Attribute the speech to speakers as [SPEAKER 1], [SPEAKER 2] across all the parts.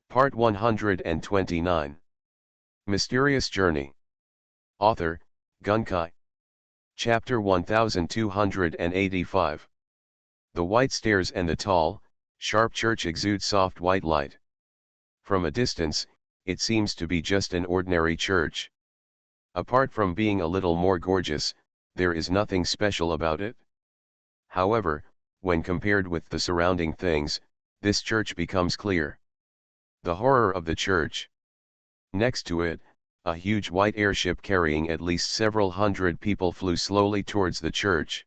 [SPEAKER 1] Part 129. Mysterious Journey. Author, Gunkai. Chapter 1285. The white stairs and the tall, sharp church exude soft white light. From a distance, it seems to be just an ordinary church. Apart from being a little more gorgeous, there is nothing special about it. However, when compared with the surrounding things, this church becomes clear. The horror of the church. Next to it, a huge white airship carrying at least several hundred people flew slowly towards the church.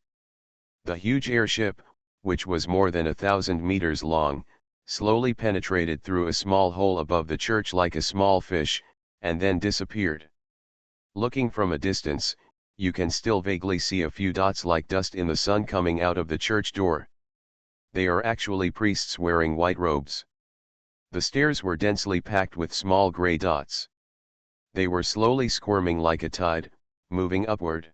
[SPEAKER 1] The huge airship, which was more than 1,000 meters long, slowly penetrated through a small hole above the church like a small fish, and then disappeared. Looking from a distance, you can still vaguely see a few dots like dust in the sun coming out of the church door. They are actually priests wearing white robes. The stairs were densely packed with small gray dots. They were slowly squirming like a tide, moving upward.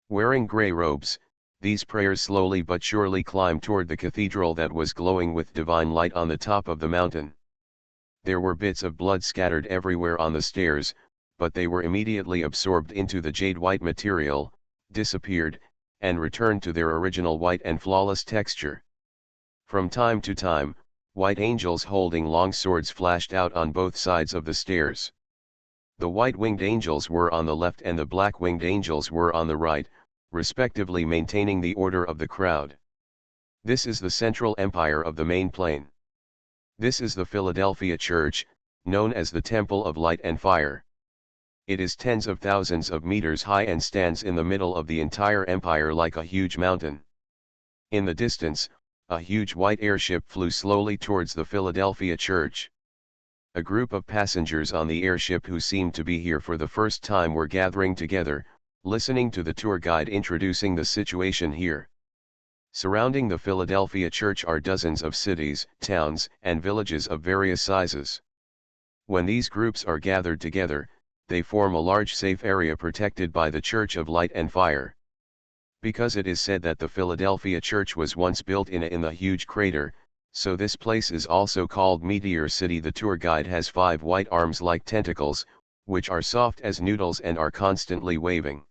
[SPEAKER 1] Wearing gray robes, these prayers slowly but surely climbed toward the cathedral that was glowing with divine light on the top of the mountain. There were bits of blood scattered everywhere on the stairs, but they were immediately absorbed into the jade-white material, disappeared, and returned to their original white and flawless texture. From time to time, white angels holding long swords flashed out on both sides of the stairs. The white-winged angels were on the left and the black-winged angels were on the right, respectively, maintaining the order of the crowd. This is the central empire of the main plane. This is the Philadelphia Church, known as the Temple of Light and Fire. It is tens of thousands of meters high and stands in the middle of the entire empire like a huge mountain. In the distance, a huge white airship flew slowly towards the Philadelphia Church. A group of passengers on the airship who seemed to be here for the first time were gathering together, listening to the tour guide introducing the situation here. Surrounding the Philadelphia Church are dozens of cities, towns, and villages of various sizes. When these groups are gathered together, they form a large safe area protected by the Church of Light and Fire. Because it is said that the Philadelphia Church was once built in the huge crater, so this place is also called Meteor City. The tour guide has 5 white arms like tentacles, which are soft as noodles and are constantly waving.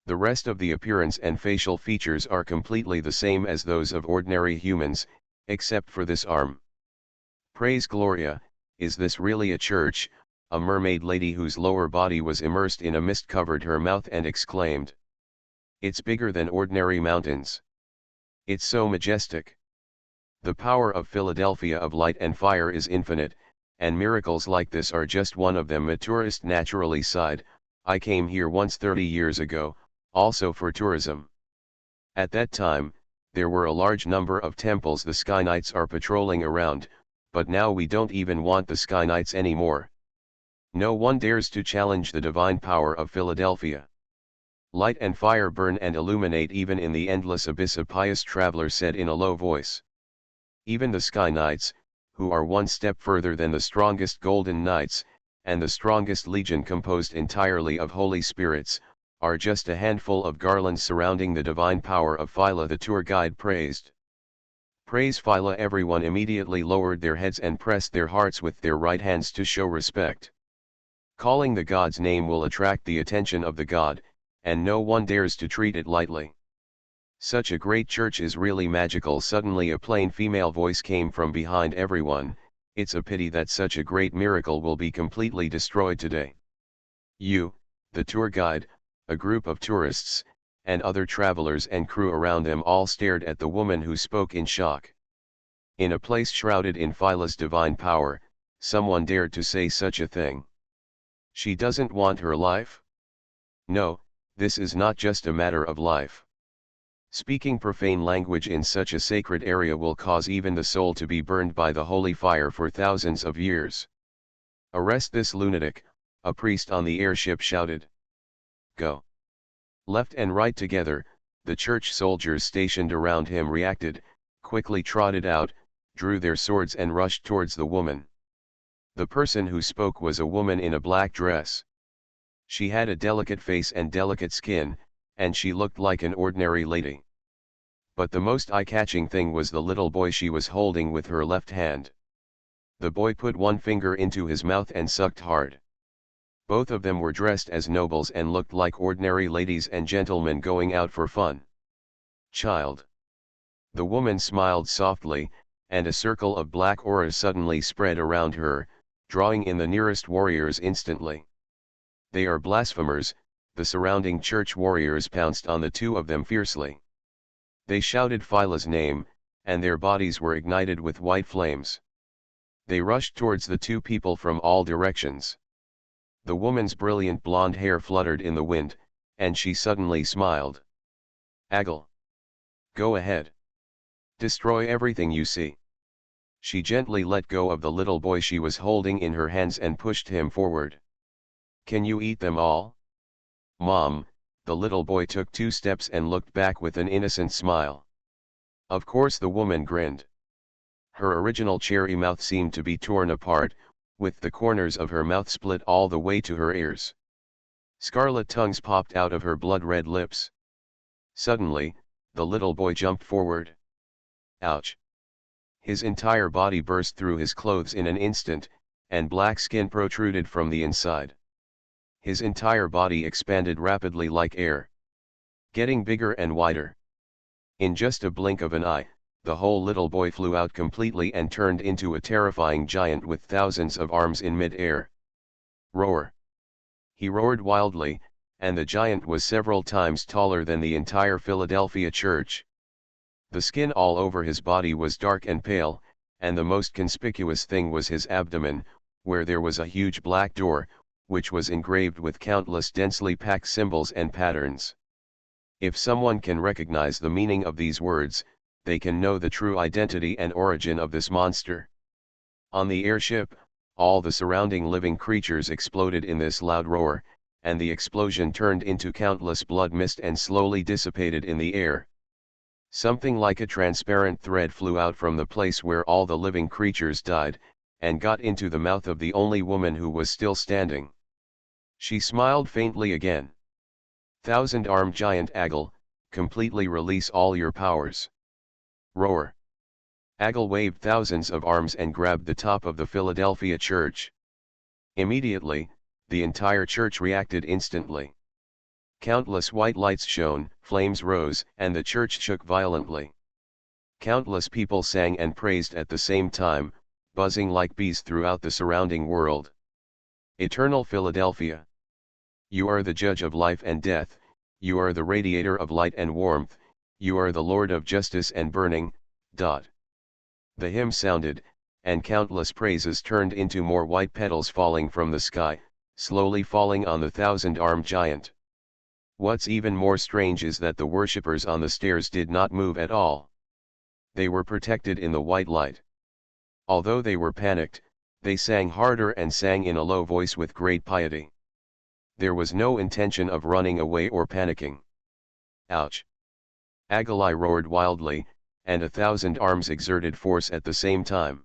[SPEAKER 1] The rest of the appearance and facial features are completely the same as those of ordinary humans, except for this arm. Praise Gloria, is this really a church? A mermaid lady whose lower body was immersed in a mist covered her mouth and exclaimed. It's bigger than ordinary mountains. It's so majestic. The power of Philadelphia of Light and Fire is infinite, and miracles like this are just one of them. A tourist naturally sighed. I came here once 30 years ago, also for tourism. At that time, there were a large number of temples the Sky Knights are patrolling around, but now we don't even want the Sky Knights anymore. No one dares to challenge the divine power of Philadelphia. Light and fire burn and illuminate even in the endless abyss, a pious traveler said in a low voice. Even the Sky Knights, who are one step further than the strongest Golden Knights, and the strongest legion composed entirely of holy spirits, are just a handful of garlands surrounding the divine power of Phyla. The tour guide praised. Praise Phyla. Everyone immediately lowered their heads and pressed their hearts with their right hands to show respect. Calling the god's name will attract the attention of the god, and no one dares to treat it lightly. Such a great church is really magical. Suddenly a plain female voice came from behind everyone. It's a pity that such a great miracle will be completely destroyed today. You, the tour guide, a group of tourists, and other travelers and crew around them all stared at the woman who spoke in shock. In a place shrouded in Phyla's divine power, someone dared to say such a thing. She doesn't want her life? No, this is not just a matter of life. Speaking profane language in such a sacred area will cause even the soul to be burned by the holy fire for thousands of years. Arrest this lunatic, a priest on the airship shouted. Go. Left and right together, the church soldiers stationed around him reacted, quickly trotted out, drew their swords and rushed towards the woman. The person who spoke was a woman in a black dress. She had a delicate face and delicate skin, and she looked like an ordinary lady. But the most eye-catching thing was the little boy she was holding with her left hand. The boy put one finger into his mouth and sucked hard. Both of them were dressed as nobles and looked like ordinary ladies and gentlemen going out for fun. Child. The woman smiled softly, and a circle of black auras suddenly spread around her, drawing in the nearest warriors instantly. They are blasphemers. The surrounding church warriors pounced on the two of them fiercely. They shouted Phila's name, and their bodies were ignited with white flames. They rushed towards the two people from all directions. The woman's brilliant blonde hair fluttered in the wind, and she suddenly smiled. Agil. Go ahead. Destroy everything you see. She gently let go of the little boy she was holding in her hands and pushed him forward. Can you eat them all? Mom. The little boy took 2 steps and looked back with an innocent smile. Of course, the woman grinned. Her original cherry mouth seemed to be torn apart, with the corners of her mouth split all the way to her ears. Scarlet tongues popped out of her blood-red lips. Suddenly, the little boy jumped forward. Ouch! His entire body burst through his clothes in an instant, and black skin protruded from the inside. His entire body expanded rapidly like air, getting bigger and wider. In just a blink of an eye, the whole little boy flew out completely and turned into a terrifying giant with thousands of arms in mid-air. Roar! He roared wildly, and the giant was several times taller than the entire Philadelphia church. The skin all over his body was dark and pale, and the most conspicuous thing was his abdomen, where there was a huge black door, which was engraved with countless densely packed symbols and patterns. If someone can recognize the meaning of these words, they can know the true identity and origin of this monster. On the airship, all the surrounding living creatures exploded in this loud roar, and the explosion turned into countless blood mist and slowly dissipated in the air. Something like a transparent thread flew out from the place where all the living creatures died, and got into the mouth of the only woman who was still standing. She smiled faintly again. Thousand-armed giant Agil, completely release all your powers. Roar! Agil waved thousands of arms and grabbed the top of the Philadelphia church. Immediately, the entire church reacted instantly. Countless white lights shone, flames rose, and the church shook violently. Countless people sang and praised at the same time, buzzing like bees throughout the surrounding world. Eternal Philadelphia. You are the judge of life and death, you are the radiator of light and warmth, you are the Lord of justice and burning. The hymn sounded, and countless praises turned into more white petals falling from the sky, slowly falling on the thousand-armed giant. What's even more strange is that the worshippers on the stairs did not move at all. They were protected in the white light. Although they were panicked, they sang harder and sang in a low voice with great piety. There was no intention of running away or panicking. Ouch! Agilai roared wildly, and 1,000 arms exerted force at the same time.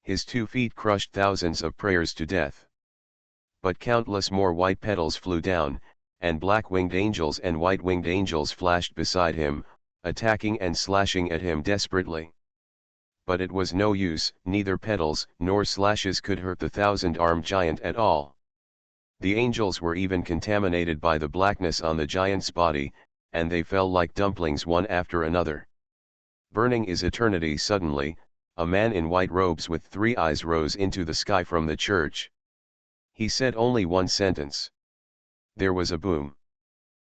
[SPEAKER 1] His 2 feet crushed thousands of prayers to death. But countless more white petals flew down, and black-winged angels and white-winged angels flashed beside him, attacking and slashing at him desperately. But it was no use, neither petals nor slashes could hurt the thousand-armed giant at all. The angels were even contaminated by the blackness on the giant's body, and they fell like dumplings one after another. Burning is eternity. Suddenly, a man in white robes with 3 eyes rose into the sky from the church. He said only one sentence. There was a boom.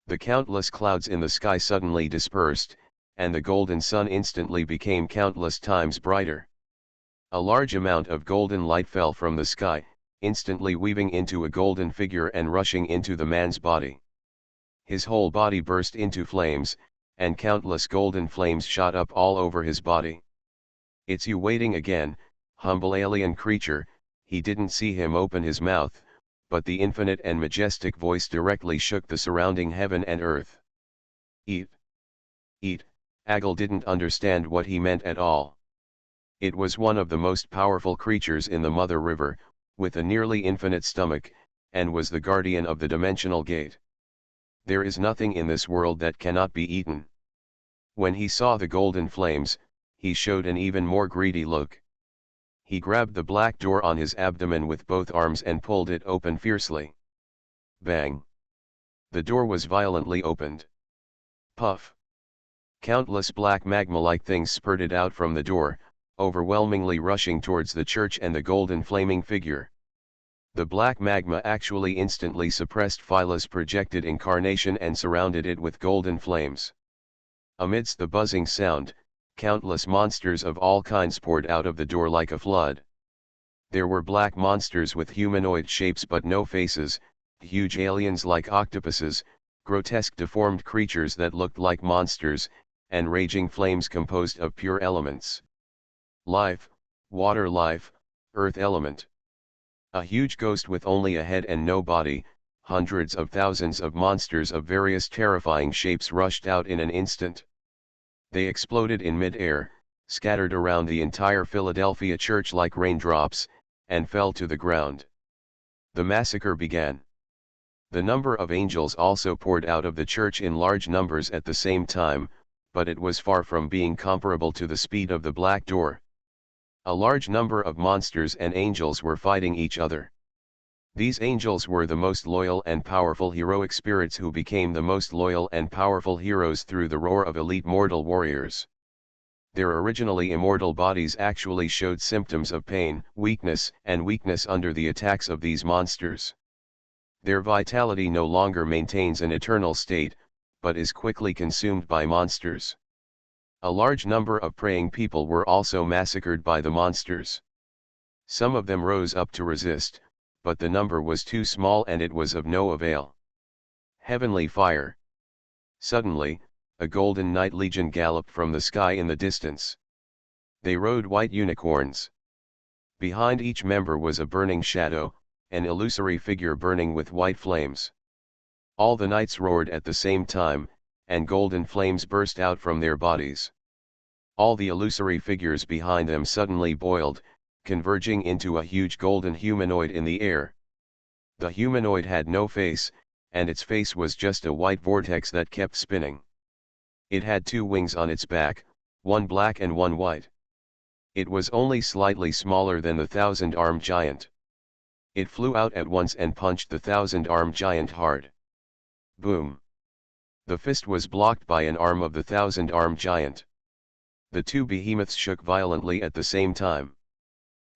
[SPEAKER 1] The countless clouds in the sky suddenly dispersed, and the golden sun instantly became countless times brighter. A large amount of golden light fell from the sky, instantly weaving into a golden figure and rushing into the man's body. His whole body burst into flames, and countless golden flames shot up all over his body. It's you waiting again, humble alien creature. He didn't see him open his mouth, but the infinite and majestic voice directly shook the surrounding heaven and earth. Eat! Eat! Agil didn't understand what he meant at all. It was one of the most powerful creatures in the Mother River, with a nearly infinite stomach, and was the guardian of the dimensional gate. There is nothing in this world that cannot be eaten. When he saw the golden flames, he showed an even more greedy look. He grabbed the black door on his abdomen with both arms and pulled it open fiercely. Bang! The door was violently opened. Puff! Countless black magma-like things spurted out from the door, overwhelmingly rushing towards the church and the golden flaming figure. The black magma actually instantly suppressed Phyla's projected incarnation and surrounded it with golden flames. Amidst the buzzing sound, countless monsters of all kinds poured out of the door like a flood. There were black monsters with humanoid shapes but no faces, huge aliens like octopuses, grotesque deformed creatures that looked like monsters, and raging flames composed of pure elements. Life, water life, earth element. A huge ghost with only a head and no body, hundreds of thousands of monsters of various terrifying shapes rushed out in an instant. They exploded in mid-air, scattered around the entire Philadelphia church like raindrops, and fell to the ground. The massacre began. The number of angels also poured out of the church in large numbers at the same time, but it was far from being comparable to the speed of the Black Door. A large number of monsters and angels were fighting each other. These angels were the most loyal and powerful heroic spirits who became the most loyal and powerful heroes through the roar of elite mortal warriors. Their originally immortal bodies actually showed symptoms of pain, weakness under the attacks of these monsters. Their vitality no longer maintains an eternal state, but is quickly consumed by monsters. A large number of praying people were also massacred by the monsters. Some of them rose up to resist, but the number was too small and it was of no avail. Heavenly fire. Suddenly, a golden night legion galloped from the sky in the distance. They rode white unicorns. Behind each member was a burning shadow, an illusory figure burning with white flames. All the knights roared at the same time, and golden flames burst out from their bodies. All the illusory figures behind them suddenly boiled, converging into a huge golden humanoid in the air. The humanoid had no face, and its face was just a white vortex that kept spinning. It had two wings on its back, one black and one white. It was only slightly smaller than the thousand-armed giant. It flew out at once and punched the thousand-armed giant hard. Boom! The fist was blocked by an arm of the thousand-armed giant. The two behemoths shook violently at the same time.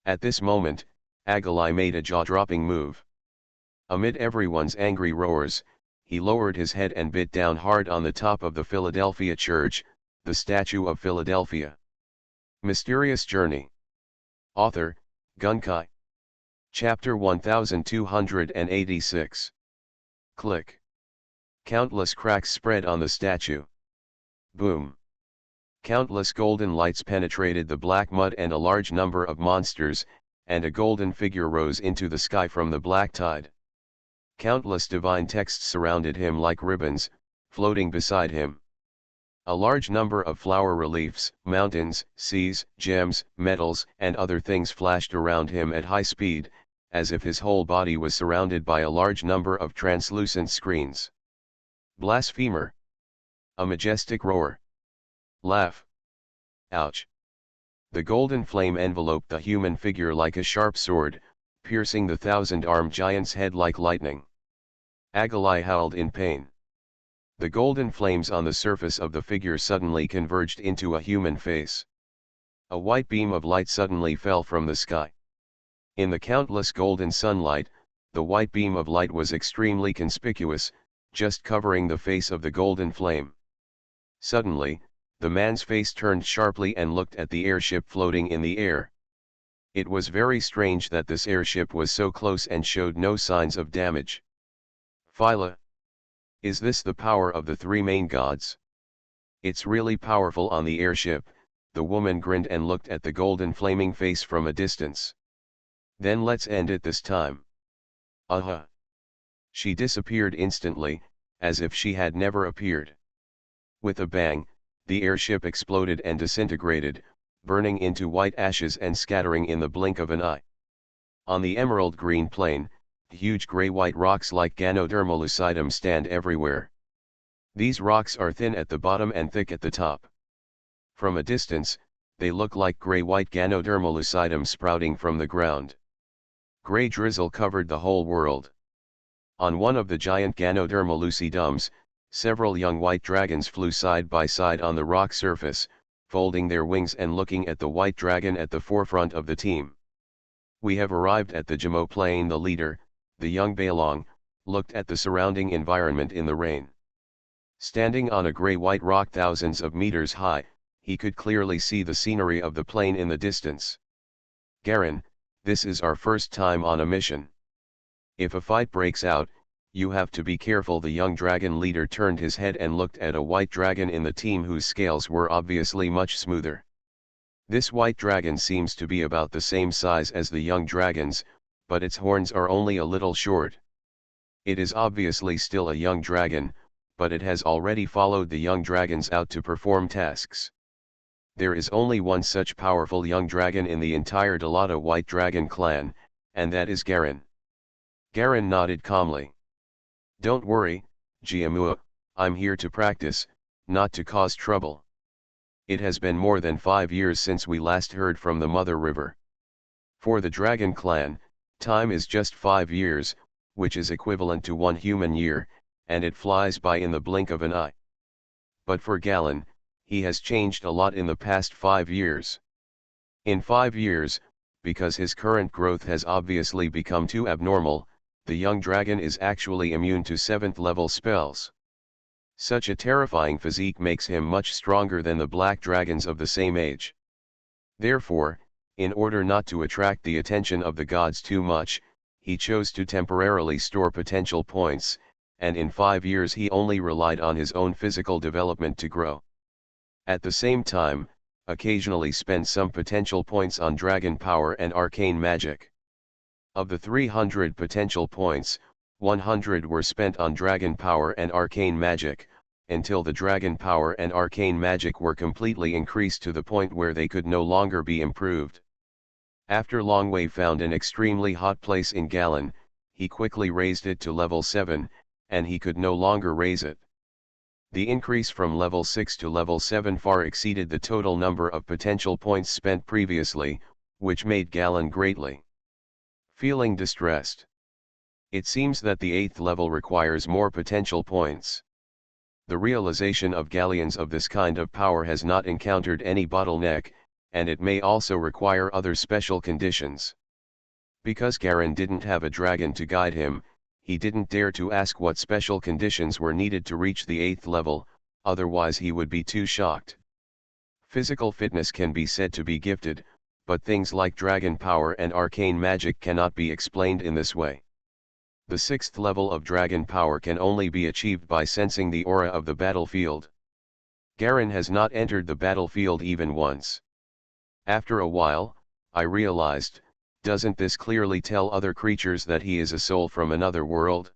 [SPEAKER 1] At this moment, Agalai made a jaw-dropping move. Amid everyone's angry roars, he lowered his head and bit down hard on the top of the Philadelphia Church, the Statue of Philadelphia. Mysterious Journey. Author, Gunkai. Chapter 1286. Click. Countless cracks spread on the statue. Boom. Countless golden lights penetrated the black mud and a large number of monsters, and a golden figure rose into the sky from the black tide. Countless divine texts surrounded him like ribbons, floating beside him. A large number of flower reliefs, mountains, seas, gems, metals, and other things flashed around him at high speed, as if his whole body was surrounded by a large number of translucent screens. Blasphemer. A majestic roar. Laugh. Ouch. The golden flame enveloped the human figure like a sharp sword, piercing the thousand-armed giant's head like lightning. Agalai howled in pain. The golden flames on the surface of the figure suddenly converged into a human face. A white beam of light suddenly fell from the sky. In the countless golden sunlight, the white beam of light was extremely conspicuous, just covering the face of the golden flame. Suddenly, the man's face turned sharply and looked at the airship floating in the air. It was very strange that this airship was so close and showed no signs of damage. Phyla. Is this the power of the three main gods? It's really powerful on the airship, the woman grinned and looked at the golden flaming face from a distance. Then let's end it this time. Aha! She disappeared instantly, as if she had never appeared. With a bang, the airship exploded and disintegrated, burning into white ashes and scattering in the blink of an eye. On the emerald green plain, huge gray-white rocks like Ganoderma lucidum stand everywhere. These rocks are thin at the bottom and thick at the top. From a distance, they look like gray-white ganodermalucidum sprouting from the ground. Gray drizzle covered the whole world. On one of the giant ganodermalucidums, several young white dragons flew side by side on the rock surface, folding their wings and looking at the white dragon at the forefront of the team. We have arrived at the Jamo Plain. The leader, the young Balong, looked at the surrounding environment in the rain. Standing on a gray-white rock thousands of meters high, he could clearly see the scenery of the plain in the distance. Garen, this is our first time on a mission. If a fight breaks out, you have to be careful. The young dragon leader turned his head and looked at a white dragon in the team whose scales were obviously much smoother. This white dragon seems to be about the same size as the young dragons, but its horns are only a little short. It is obviously still a young dragon, but it has already followed the young dragons out to perform tasks. There is only one such powerful young dragon in the entire Dalata White Dragon clan, and that is Garen. Garen nodded calmly. Don't worry, Jiamua, I'm here to practice, not to cause trouble. It has been more than 5 years since we last heard from the Mother River. For the Dragon clan, time is just 5 years, which is equivalent to 1 human year, and it flies by in the blink of an eye. But for Galen, he has changed a lot in the past 5 years. In 5 years, because his current growth has obviously become too abnormal, the young dragon is actually immune to 7th level spells. Such a terrifying physique makes him much stronger than the black dragons of the same age. Therefore, in order not to attract the attention of the gods too much, he chose to temporarily store potential points, and in 5 years he only relied on his own physical development to grow. At the same time, occasionally spend some potential points on dragon power and arcane magic. Of the 300 potential points, 100 were spent on dragon power and arcane magic, until the dragon power and arcane magic were completely increased to the point where they could no longer be improved. After Longwei found an extremely hot place in Galan, he quickly raised it to level 7, and he could no longer raise it. The increase from level 6 to level 7 far exceeded the total number of potential points spent previously, which made Galan greatly feeling distressed. It seems that the 8th level requires more potential points. The realization of galleons of this kind of power has not encountered any bottleneck, and it may also require other special conditions. Because Garen didn't have a dragon to guide him, he didn't dare to ask what special conditions were needed to reach the 8th level, otherwise he would be too shocked. Physical fitness can be said to be gifted, but things like dragon power and arcane magic cannot be explained in this way. The 6th level of dragon power can only be achieved by sensing the aura of the battlefield. Garen has not entered the battlefield even once. After a while, I realized, doesn't this clearly tell other creatures that he is a soul from another world?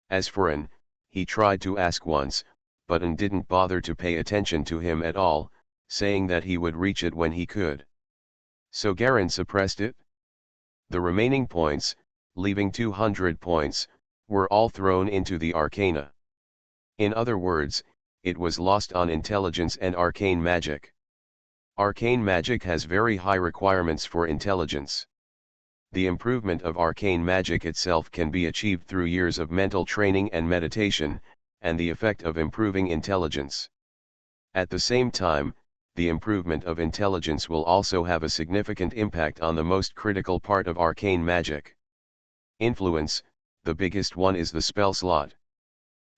[SPEAKER 1] As for An, he tried to ask once, but An didn't bother to pay attention to him at all, saying that he would reach it when he could. So Garen suppressed it. The remaining points, leaving 200 points, were all thrown into the arcana. In other words, it was lost on intelligence and arcane magic. Arcane magic has very high requirements for intelligence. The improvement of arcane magic itself can be achieved through years of mental training and meditation, and the effect of improving intelligence. At the same time, the improvement of intelligence will also have a significant impact on the most critical part of arcane magic. Influence, the biggest one is the spell slot.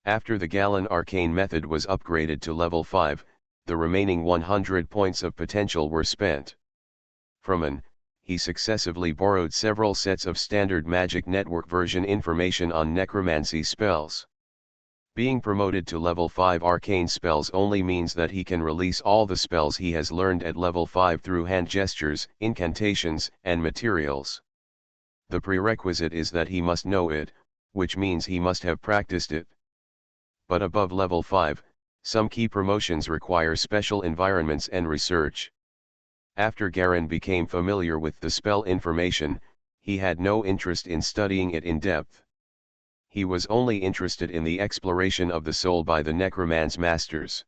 [SPEAKER 1] After the Galan arcane method was upgraded to level 5, the remaining 100 points of potential were spent. From An, he successively borrowed several sets of standard magic network version information on necromancy spells. Being promoted to level 5 arcane spells only means that he can release all the spells he has learned at level 5 through hand gestures, incantations, and materials. The prerequisite is that he must know it, which means he must have practiced it. But above level 5, some key promotions require special environments and research. After Garen became familiar with the spell information, he had no interest in studying it in depth. He was only interested in the exploration of the soul by the necromance masters.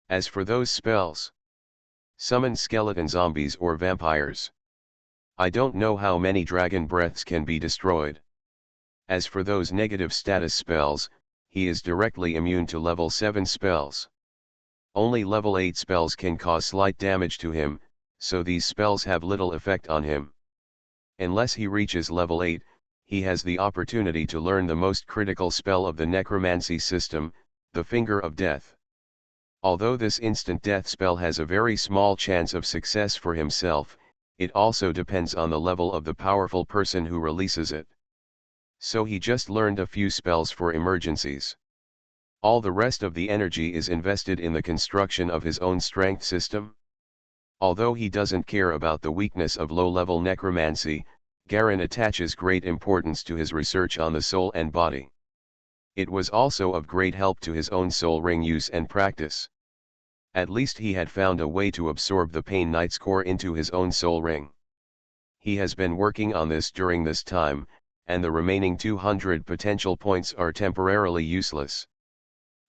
[SPEAKER 1] As for those spells, Summon skeleton zombies or vampires. I don't know how many dragon breaths can be destroyed. As for those negative status spells, he is directly immune to level 7 spells. Only level 8 spells can cause slight damage to him, so these spells have little effect on him. Unless he reaches level 8, he has the opportunity to learn the most critical spell of the necromancy system, the Finger of Death. Although this instant death spell has a very small chance of success for himself, it also depends on the level of the powerful person who releases it. So he just learned a few spells for emergencies. All the rest of the energy is invested in the construction of his own strength system. Although he doesn't care about the weakness of low-level necromancy, Garen attaches great importance to his research on the soul and body. It was also of great help to his own soul ring use and practice. At least he had found a way to absorb the Pain Knight's core into his own soul ring. He has been working on this during this time, and the remaining 200 potential points are temporarily useless.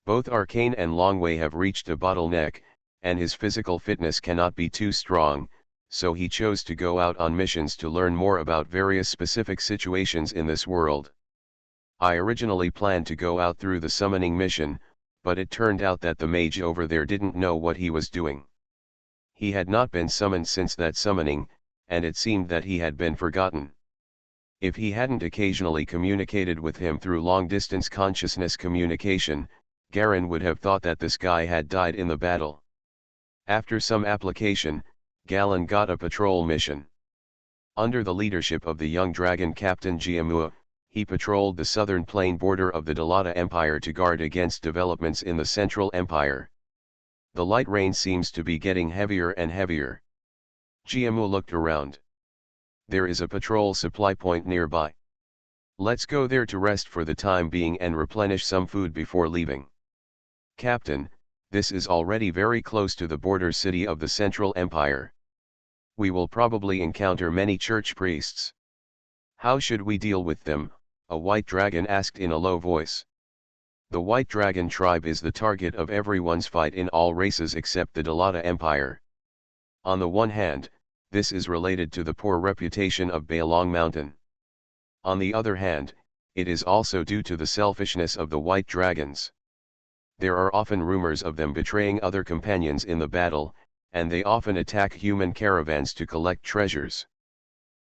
[SPEAKER 1] Both Arcane and Longway have reached a bottleneck, and his physical fitness cannot be too strong, so he chose to go out on missions to learn more about various specific situations in this world. I originally planned to go out through the summoning mission, but it turned out that the mage over there didn't know what he was doing. He had not been summoned since that summoning, and it seemed that he had been forgotten. If he hadn't occasionally communicated with him through long-distance consciousness communication, Garen would have thought that this guy had died in the battle. After some application, Galen got a patrol mission. Under the leadership of the young dragon captain Jiamua, he patrolled the southern plain border of the Dalata Empire to guard against developments in the Central Empire. The light rain seems to be getting heavier and heavier. Jiamua looked around. There is a patrol supply point nearby. Let's go there to rest for the time being and replenish some food before leaving. Captain, this is already very close to the border city of the Central Empire. We will probably encounter many church priests. How should we deal with them? A white dragon asked in a low voice. The white dragon tribe is the target of everyone's fight in all races except the Dalata Empire. On the one hand, this is related to the poor reputation of Bailong Mountain. On the other hand, it is also due to the selfishness of the white dragons. There are often rumors of them betraying other companions in the battle, and they often attack human caravans to collect treasures.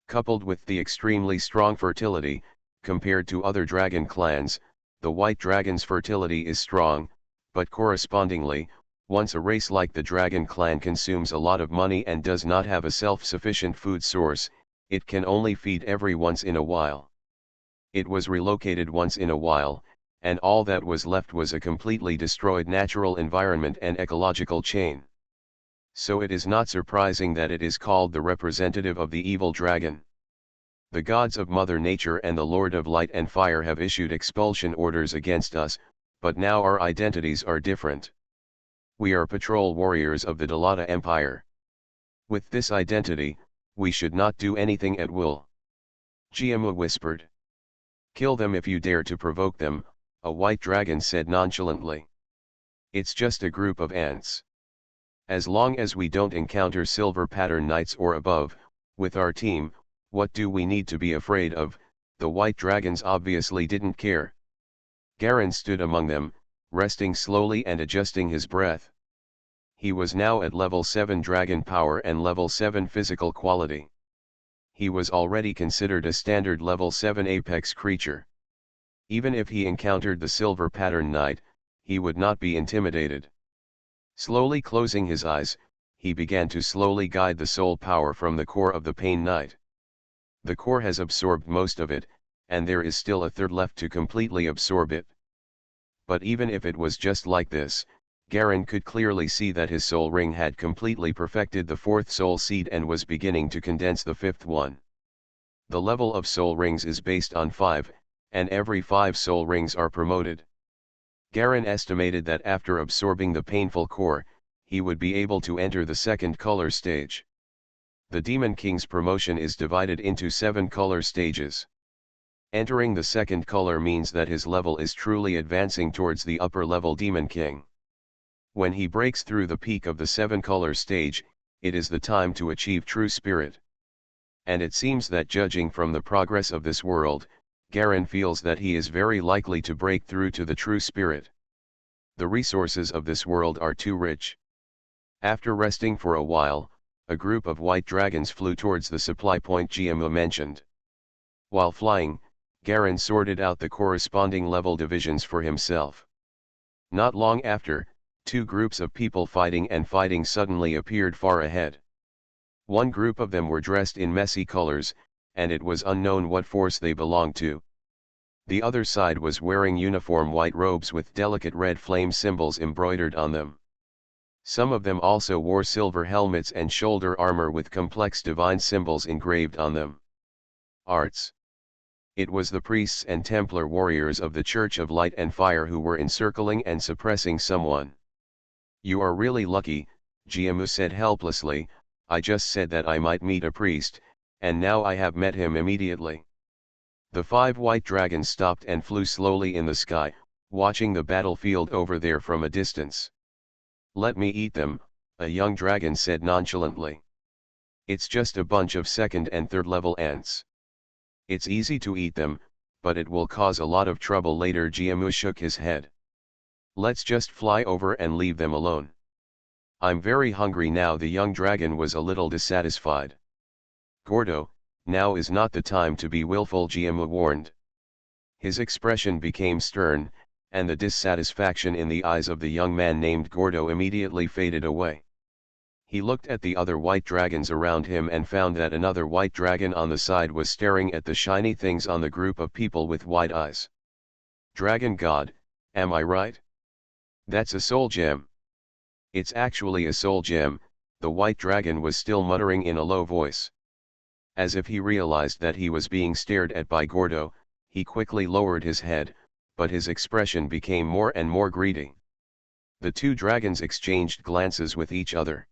[SPEAKER 1] Coupled with the extremely strong fertility, compared to other dragon clans, the white dragon's fertility is strong, but correspondingly, once a race like the dragon clan consumes a lot of money and does not have a self-sufficient food source, it can only feed every once in a while. It was relocated once in a while, and all that was left was a completely destroyed natural environment and ecological chain. So it is not surprising that it is called the representative of the evil dragon. The gods of Mother Nature and the Lord of Light and Fire have issued expulsion orders against us, but now our identities are different. We are patrol warriors of the Dalata Empire. With this identity, we should not do anything at will. Jiamua whispered. Kill them if you dare to provoke them, a white dragon said nonchalantly. It's just a group of ants. As long as we don't encounter silver pattern knights or above, with our team, what do we need to be afraid of? The white dragons obviously didn't care. Garen stood among them, resting slowly and adjusting his breath. He was now at level 7 dragon power and level 7 physical quality. He was already considered a standard level 7 apex creature. Even if he encountered the silver pattern knight, he would not be intimidated. Slowly closing his eyes, he began to slowly guide the soul power from the core of the Pain Knight. The core has absorbed most of it, and there is still a third left to completely absorb it. But even if it was just like this, Garen could clearly see that his soul ring had completely perfected the fourth soul seed and was beginning to condense the fifth one. The level of soul rings is based on 5, and every 5 soul rings are promoted. Garen estimated that after absorbing the painful core, he would be able to enter the second color stage. The Demon King's promotion is divided into 7 color stages. Entering the second color means that his level is truly advancing towards the upper level Demon King. When he breaks through the peak of the 7 color stage, it is the time to achieve true spirit. And it seems that judging from the progress of this world, Garen feels that he is very likely to break through to the true spirit. The resources of this world are too rich. After resting for a while, a group of white dragons flew towards the supply point GMO mentioned. While flying, Garen sorted out the corresponding level divisions for himself. Not long after, two groups of people fighting suddenly appeared far ahead. One group of them were dressed in messy colors, and it was unknown what force they belonged to. The other side was wearing uniform white robes with delicate red flame symbols embroidered on them. Some of them also wore silver helmets and shoulder armor with complex divine symbols engraved on them. Arts. It was the priests and Templar warriors of the Church of Light and Fire who were encircling and suppressing someone. "You are really lucky," Jiamu said helplessly. "I just said that I might meet a priest, and now I have met him immediately." The 5 white dragons stopped and flew slowly in the sky, watching the battlefield over there from a distance. "Let me eat them," a young dragon said nonchalantly. "It's just a bunch of second and third level ants. It's easy to eat them, but it will cause a lot of trouble later." Jiamu shook his head. "Let's just fly over and leave them alone." "I'm very hungry now." The young dragon was a little dissatisfied. "Gordo, now is not the time to be willful," Jiamu warned. His expression became stern, and the dissatisfaction in the eyes of the young man named Gordo immediately faded away. He looked at the other white dragons around him and found that another white dragon on the side was staring at the shiny things on the group of people with white eyes. "Dragon God, am I right? That's a soul gem." "It's actually a soul gem," the white dragon was still muttering in a low voice. As if he realized that he was being stared at by Gordo, he quickly lowered his head, but his expression became more and more greedy. The two dragons exchanged glances with each other.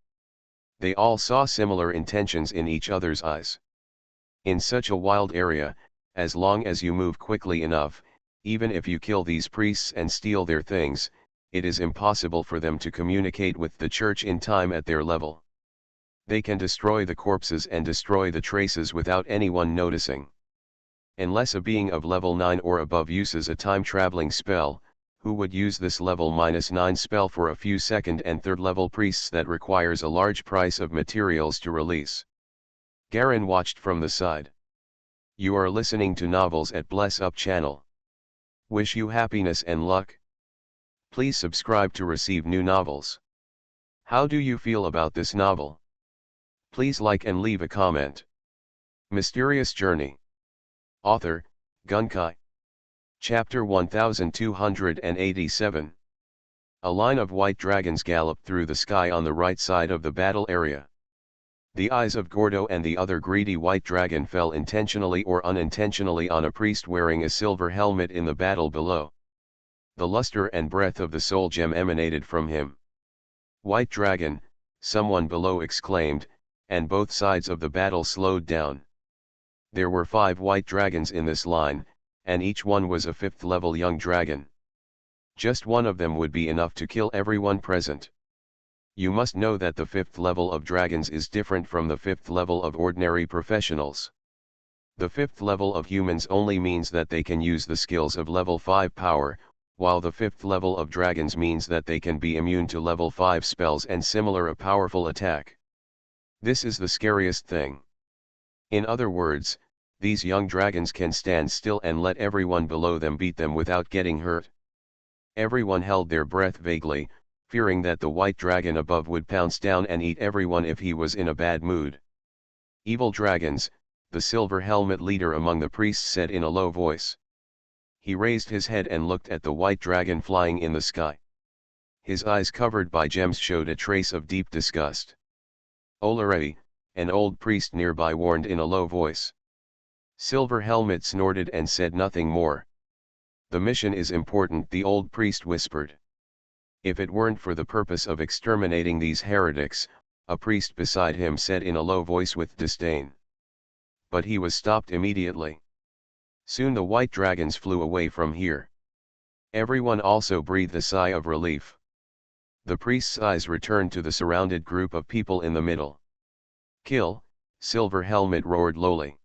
[SPEAKER 1] They all saw similar intentions in each other's eyes. In such a wild area, as long as you move quickly enough, even if you kill these priests and steal their things, it is impossible for them to communicate with the church in time at their level. They can destroy the corpses and destroy the traces without anyone noticing. Unless a being of level 9 or above uses a time-traveling spell, who would use this level -9 spell for a few second and third level priests that requires a large price of materials to release? Garen watched from the side. "You are listening to Novels at Bless Up channel. Wish you happiness and luck. Please subscribe to receive new novels. How do you feel about this novel? Please like and leave a comment." Mysterious Journey. Author, Gunkai. Chapter 1287. A line of white dragons galloped through the sky on the right side of the battle area. The eyes of Gordo and the other greedy white dragon fell intentionally or unintentionally on a priest wearing a silver helmet in the battle below. The luster and breath of the soul gem emanated from him. "White dragon," someone below exclaimed, and both sides of the battle slowed down. There were 5 white dragons in this line, and each one was a 5th level young dragon. Just one of them would be enough to kill everyone present. You must know that the 5th level of dragons is different from the 5th level of ordinary professionals. The 5th level of humans only means that they can use the skills of level 5 power, while the 5th level of dragons means that they can be immune to level 5 spells and similar a powerful attack. This is the scariest thing. In other words, these young dragons can stand still and let everyone below them beat them without getting hurt. Everyone held their breath vaguely, fearing that the white dragon above would pounce down and eat everyone if he was in a bad mood. "Evil dragons," the silver helmet leader among the priests said in a low voice. He raised his head and looked at the white dragon flying in the sky. His eyes covered by gems showed a trace of deep disgust. "Olarei," an old priest nearby warned in a low voice. Silver Helmet snorted and said nothing more. "The mission is important," the old priest whispered. "If it weren't for the purpose of exterminating these heretics," a priest beside him said in a low voice with disdain. But he was stopped immediately. Soon the white dragons flew away from here. Everyone also breathed a sigh of relief. The priest's eyes returned to the surrounded group of people in the middle. Kill, Silver Helmet roared lowly.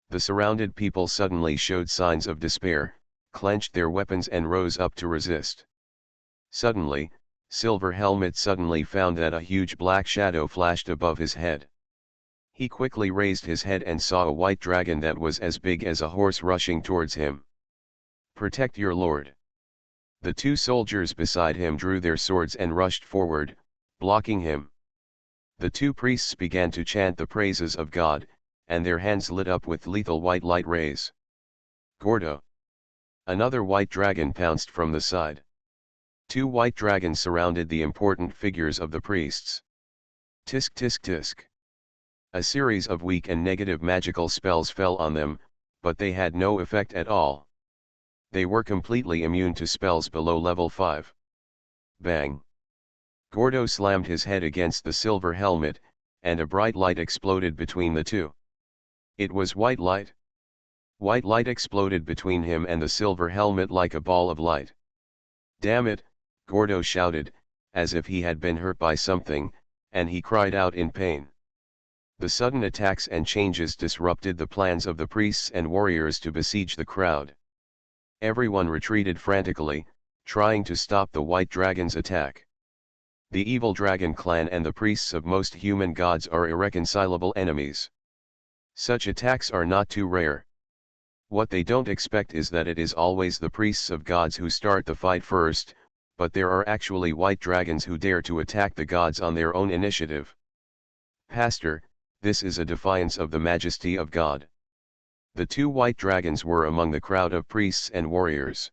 [SPEAKER 1] The surrounded people suddenly showed signs of despair, clenched their weapons and rose up to resist. Suddenly, Silver Helmet suddenly found that a huge black shadow flashed above his head. He quickly raised his head and saw a white dragon that was as big as a horse rushing towards him. "Protect your lord." The two soldiers beside him drew their swords and rushed forward, blocking him. The two priests began to chant the praises of God, and their hands lit up with lethal white light rays. Gordo! Another white dragon pounced from the side. Two white dragons surrounded the important figures of the priests. Tisk tisk tisk. A series of weak and negative magical spells fell on them, but they had no effect at all. They were completely immune to spells below level 5. Bang! Gordo slammed his head against the silver helmet, and a bright light exploded between the two. It was white light. White light exploded between him and the silver helmet like a ball of light. "Damn it," Gordo shouted, as if he had been hurt by something, and he cried out in pain. The sudden attacks and changes disrupted the plans of the priests and warriors to besiege the crowd. Everyone retreated frantically, trying to stop the white dragon's attack. The evil dragon clan and the priests of most human gods are irreconcilable enemies. Such attacks are not too rare. What they don't expect is that it is always the priests of gods who start the fight first, but there are actually white dragons who dare to attack the gods on their own initiative. "Pastor, this is a defiance of the majesty of God." The two white dragons were among the crowd of priests and warriors.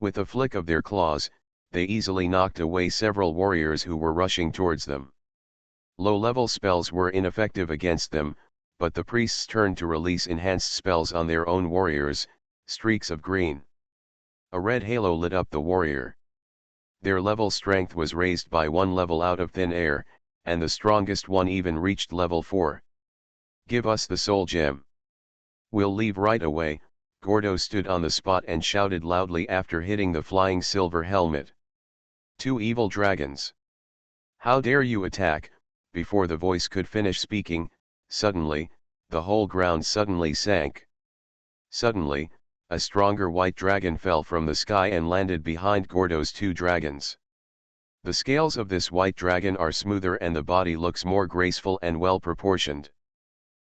[SPEAKER 1] With a flick of their claws, they easily knocked away several warriors who were rushing towards them. Low-level spells were ineffective against them, but the priests turned to release enhanced spells on their own warriors, streaks of green. A red halo lit up the warrior. Their level strength was raised by 1 level out of thin air, and the strongest one even reached level 4. "Give us the soul gem. We'll leave right away." Gordo stood on the spot and shouted loudly after hitting the flying silver helmet. "Two evil dragons! How dare you attack?" Before the voice could finish speaking, suddenly, the whole ground suddenly sank. Suddenly, a stronger white dragon fell from the sky and landed behind Gordo's two dragons. The scales of this white dragon are smoother and the body looks more graceful and well proportioned.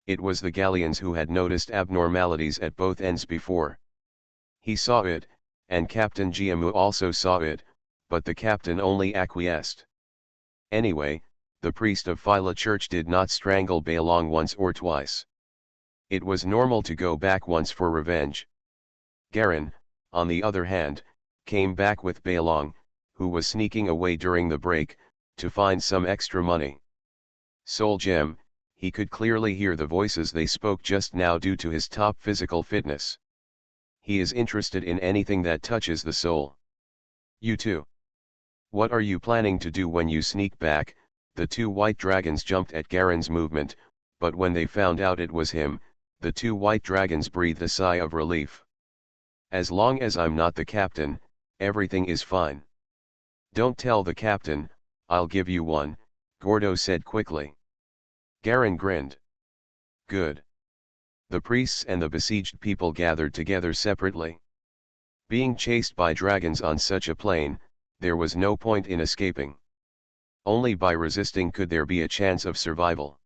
[SPEAKER 1] It was the Galleons who had noticed abnormalities at both ends before. He saw it, and Captain Giamu also saw it, but the captain only acquiesced. Anyway, the priest of Phyla Church did not strangle Baelong once or twice. It was normal to go back once for revenge. Garen, on the other hand, came back with Baelong, who was sneaking away during the break, to find some extra money. Soul gem, he could clearly hear the voices they spoke just now due to his top physical fitness. He is interested in anything that touches the soul. "You too. What are you planning to do when you sneak back?" The two white dragons jumped at Garen's movement, but when they found out it was him, the two white dragons breathed a sigh of relief. "As long as I'm not the captain, everything is fine." "Don't tell the captain, I'll give you one," Gordo said quickly. Garen grinned. "Good." The priests and the besieged people gathered together separately. Being chased by dragons on such a plane, there was no point in escaping. Only by resisting could there be a chance of survival.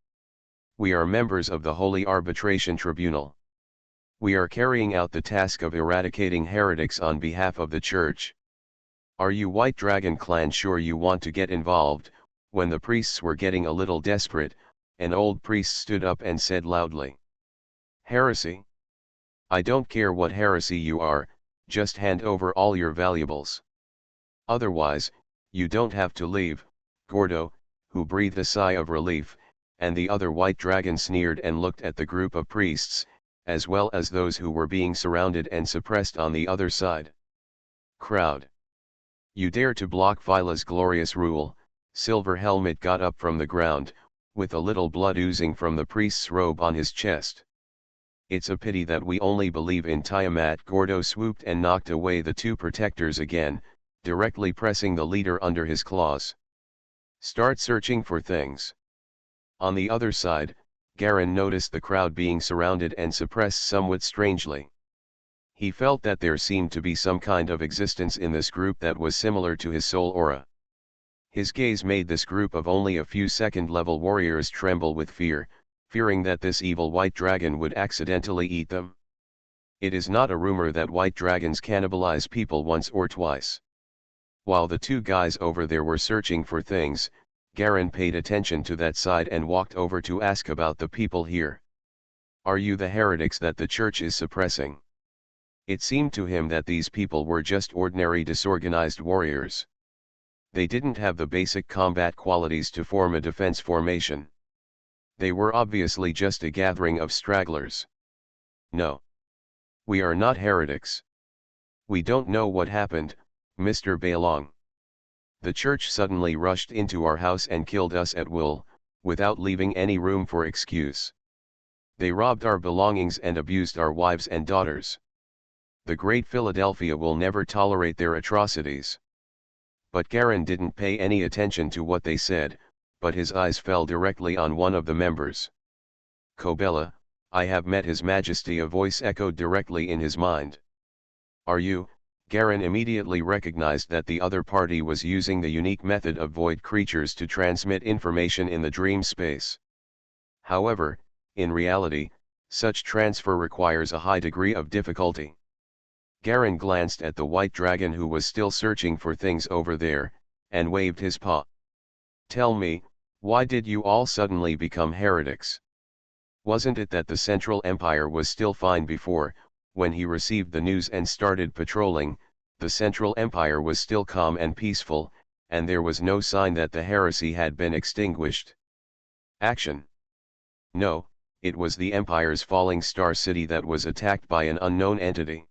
[SPEAKER 1] "We are members of the Holy Arbitration Tribunal. We are carrying out the task of eradicating heretics on behalf of the Church. Are you White Dragon Clan sure you want to get involved?" When the priests were getting a little desperate, an old priest stood up and said loudly. "Heresy? I don't care what heresy you are, just hand over all your valuables. Otherwise, you don't have to leave." Gordo, who breathed a sigh of relief, and the other white dragon sneered and looked at the group of priests, as well as those who were being surrounded and suppressed on the other side. "Crowd! You dare to block Phyla's glorious rule?" Silver Helmet got up from the ground, with a little blood oozing from the priest's robe on his chest. "It's a pity that we only believe in Tiamat." Gordo swooped and knocked away the two protectors again, directly pressing the leader under his claws. "Start searching for things. On the other side, Garen noticed the crowd being surrounded and suppressed somewhat strangely. He felt that there seemed to be some kind of existence in this group that was similar to his soul aura. His gaze made this group of only a few second-level warriors tremble with fear, fearing that this evil white dragon would accidentally eat them. It is not a rumor that white dragons cannibalize people once or twice. While the two guys over there were searching for things, Garen paid attention to that side and walked over to ask about the people here. Are you the heretics that the church is suppressing? It seemed to him that these people were just ordinary disorganized warriors. They didn't have the basic combat qualities to form a defense formation. They were obviously just a gathering of stragglers. No. We are not heretics. We don't know what happened, Mr. Bailong. The church suddenly rushed into our house and killed us at will, without leaving any room for excuse. They robbed our belongings and abused our wives and daughters. The great Philadelphia will never tolerate their atrocities. But Garen didn't pay any attention to what they said, but his eyes fell directly on one of the members. Kobela, I have met His Majesty, a voice echoed directly in his mind. Are you? Garen immediately recognized that the other party was using the unique method of void creatures to transmit information in the dream space. However, in reality, such transfer requires a high degree of difficulty. Garen glanced at the white dragon who was still searching for things over there, and waved his paw. Tell me, why did you all suddenly become heretics? Wasn't it that the Central Empire was still fine before, when he received the news and started patrolling? The Central Empire was still calm and peaceful, and there was no sign that the heresy had been extinguished. Action. No, it was the Empire's falling star city that was attacked by an unknown entity.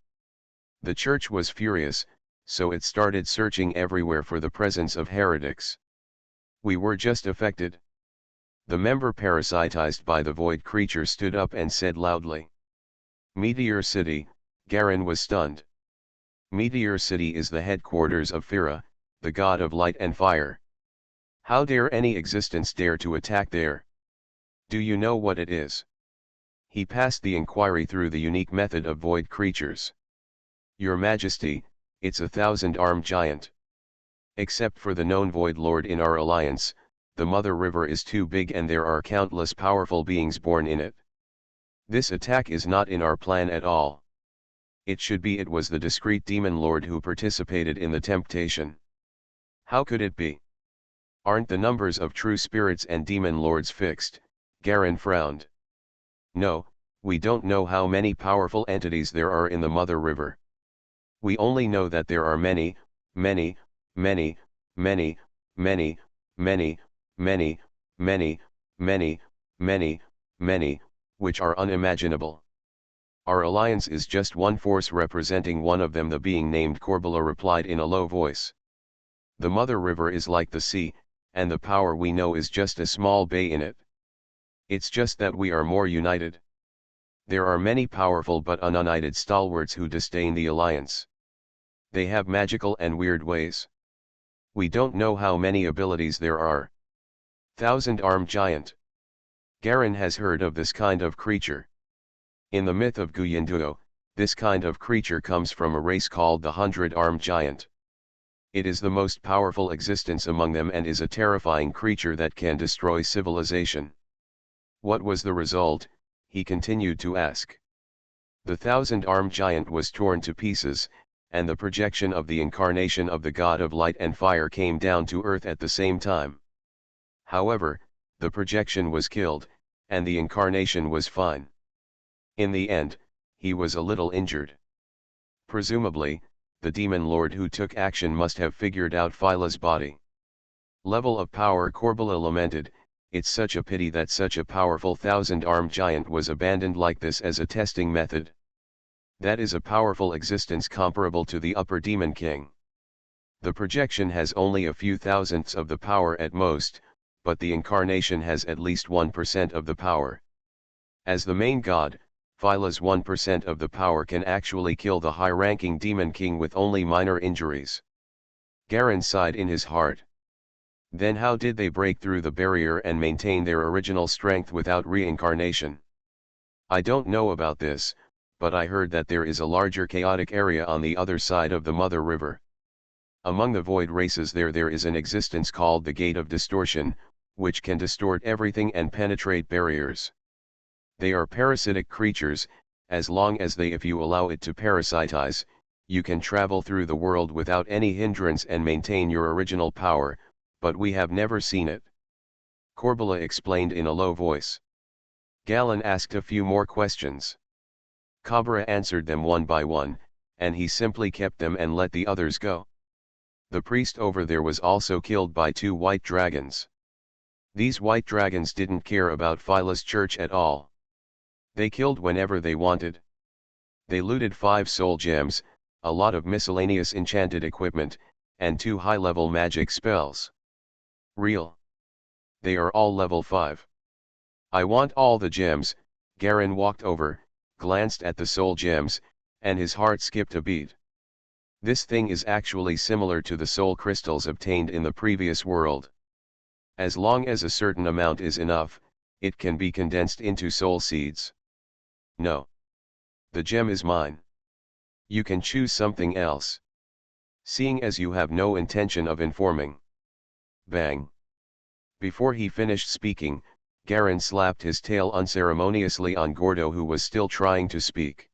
[SPEAKER 1] The church was furious, so it started searching everywhere for the presence of heretics. We were just affected. The member parasitized by the void creature stood up and said loudly. Meteor City. Garen was stunned. Meteor City is the headquarters of Fira, the god of light and fire. How dare any existence dare to attack there? Do you know what it is? He passed the inquiry through the unique method of void creatures. Your Majesty, it's a 1,000-armed giant. Except for the known Void Lord in our alliance, the Mother River is too big and there are countless powerful beings born in it. This attack is not in our plan at all. It was the discreet demon lord who participated in the temptation. How could it be? Aren't the numbers of true spirits and demon lords fixed? Garen frowned. No, we don't know how many powerful entities there are in the Mother River. We only know that there are many, many, many, many, many, many, many, many, many, many, many, which are unimaginable. Our alliance is just one force representing one of them. The being named Corbella replied in a low voice. The Mother River is like the sea, and the power we know is just a small bay in it. It's just that we are more united. There are many powerful but ununited stalwarts who disdain the alliance. They have magical and weird ways. We don't know how many abilities there are. 1,000-armed giant. Garen has heard of this kind of creature. In the myth of Guyunduo, this kind of creature comes from a race called the 100-armed giant. It is the most powerful existence among them and is a terrifying creature that can destroy civilization. What was the result? He continued to ask. The 1,000-armed giant was torn to pieces, and the projection of the incarnation of the god of light and fire came down to earth at the same time. However, the projection was killed, and the incarnation was fine. In the end, he was a little injured. Presumably, the demon lord who took action must have figured out Phyla's body. Level of power. Corbella lamented, it's such a pity that such a powerful 1,000-armed giant was abandoned like this as a testing method. That is a powerful existence comparable to the Upper Demon King. The projection has only a few thousandths of the power at most, but the incarnation has at least 1% of the power. As the main god, Phyla's 1% of the power can actually kill the high-ranking Demon King with only minor injuries. Garen sighed in his heart. Then how did they break through the barrier and maintain their original strength without reincarnation? I don't know about this, but I heard that there is a larger chaotic area on the other side of the Mother River. Among the void races there is an existence called the Gate of Distortion, which can distort everything and penetrate barriers. They are parasitic creatures. As long as if you allow it to parasitize, you can travel through the world without any hindrance and maintain your original power, but we have never seen it. Corbella explained in a low voice. Galen asked a few more questions. Cabra answered them one by one, and he simply kept them and let the others go. The priest over there was also killed by 2 white dragons. These white dragons didn't care about Phyla's church at all. They killed whenever they wanted. They looted 5 soul gems, a lot of miscellaneous enchanted equipment, and 2 high-level magic spells. Real. They are all level 5. I want all the gems. Garen walked over, glanced at the soul gems, and his heart skipped a beat. This thing is actually similar to the soul crystals obtained in the previous world. As long as a certain amount is enough, it can be condensed into soul seeds. No. The gem is mine. You can choose something else. Seeing as you have no intention of informing. Bang. Before he finished speaking, Garen slapped his tail unceremoniously on Gordo, who was still trying to speak.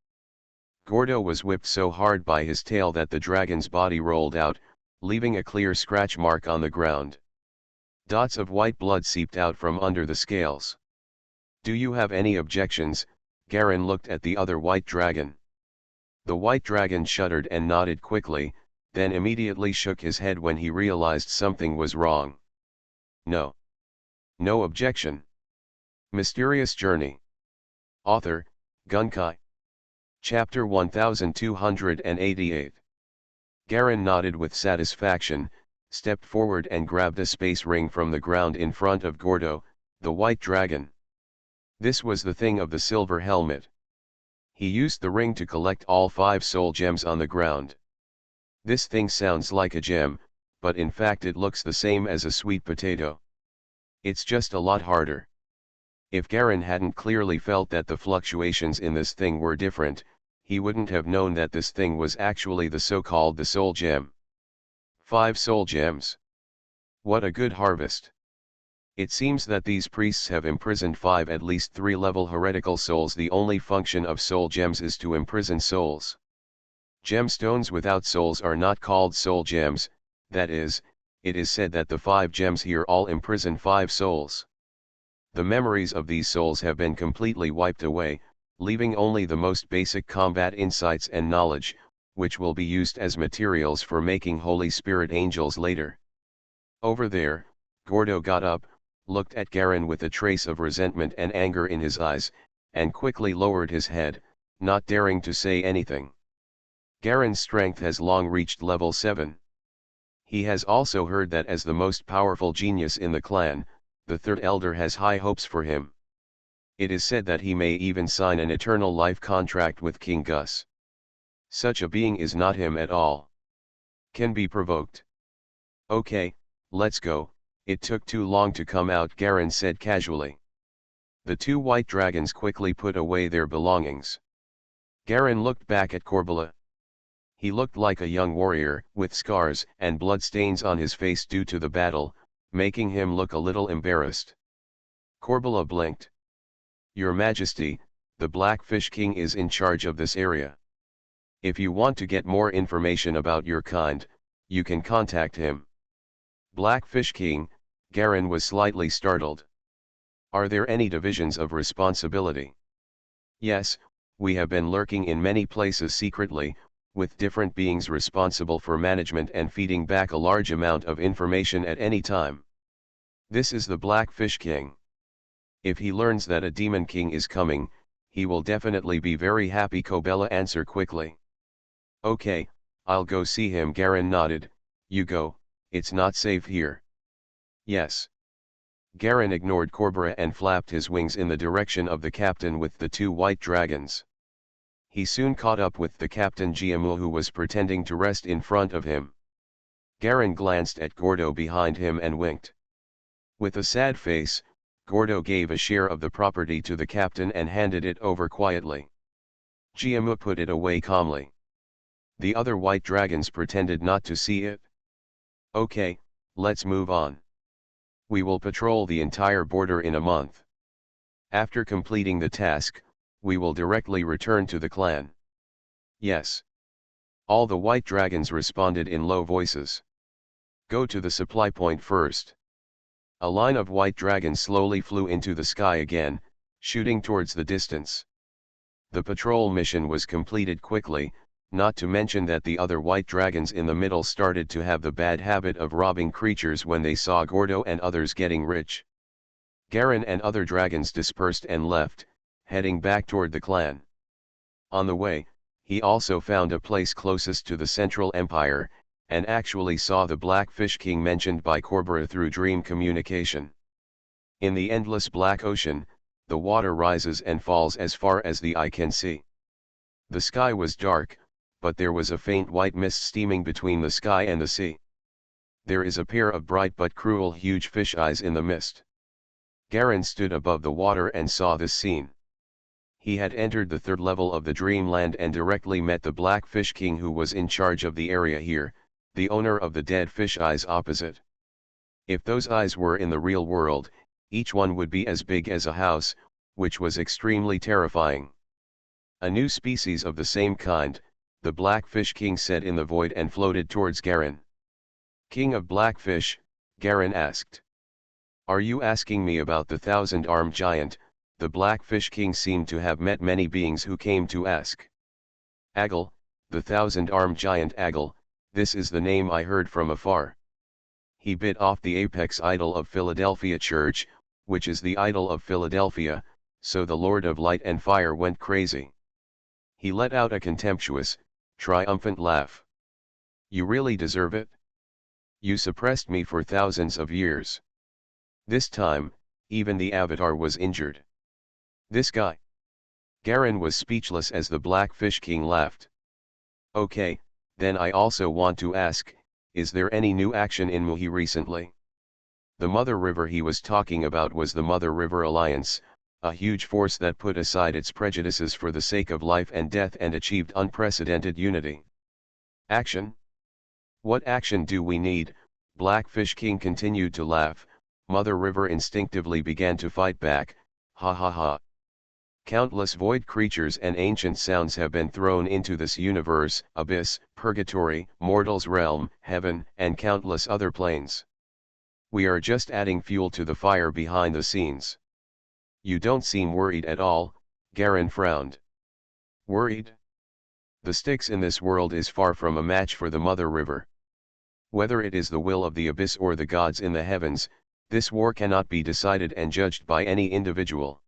[SPEAKER 1] Gordo was whipped so hard by his tail that the dragon's body rolled out, leaving a clear scratch mark on the ground. Dots of white blood seeped out from under the scales. Do you have any objections? Garen looked at the other white dragon. The white dragon shuddered and nodded quickly, then immediately shook his head when he realized something was wrong. No. No objection. Mysterious Journey. Author, Gunkai. Chapter 1288. Garen nodded with satisfaction, stepped forward and grabbed a space ring from the ground in front of Gordo, the white dragon. This was the thing of the silver helmet. He used the ring to collect all 5 soul gems on the ground. This thing sounds like a gem, but in fact it looks the same as a sweet potato. It's just a lot harder. If Garen hadn't clearly felt that the fluctuations in this thing were different, he wouldn't have known that this thing was actually the so-called soul gem. 5 soul gems. What a good harvest. It seems that these priests have imprisoned 5 at least 3-level heretical souls. The only function of soul gems is to imprison souls. Gemstones without souls are not called soul gems, that is, it is said that the 5 gems here all imprison 5 souls. The memories of these souls have been completely wiped away, leaving only the most basic combat insights and knowledge, which will be used as materials for making Holy Spirit angels later. Over there, Gordo got up, looked at Garen with a trace of resentment and anger in his eyes, and quickly lowered his head, not daring to say anything. Garen's strength has long reached level 7. He has also heard that as the most powerful genius in the clan, the third elder has high hopes for him. It is said that he may even sign an eternal life contract with King Gus. Such a being is not him at all. Can be provoked. Okay, let's go. It took too long to come out, Garen said casually. The 2 white dragons quickly put away their belongings. Garen looked back at Corbella. He looked like a young warrior, with scars and bloodstains on his face due to the battle, making him look a little embarrassed. Corbella blinked. Your Majesty, the Blackfish King is in charge of this area. If you want to get more information about your kind, you can contact him. Blackfish King, Garen was slightly startled. Are there any divisions of responsibility? Yes, we have been lurking in many places secretly, with different beings responsible for management and feeding back a large amount of information at any time. This is the Blackfish King. If he learns that a Demon King is coming, he will definitely be very happy, Corbella answered quickly. Okay, I'll go see him, Garen nodded. You go, it's not safe here. Yes. Garen ignored Corbella and flapped his wings in the direction of the captain with the 2 white dragons. He soon caught up with the captain Giamul, who was pretending to rest in front of him. Garen glanced at Gordo behind him and winked. With a sad face, Gordo gave a share of the property to the captain and handed it over quietly. Giamu put it away calmly. The other white dragons pretended not to see it. Okay, let's move on. We will patrol the entire border in a month. After completing the task, we will directly return to the clan. Yes. All the white dragons responded in low voices. Go to the supply point first. A line of white dragons slowly flew into the sky again, shooting towards the distance. The patrol mission was completed quickly, not to mention that the other white dragons in the middle started to have the bad habit of robbing creatures when they saw Gordo and others getting rich. Garen and other dragons dispersed and left, heading back toward the clan. On the way, he also found a place closest to the Central Empire, and actually saw the Black Fish King mentioned by Corbera through dream communication. In the endless black ocean, the water rises and falls as far as the eye can see. The sky was dark, but there was a faint white mist steaming between the sky and the sea. There is a pair of bright but cruel huge fish eyes in the mist. Garen stood above the water and saw this scene. He had entered the third level of the dreamland and directly met the Black Fish King, who was in charge of the area here, the owner of the dead fish eyes opposite. If those eyes were in the real world, each one would be as big as a house, which was extremely terrifying. A new species of the same kind, the Black Fish King said in the void and floated towards Garen. King of Blackfish, Garen asked. Are you asking me about the 1,000-armed giant? The Black Fish King seemed to have met many beings who came to ask. Agil, the 1,000-armed giant Agil, this is the name I heard from afar. He bit off the apex idol of Philadelphia Church, which is the idol of Philadelphia, so the Lord of Light and Fire went crazy. He let out a contemptuous, triumphant laugh. You really deserve it? You suppressed me for thousands of years. This time, even the Avatar was injured. This guy. Garen was speechless as the Black Fish King laughed. Okay, then I also want to ask, is there any new action in Muhi recently? The Mother River he was talking about was the Mother River Alliance, a huge force that put aside its prejudices for the sake of life and death and achieved unprecedented unity. Action? What action do we need? Black Fish King continued to laugh. Mother River instinctively began to fight back, ha ha ha. Countless void creatures and ancient sounds have been thrown into this universe, abyss, purgatory, mortal's realm, heaven, and countless other planes. We are just adding fuel to the fire behind the scenes. You don't seem worried at all, Garen frowned. Worried? The Styx in this world is far from a match for the Mother River. Whether it is the will of the abyss or the gods in the heavens, this war cannot be decided and judged by any individual.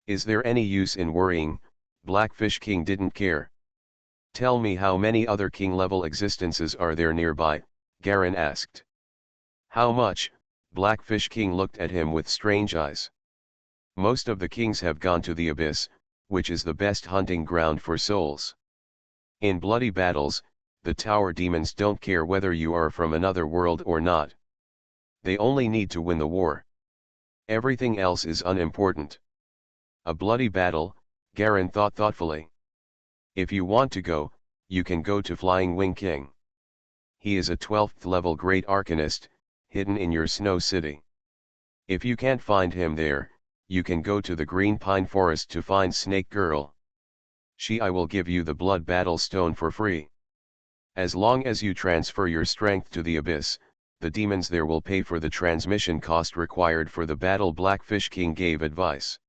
[SPEAKER 1] Is there any use in worrying? Blackfish King didn't care. Tell me how many other king-level existences are there nearby, Garen asked. How much? Blackfish King looked at him with strange eyes. Most of the kings have gone to the abyss, which is the best hunting ground for souls. In bloody battles, the tower demons don't care whether you are from another world or not. They only need to win the war. Everything else is unimportant. A bloody battle, Garen thought thoughtfully. If you want to go, you can go to Flying Wing King. He is a 12th level Great Arcanist, hidden in your snow city. If you can't find him there, you can go to the Green Pine Forest to find Snake Girl. I will give you the Blood Battle Stone for free. As long as you transfer your strength to the abyss, the demons there will pay for the transmission cost required for the battle. Blackfish King gave advice.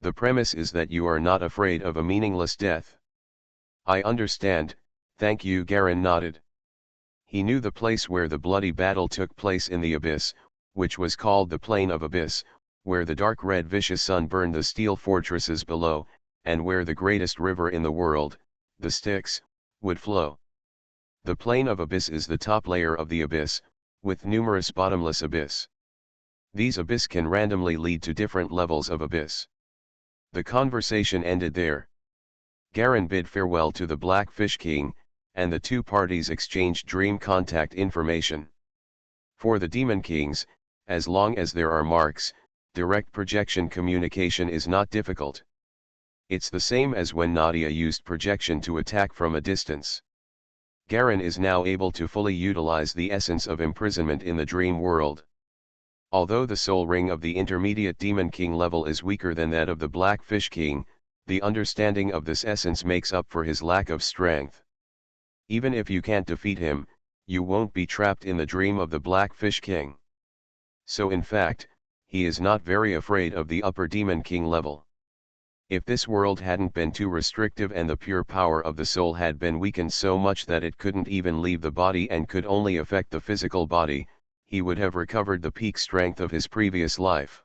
[SPEAKER 1] The premise is that you are not afraid of a meaningless death. I understand, thank you. Garen nodded. He knew the place where the bloody battle took place in the abyss, which was called the Plain of Abyss, where the dark red vicious sun burned the steel fortresses below, and where the greatest river in the world, the Styx, would flow. The Plain of Abyss is the top layer of the abyss, with numerous bottomless abyss. These abyss can randomly lead to different levels of abyss. The conversation ended there. Garen bid farewell to the Blackfish King, and the two parties exchanged dream contact information. For the Demon Kings, as long as there are marks, direct projection communication is not difficult. It's the same as when Nadia used projection to attack from a distance. Garen is now able to fully utilize the essence of imprisonment in the dream world. Although the soul ring of the intermediate Demon King level is weaker than that of the Black Fish King, the understanding of this essence makes up for his lack of strength. Even if you can't defeat him, you won't be trapped in the dream of the Black Fish King. So in fact, he is not very afraid of the upper Demon King level. If this world hadn't been too restrictive and the pure power of the soul had been weakened so much that it couldn't even leave the body and could only affect the physical body, he would have recovered the peak strength of his previous life.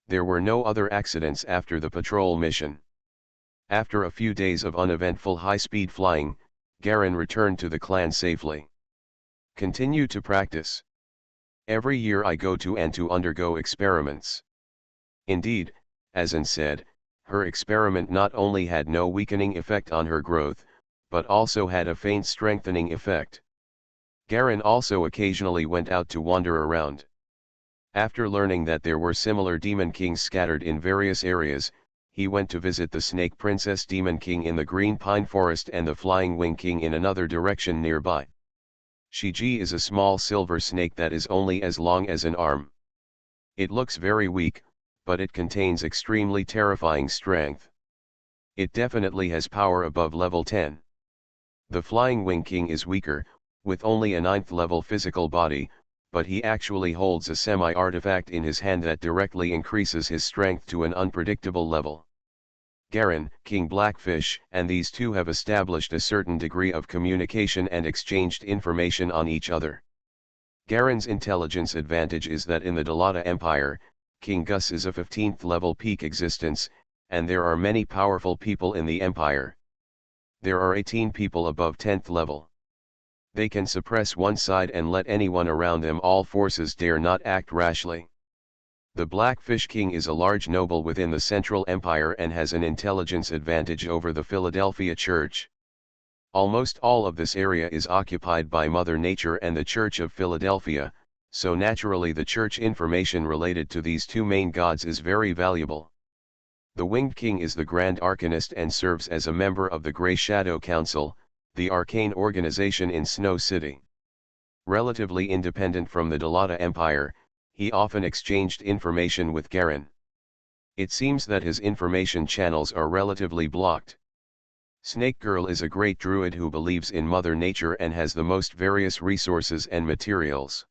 [SPEAKER 1] There were no other accidents after the patrol mission. After a few days of uneventful high-speed flying, Garen returned to the clan safely. Continue to practice. Every year I go to and to undergo experiments. Indeed, as Anne said, her experiment not only had no weakening effect on her growth, but also had a faint strengthening effect. Garen also occasionally went out to wander around. After learning that there were similar Demon Kings scattered in various areas, he went to visit the Snake Princess Demon King in the Green Pine Forest and the Flying Wing King in another direction nearby. Shiji is a small silver snake that is only as long as an arm. It looks very weak, but it contains extremely terrifying strength. It definitely has power above level 10. The Flying Wing King is weaker, with only a 9th level physical body, but he actually holds a semi-artifact in his hand that directly increases his strength to an unpredictable level. Garen, King Blackfish, and these two have established a certain degree of communication and exchanged information on each other. Garen's intelligence advantage is that in the Dalata Empire, King Gus is a 15th level peak existence, and there are many powerful people in the empire. There are 18 people above 10th level. They can suppress one side and let anyone around them. All forces dare not act rashly. The Blackfish King is a large noble within the Central Empire and has an intelligence advantage over the Philadelphia Church. Almost all of this area is occupied by Mother Nature and the Church of Philadelphia, so naturally the church information related to these two main gods is very valuable. The Winged King is the Grand Arcanist and serves as a member of the Grey Shadow Council, the arcane organization in Snow City. Relatively independent from the Dalata Empire, he often exchanged information with Garen. It seems that his information channels are relatively blocked. Snake Girl is a great druid who believes in Mother Nature and has the most various resources and materials.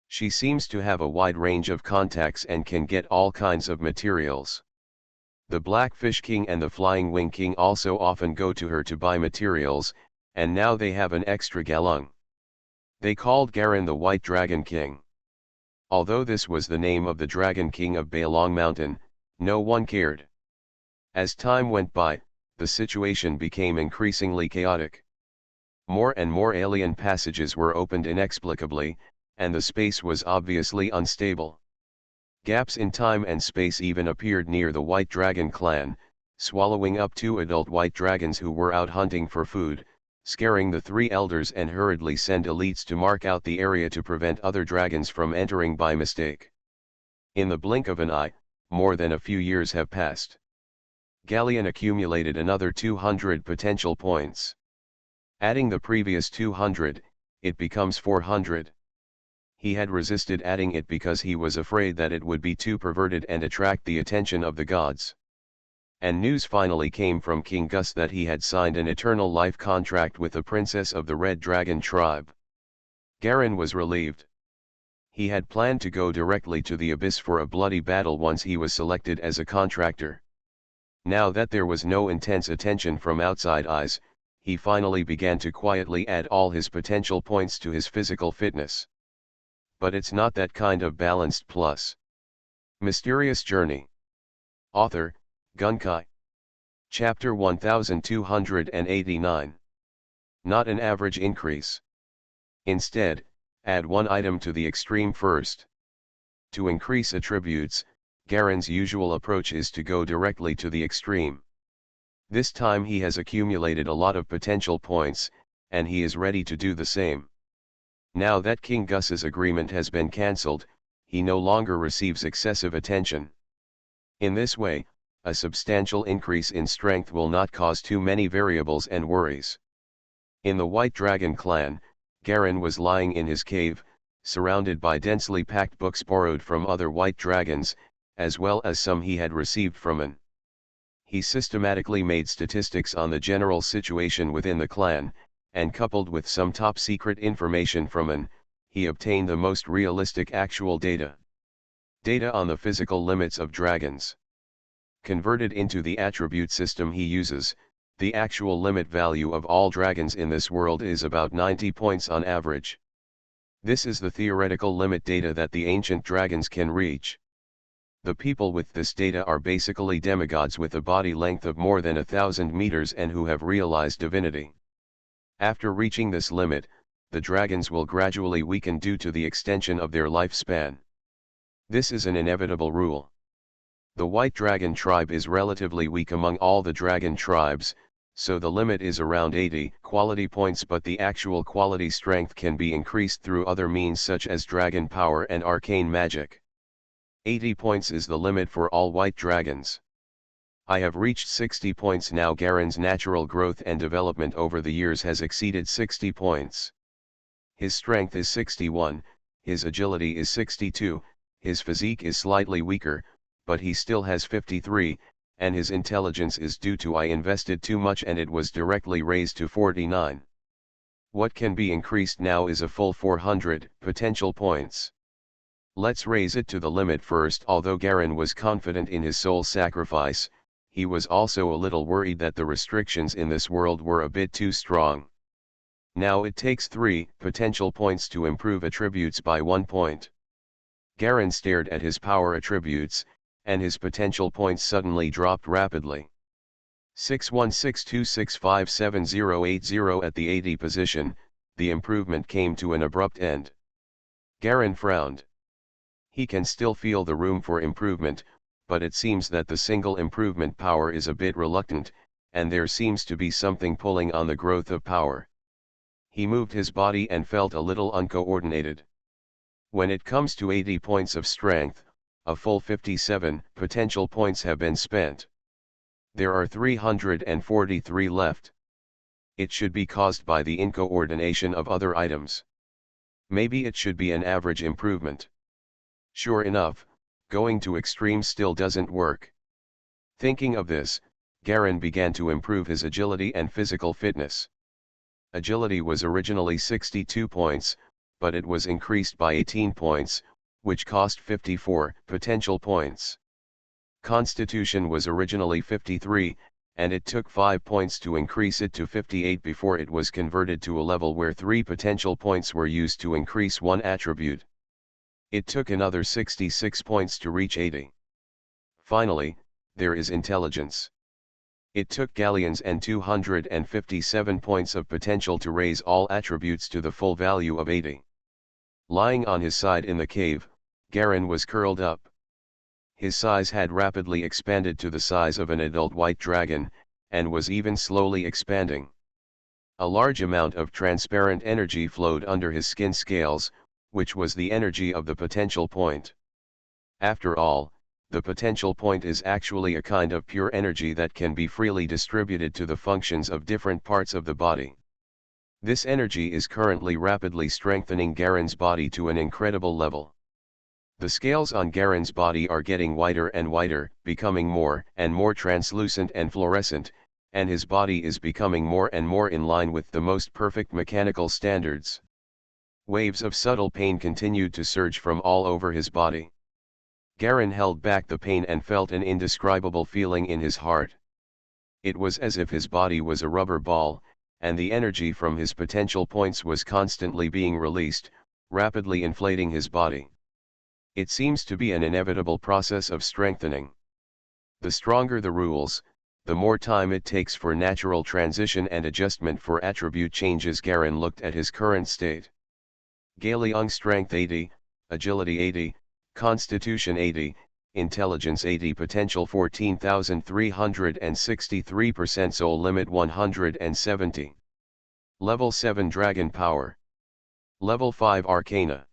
[SPEAKER 1] She seems to have a wide range of contacts and can get all kinds of materials. The Blackfish King and the Flying Wing King also often go to her to buy materials, and now they have an extra galung. They called Garen the White Dragon King. Although this was the name of the Dragon King of Bailong Mountain, no one cared. As time went by, the situation became increasingly chaotic. More and more alien passages were opened inexplicably, and the space was obviously unstable. Gaps in time and space even appeared near the White Dragon clan, swallowing up 2 adult white dragons who were out hunting for food, scaring the 3 elders and hurriedly send elites to mark out the area to prevent other dragons from entering by mistake. In the blink of an eye, more than a few years have passed. Galleon accumulated another 200 potential points. Adding the previous 200, it becomes 400. He had resisted adding it because he was afraid that it would be too perverted and attract the attention of the gods. And news finally came from King Gus that he had signed an eternal life contract with the princess of the Red Dragon tribe. Garen was relieved. He had planned to go directly to the abyss for a bloody battle once he was selected as a contractor. Now that there was no intense attention from outside eyes, he finally began to quietly add all his potential points to his physical fitness. But it's not that kind of balanced plus. Mysterious Journey. Author, Gunkai. Chapter 1289. Not an average increase. Instead, add one item to the extreme first. To increase attributes, Garen's usual approach is to go directly to the extreme. This time he has accumulated a lot of potential points, and he is ready to do the same. Now that King Gus's agreement has been cancelled, he no longer receives excessive attention. In this way, a substantial increase in strength will not cause too many variables and worries. In the White Dragon clan, Garen was lying in his cave, surrounded by densely packed books borrowed from other white dragons, as well as some he had received from an. He systematically made statistics on the general situation within the clan, and coupled with some top-secret information from an, he obtained the most realistic actual data. Data on the physical limits of dragons. Converted into the attribute system he uses, the actual limit value of all dragons in this world is about 90 points on average. This is the theoretical limit data that the ancient dragons can reach. The people with this data are basically demigods with a body length of more than 1,000 meters and who have realized divinity. After reaching this limit, the dragons will gradually weaken due to the extension of their lifespan. This is an inevitable rule. The White Dragon tribe is relatively weak among all the dragon tribes, so the limit is around 80 quality points, but the actual quality strength can be increased through other means such as dragon power and arcane magic. 80 points is the limit for all white dragons. I have reached 60 points now. Garen's natural growth and development over the years has exceeded 60 points. His strength is 61, his agility is 62, his physique is slightly weaker, but he still has 53, and his intelligence is due to I invested too much and it was directly raised to 49. What can be increased now is a full 400 potential points. Let's raise it to the limit first. Although Garen was confident in his soul sacrifice, he was also a little worried that the restrictions in this world were a bit too strong. Now it takes 3 potential points to improve attributes by 1 point. Garen stared at his power attributes, and his potential points suddenly dropped rapidly. 6162657080 at the 80 position, the improvement came to an abrupt end. Garen frowned. He can still feel the room for improvement, but it seems that the single improvement power is a bit reluctant, and there seems to be something pulling on the growth of power. He moved his body and felt a little uncoordinated. When it comes to 80 points of strength, a full 57 potential points have been spent. There are 343 left. It should be caused by the incoordination of other items. Maybe it should be an average improvement. Sure enough, going to extremes still doesn't work. Thinking of this, Garen began to improve his agility and physical fitness. Agility was originally 62 points, but it was increased by 18 points, which cost 54 potential points. Constitution was originally 53, and it took 5 points to increase it to 58 before it was converted to a level where 3 potential points were used to increase one attribute. It took another 66 points to reach 80. Finally, there is intelligence. It took galleons and 257 points of potential to raise all attributes to the full value of 80. Lying on his side in the cave, Garen was curled up. His size had rapidly expanded to the size of an adult white dragon, and was even slowly expanding. A large amount of transparent energy flowed under his skin scales, which was the energy of the potential point. After all, the potential point is actually a kind of pure energy that can be freely distributed to the functions of different parts of the body. This energy is currently rapidly strengthening Garen's body to an incredible level. The scales on Garen's body are getting whiter and whiter, becoming more and more translucent and fluorescent, and his body is becoming more and more in line with the most perfect mechanical standards. Waves of subtle pain continued to surge from all over his body. Garen held back the pain and felt an indescribable feeling in his heart. It was as if his body was a rubber ball, and the energy from his potential points was constantly being released, rapidly inflating his body. It seems to be an inevitable process of strengthening. The stronger the rules, the more time it takes for natural transition and adjustment for attribute changes. Garen looked at his current state. Galeong strength 80, agility 80, constitution 80, intelligence 80, potential 14,363%, soul limit 170. Level 7 Dragon Power. Level 5 Arcana.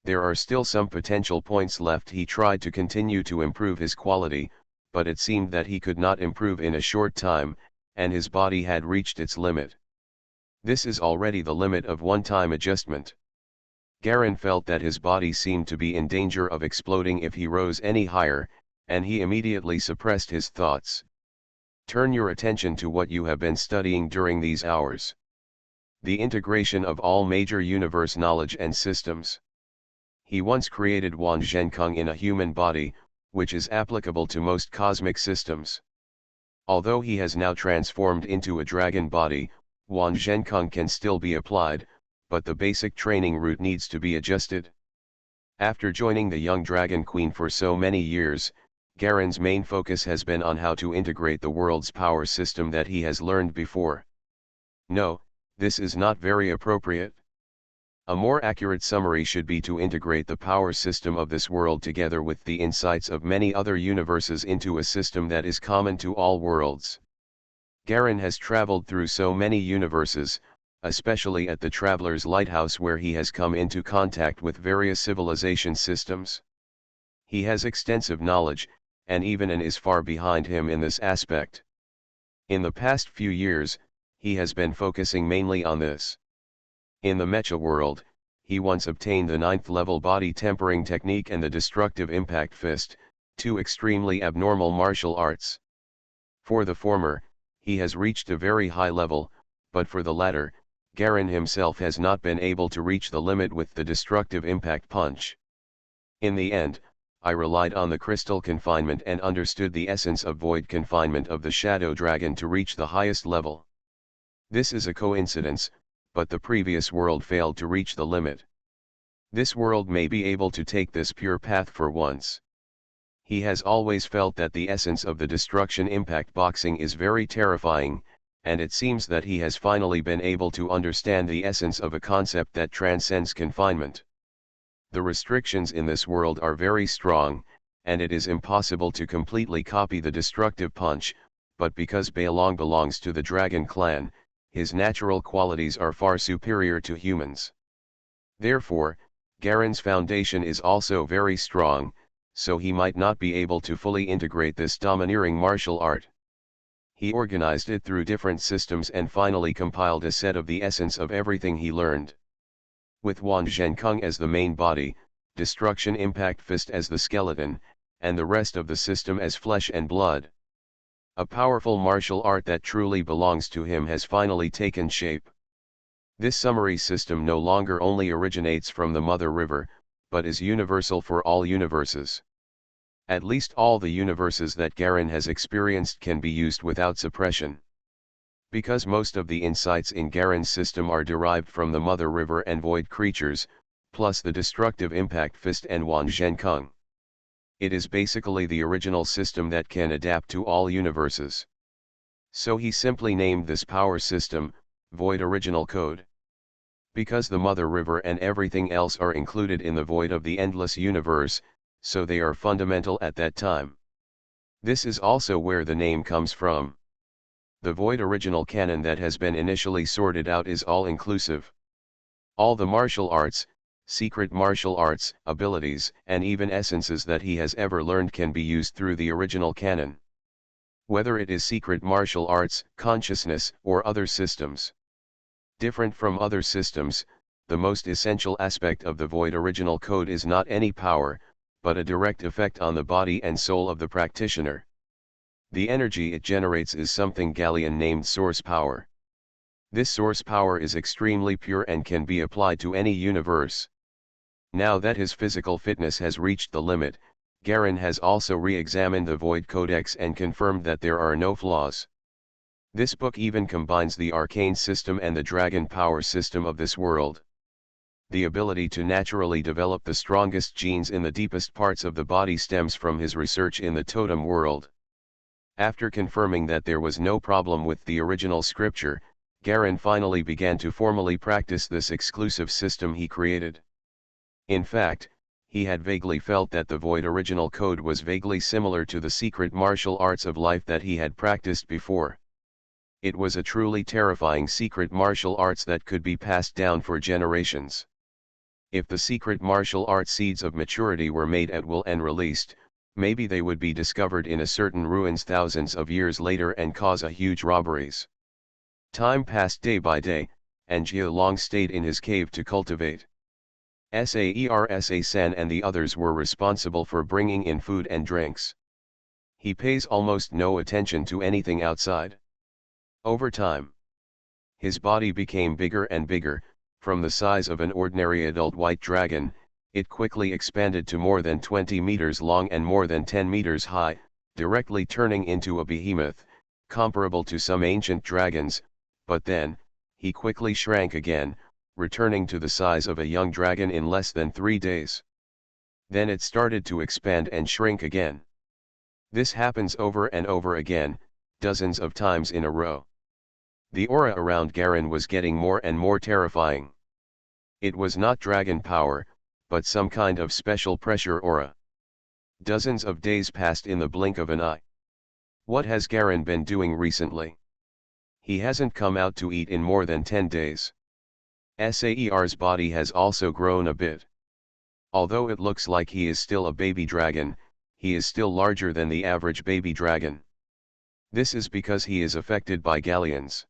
[SPEAKER 1] There are still some potential points left. He tried to continue to improve his quality, but it seemed that he could not improve in a short time, and his body had reached its limit. This is already the limit of one-time adjustment. Garen felt that his body seemed to be in danger of exploding if he rose any higher, and he immediately suppressed his thoughts. Turn your attention to what you have been studying during these hours. The integration of all major universe knowledge and systems. He once created Wan Zhenkung in a human body, which is applicable to most cosmic systems. Although he has now transformed into a dragon body, Wan Zhenkung can still be applied, but the basic training route needs to be adjusted. After joining the young Dragon Queen for so many years, Garen's main focus has been on how to integrate the world's power system that he has learned before. No, this is not very appropriate. A more accurate summary should be to integrate the power system of this world together with the insights of many other universes into a system that is common to all worlds. Garen has traveled through so many universes, especially at the Traveler's Lighthouse, where he has come into contact with various civilization systems. He has extensive knowledge, and even An is far behind him in this aspect. In the past few years, he has been focusing mainly on this. In the Mecha world, he once obtained the 9th level body tempering technique and the destructive impact fist, two extremely abnormal martial arts. For the former, he has reached a very high level, but for the latter, Garen himself has not been able to reach the limit with the destructive impact punch. In the end, I relied on the crystal confinement and understood the essence of void confinement of the Shadow Dragon to reach the highest level. This is a coincidence, but the previous world failed to reach the limit. This world may be able to take this pure path for once. He has always felt that the essence of the destruction impact boxing is very terrifying, and it seems that he has finally been able to understand the essence of a concept that transcends confinement. The restrictions in this world are very strong, and it is impossible to completely copy the destructive punch, but because Beilong belongs to the Dragon Clan, his natural qualities are far superior to humans. Therefore, Garen's foundation is also very strong, so he might not be able to fully integrate this domineering martial art. He organized it through different systems and finally compiled a set of the essence of everything he learned. With Wan Zhenkung as the main body, Destruction Impact Fist as the skeleton, and the rest of the system as flesh and blood. A powerful martial art that truly belongs to him has finally taken shape. This summary system no longer only originates from the Mother River, but is universal for all universes. At least all the universes that Garen has experienced can be used without suppression. Because most of the insights in Garen's system are derived from the Mother River and Void creatures, plus the destructive impact fist and Wan Zhenkung. It is basically the original system that can adapt to all universes. So he simply named this power system, Void Original Code. Because the Mother River and everything else are included in the void of the endless universe, so they are fundamental at that time. This is also where the name comes from. The Void Original Canon that has been initially sorted out is all-inclusive. All the martial arts, secret martial arts, abilities, and even essences that he has ever learned can be used through the original canon. Whether it is secret martial arts, consciousness, or other systems. Different from other systems, the most essential aspect of the Void Original Code is not any power, but a direct effect on the body and soul of the practitioner. The energy it generates is something Gallian named source power. This source power is extremely pure and can be applied to any universe. Now that his physical fitness has reached the limit, Garen has also re-examined the Void Codex and confirmed that there are no flaws. This book even combines the arcane system and the dragon power system of this world. The ability to naturally develop the strongest genes in the deepest parts of the body stems from his research in the totem world. After confirming that there was no problem with the original scripture, Garen finally began to formally practice this exclusive system he created. In fact, he had vaguely felt that the Void Original Code was vaguely similar to the secret martial arts of life that he had practiced before. It was a truly terrifying secret martial arts that could be passed down for generations. If the secret martial arts seeds of maturity were made at will and released, maybe they would be discovered in a certain ruins thousands of years later and cause a huge robberies. Time passed day by day, and Jia Long stayed in his cave to cultivate. Sa-san and the others were responsible for bringing in food and drinks. He pays almost no attention to anything outside. Over time, his body became bigger and bigger. From the size of an ordinary adult white dragon, it quickly expanded to more than 20 meters long and more than 10 meters high, directly turning into a behemoth, comparable to some ancient dragons, but then, he quickly shrank again, returning to the size of a young dragon in less than 3 days. Then it started to expand and shrink again. This happens over and over again, dozens of times in a row. The aura around Garen was getting more and more terrifying. It was not dragon power, but some kind of special pressure aura. Dozens of days passed in the blink of an eye. What has Garen been doing recently? He hasn't come out to eat in more than 10 days. Saer's body has also grown a bit. Although it looks like he is still a baby dragon, he is still larger than the average baby dragon. This is because he is affected by galleons.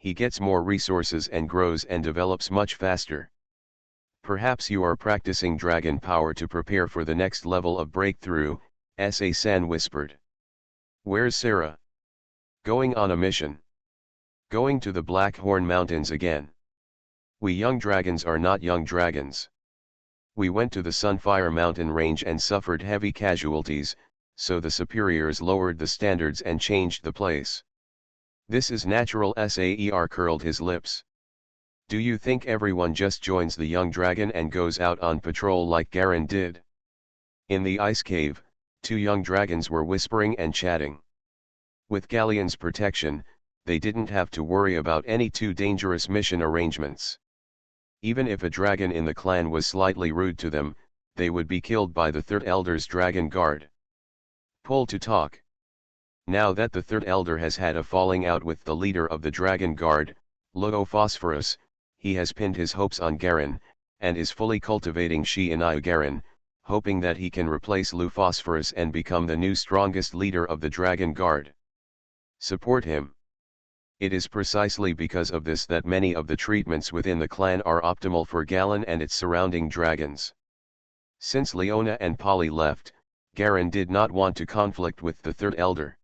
[SPEAKER 1] He gets more resources and grows and develops much faster. Perhaps you are practicing dragon power to prepare for the next level of breakthrough, Sa-san whispered. Where's Sarah? Going on a mission. Going to the Blackhorn Mountains again. We young dragons are not young dragons. We went to the Sunfire Mountain range and suffered heavy casualties, so the superiors lowered the standards and changed the place. This is natural. Saer curled his lips. Do you think everyone just joins the young dragon and goes out on patrol like Garen did? In the ice cave, 2 young dragons were whispering and chatting. With Galleon's protection, they didn't have to worry about any too dangerous mission arrangements. Even if a dragon in the clan was slightly rude to them, they would be killed by the Third Elder's dragon guard. Pull to talk. Now that the Third Elder has had a falling out with the leader of the Dragon Guard, Luo Phosphorus, he has pinned his hopes on Garen, and is fully cultivating Shi-Inai Garen, hoping that he can replace Lu Phosphorus and become the new strongest leader of the Dragon Guard. Support him. It is precisely because of this that many of the treatments within the clan are optimal for Galen and its surrounding dragons. Since Leona and Polly left, Garen did not want to conflict with the Third Elder.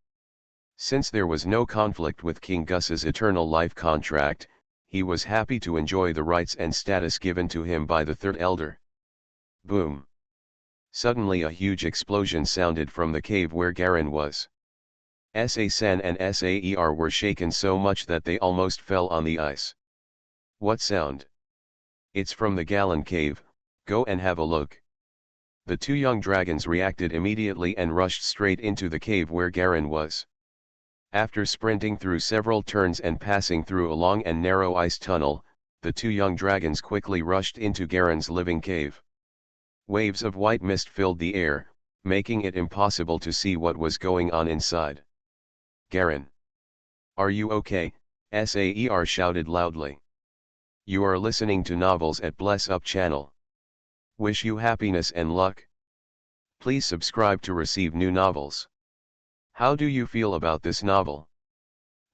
[SPEAKER 1] Since there was no conflict with King Gus's eternal life contract, he was happy to enjoy the rights and status given to him by the Third Elder. Boom! Suddenly a huge explosion sounded from the cave where Garen was. Sa-san and Saer were shaken so much that they almost fell on the ice. What sound? It's from the Galen cave, go and have a look. The 2 young dragons reacted immediately and rushed straight into the cave where Garen was. After sprinting through several turns and passing through a long and narrow ice tunnel, the 2 young dragons quickly rushed into Garen's living cave. Waves of white mist filled the air, making it impossible to see what was going on inside. Garen. Are you okay? Saer shouted loudly. You are listening to novels at Bless Up channel. Wish you happiness and luck. Please subscribe to receive new novels. How do you feel about this novel?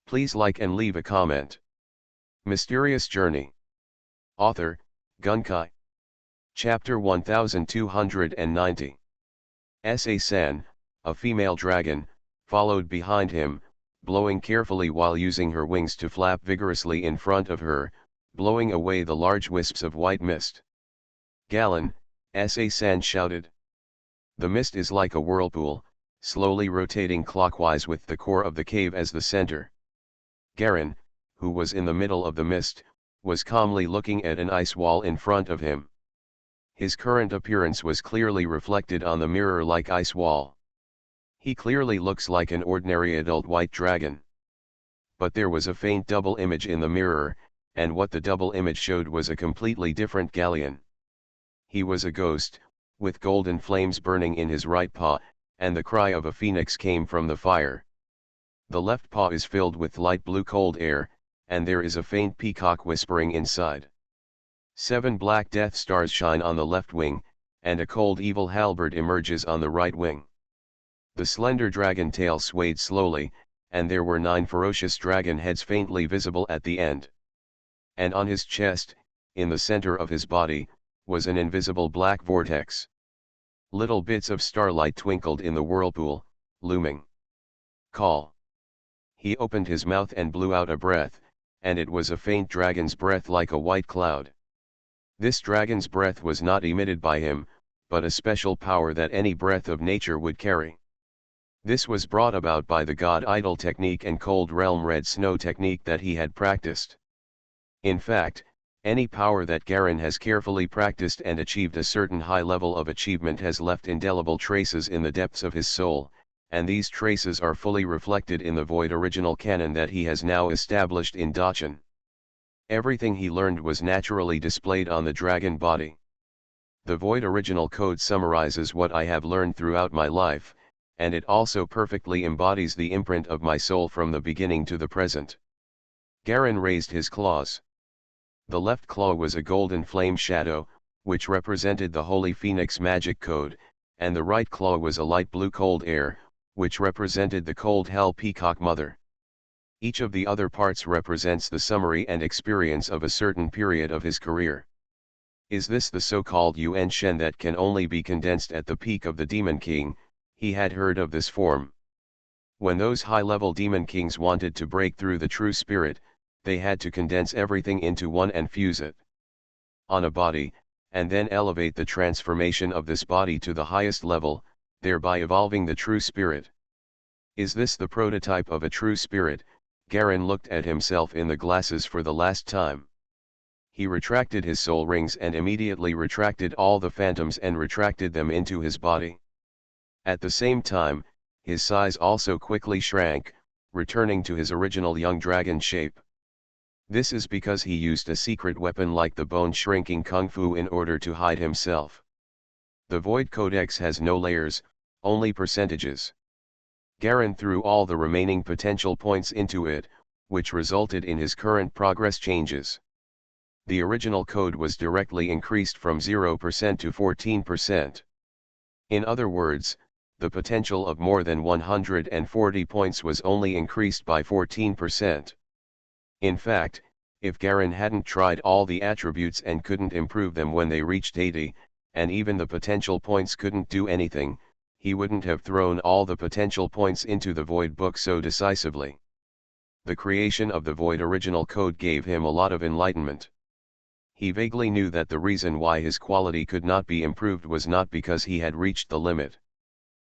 [SPEAKER 1] Please like and leave a comment. Mysterious Journey. Author, Gunkai. Chapter 1290. Sa-san, a female dragon, followed behind him, blowing carefully while using her wings to flap vigorously in front of her, blowing away the large wisps of white mist. Galen, Sa-san shouted. The mist is like a whirlpool, slowly rotating clockwise with the core of the cave as the center. Garen, who was in the middle of the mist, was calmly looking at an ice wall in front of him. His current appearance was clearly reflected on the mirror-like ice wall. He clearly looks like an ordinary adult white dragon. But there was a faint double image in the mirror, and what the double image showed was a completely different Galleon. He was a ghost, with golden flames burning in his right paw, and the cry of a phoenix came from the fire. The left paw is filled with light blue cold air, and there is a faint peacock whispering inside. 7 black death stars shine on the left wing, and a cold evil halberd emerges on the right wing. The slender dragon tail swayed slowly, and there were 9 ferocious dragon heads faintly visible at the end. And on his chest, in the center of his body, was an invisible black vortex. Little bits of starlight twinkled in the whirlpool, looming. Call. He opened his mouth and blew out a breath, and it was a faint dragon's breath like a white cloud. This dragon's breath was not emitted by him, but a special power that any breath of nature would carry. This was brought about by the god idol technique and cold realm red snow technique that he had practiced. In fact, any power that Garen has carefully practiced and achieved a certain high level of achievement has left indelible traces in the depths of his soul, and these traces are fully reflected in the void original canon that he has now established in Dachan. Everything he learned was naturally displayed on the dragon body. The void original code summarizes what I have learned throughout my life, and it also perfectly embodies the imprint of my soul from the beginning to the present. Garen raised his claws. The left claw was a golden flame shadow, which represented the Holy Phoenix magic code, and the right claw was a light blue cold air, which represented the cold hell peacock mother. Each of the other parts represents the summary and experience of a certain period of his career. Is this the so-called Yuan Shen that can only be condensed at the peak of the Demon King? He had heard of this form. When those high-level Demon Kings wanted to break through the true spirit, they had to condense everything into one and fuse it on a body, and then elevate the transformation of this body to the highest level, thereby evolving the true spirit. Is this the prototype of a true spirit? Garen looked at himself in the glasses for the last time. He retracted his soul rings and immediately retracted all the phantoms and retracted them into his body. At the same time, his size also quickly shrank, returning to his original young dragon shape. This is because he used a secret weapon like the bone-shrinking kung fu in order to hide himself. The Void Codex has no layers, only percentages. Garen threw all the remaining potential points into it, which resulted in his current progress changes. The original code was directly increased from 0% to 14%. In other words, the potential of more than 140 points was only increased by 14%. In fact, if Garen hadn't tried all the attributes and couldn't improve them when they reached 80, and even the potential points couldn't do anything, he wouldn't have thrown all the potential points into the Void Book so decisively. The creation of the Void original code gave him a lot of enlightenment. He vaguely knew that the reason why his quality could not be improved was not because he had reached the limit.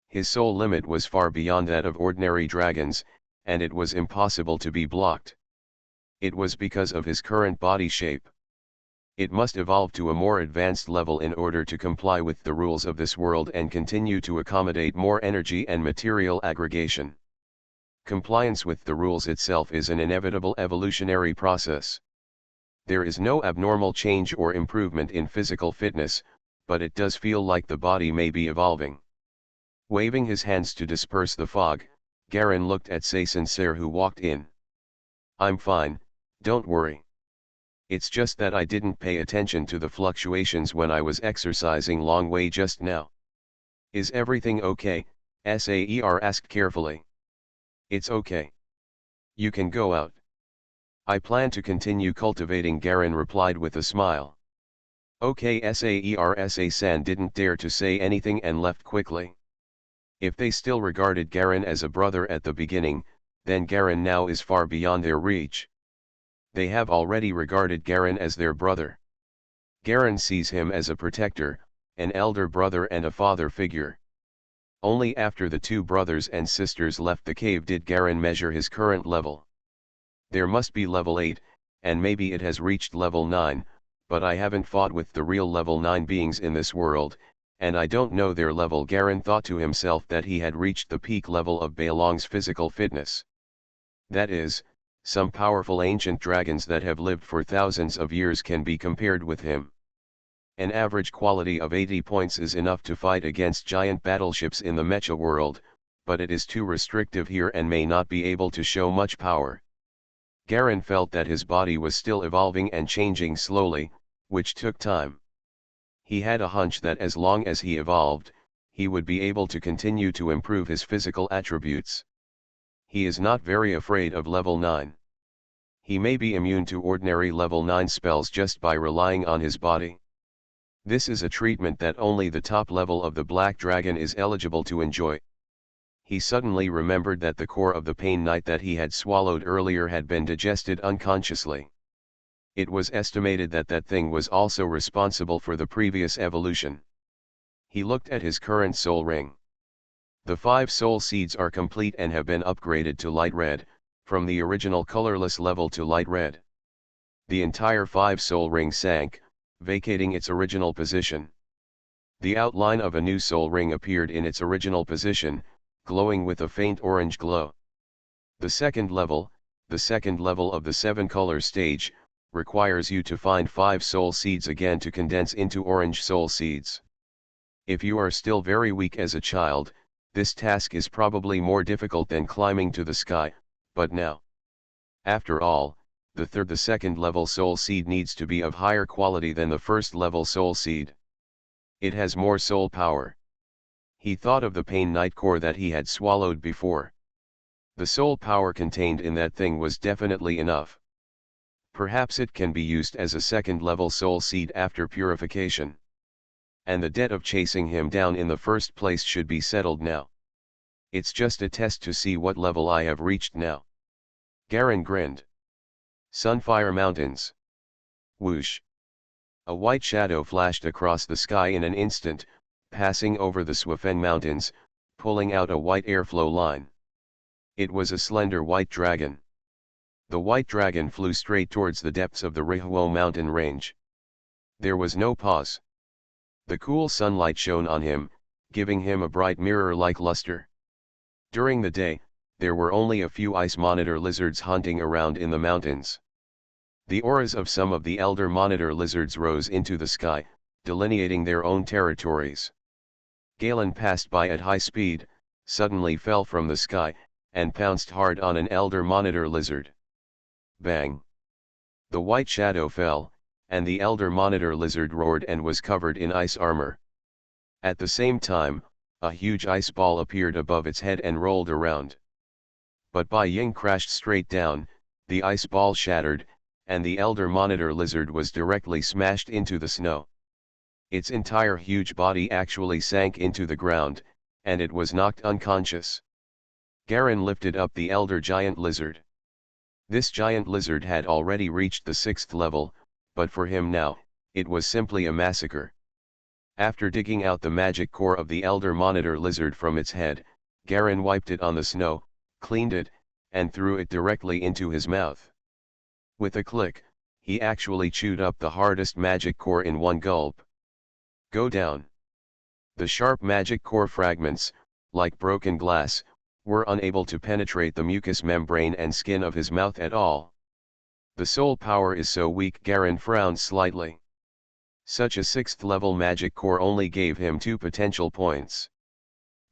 [SPEAKER 1] His soul limit was far beyond that of ordinary dragons, and it was impossible to be blocked. It was because of his current body shape. It must evolve to a more advanced level in order to comply with the rules of this world and continue to accommodate more energy and material aggregation. Compliance with the rules itself is an inevitable evolutionary process. There is no abnormal change or improvement in physical fitness, but it does feel like the body may be evolving. Waving his hands to disperse the fog, Garen looked at Say Sincere, who walked in. "I'm fine, don't worry. It's just that I didn't pay attention to the fluctuations when I was exercising long way just now." "Is everything okay?" Saer asked carefully. "It's okay. You can go out." "I plan to continue cultivating," Garen replied with a smile. "Okay." Sa-san didn't dare to say anything and left quickly. If they still regarded Garen as a brother at the beginning, then Garen now is far beyond their reach. They have already regarded Garen as their brother. Garen sees him as a protector, an elder brother and a father figure. Only after the two brothers and sisters left the cave did Garen measure his current level. There must be level 8, and maybe it has reached level 9, but I haven't fought with the real level 9 beings in this world, and I don't know their level. Garen thought to himself that he had reached the peak level of Baelong's physical fitness. That is, some powerful ancient dragons that have lived for thousands of years can be compared with him. An average quality of 80 points is enough to fight against giant battleships in the mecha world, but it is too restrictive here and may not be able to show much power. Garen felt that his body was still evolving and changing slowly, which took time. He had a hunch that as long as he evolved, he would be able to continue to improve his physical attributes. He is not very afraid of level 9. He may be immune to ordinary level 9 spells just by relying on his body. This is a treatment that only the top level of the Black Dragon is eligible to enjoy. He suddenly remembered that the core of the Pain Knight that he had swallowed earlier had been digested unconsciously. It was estimated that that thing was also responsible for the previous evolution. He looked at his current soul ring. The 5 soul seeds are complete and have been upgraded to light red, from the original colorless level to light red. The entire 5 soul ring sank, vacating its original position. The outline of a new soul ring appeared in its original position, glowing with a faint orange glow. The second level of the 7-color stage, requires you to find 5 soul seeds again to condense into orange soul seeds. If you are still very weak as a child, this task is probably more difficult than climbing to the sky, but now. After all, the second level soul seed needs to be of higher quality than the first level soul seed. It has more soul power. He thought of the Pain Knight core that he had swallowed before. The soul power contained in that thing was definitely enough. Perhaps it can be used as a second level soul seed after purification. And the debt of chasing him down in the first place should be settled now. It's just a test to see what level I have reached now. Garen grinned. Sunfire Mountains. Whoosh. A white shadow flashed across the sky in an instant, passing over the Swafeng Mountains, pulling out a white airflow line. It was a slender white dragon. The white dragon flew straight towards the depths of the Rihuo mountain range. There was no pause. The cool sunlight shone on him, giving him a bright mirror-like luster. During the day, there were only a few ice monitor lizards hunting around in the mountains. The auras of some of the elder monitor lizards rose into the sky, delineating their own territories. Galen passed by at high speed, suddenly fell from the sky, and pounced hard on an elder monitor lizard. Bang! The white shadow fell, and the elder monitor lizard roared and was covered in ice armor. At the same time, a huge ice ball appeared above its head and rolled around. But Bai Ying crashed straight down, the ice ball shattered, and the elder monitor lizard was directly smashed into the snow. Its entire huge body actually sank into the ground, and it was knocked unconscious. Garen lifted up the elder giant lizard. This giant lizard had already reached the 6th level, but for him now, it was simply a massacre. After digging out the magic core of the elder monitor lizard from its head, Garen wiped it on the snow, cleaned it, and threw it directly into his mouth. With a click, he actually chewed up the hardest magic core in one gulp. Go down. The sharp magic core fragments, like broken glass, were unable to penetrate the mucous membrane and skin of his mouth at all. The soul power is so weak. Garen frowned slightly. Such a 6th level magic core only gave him 2 potential points.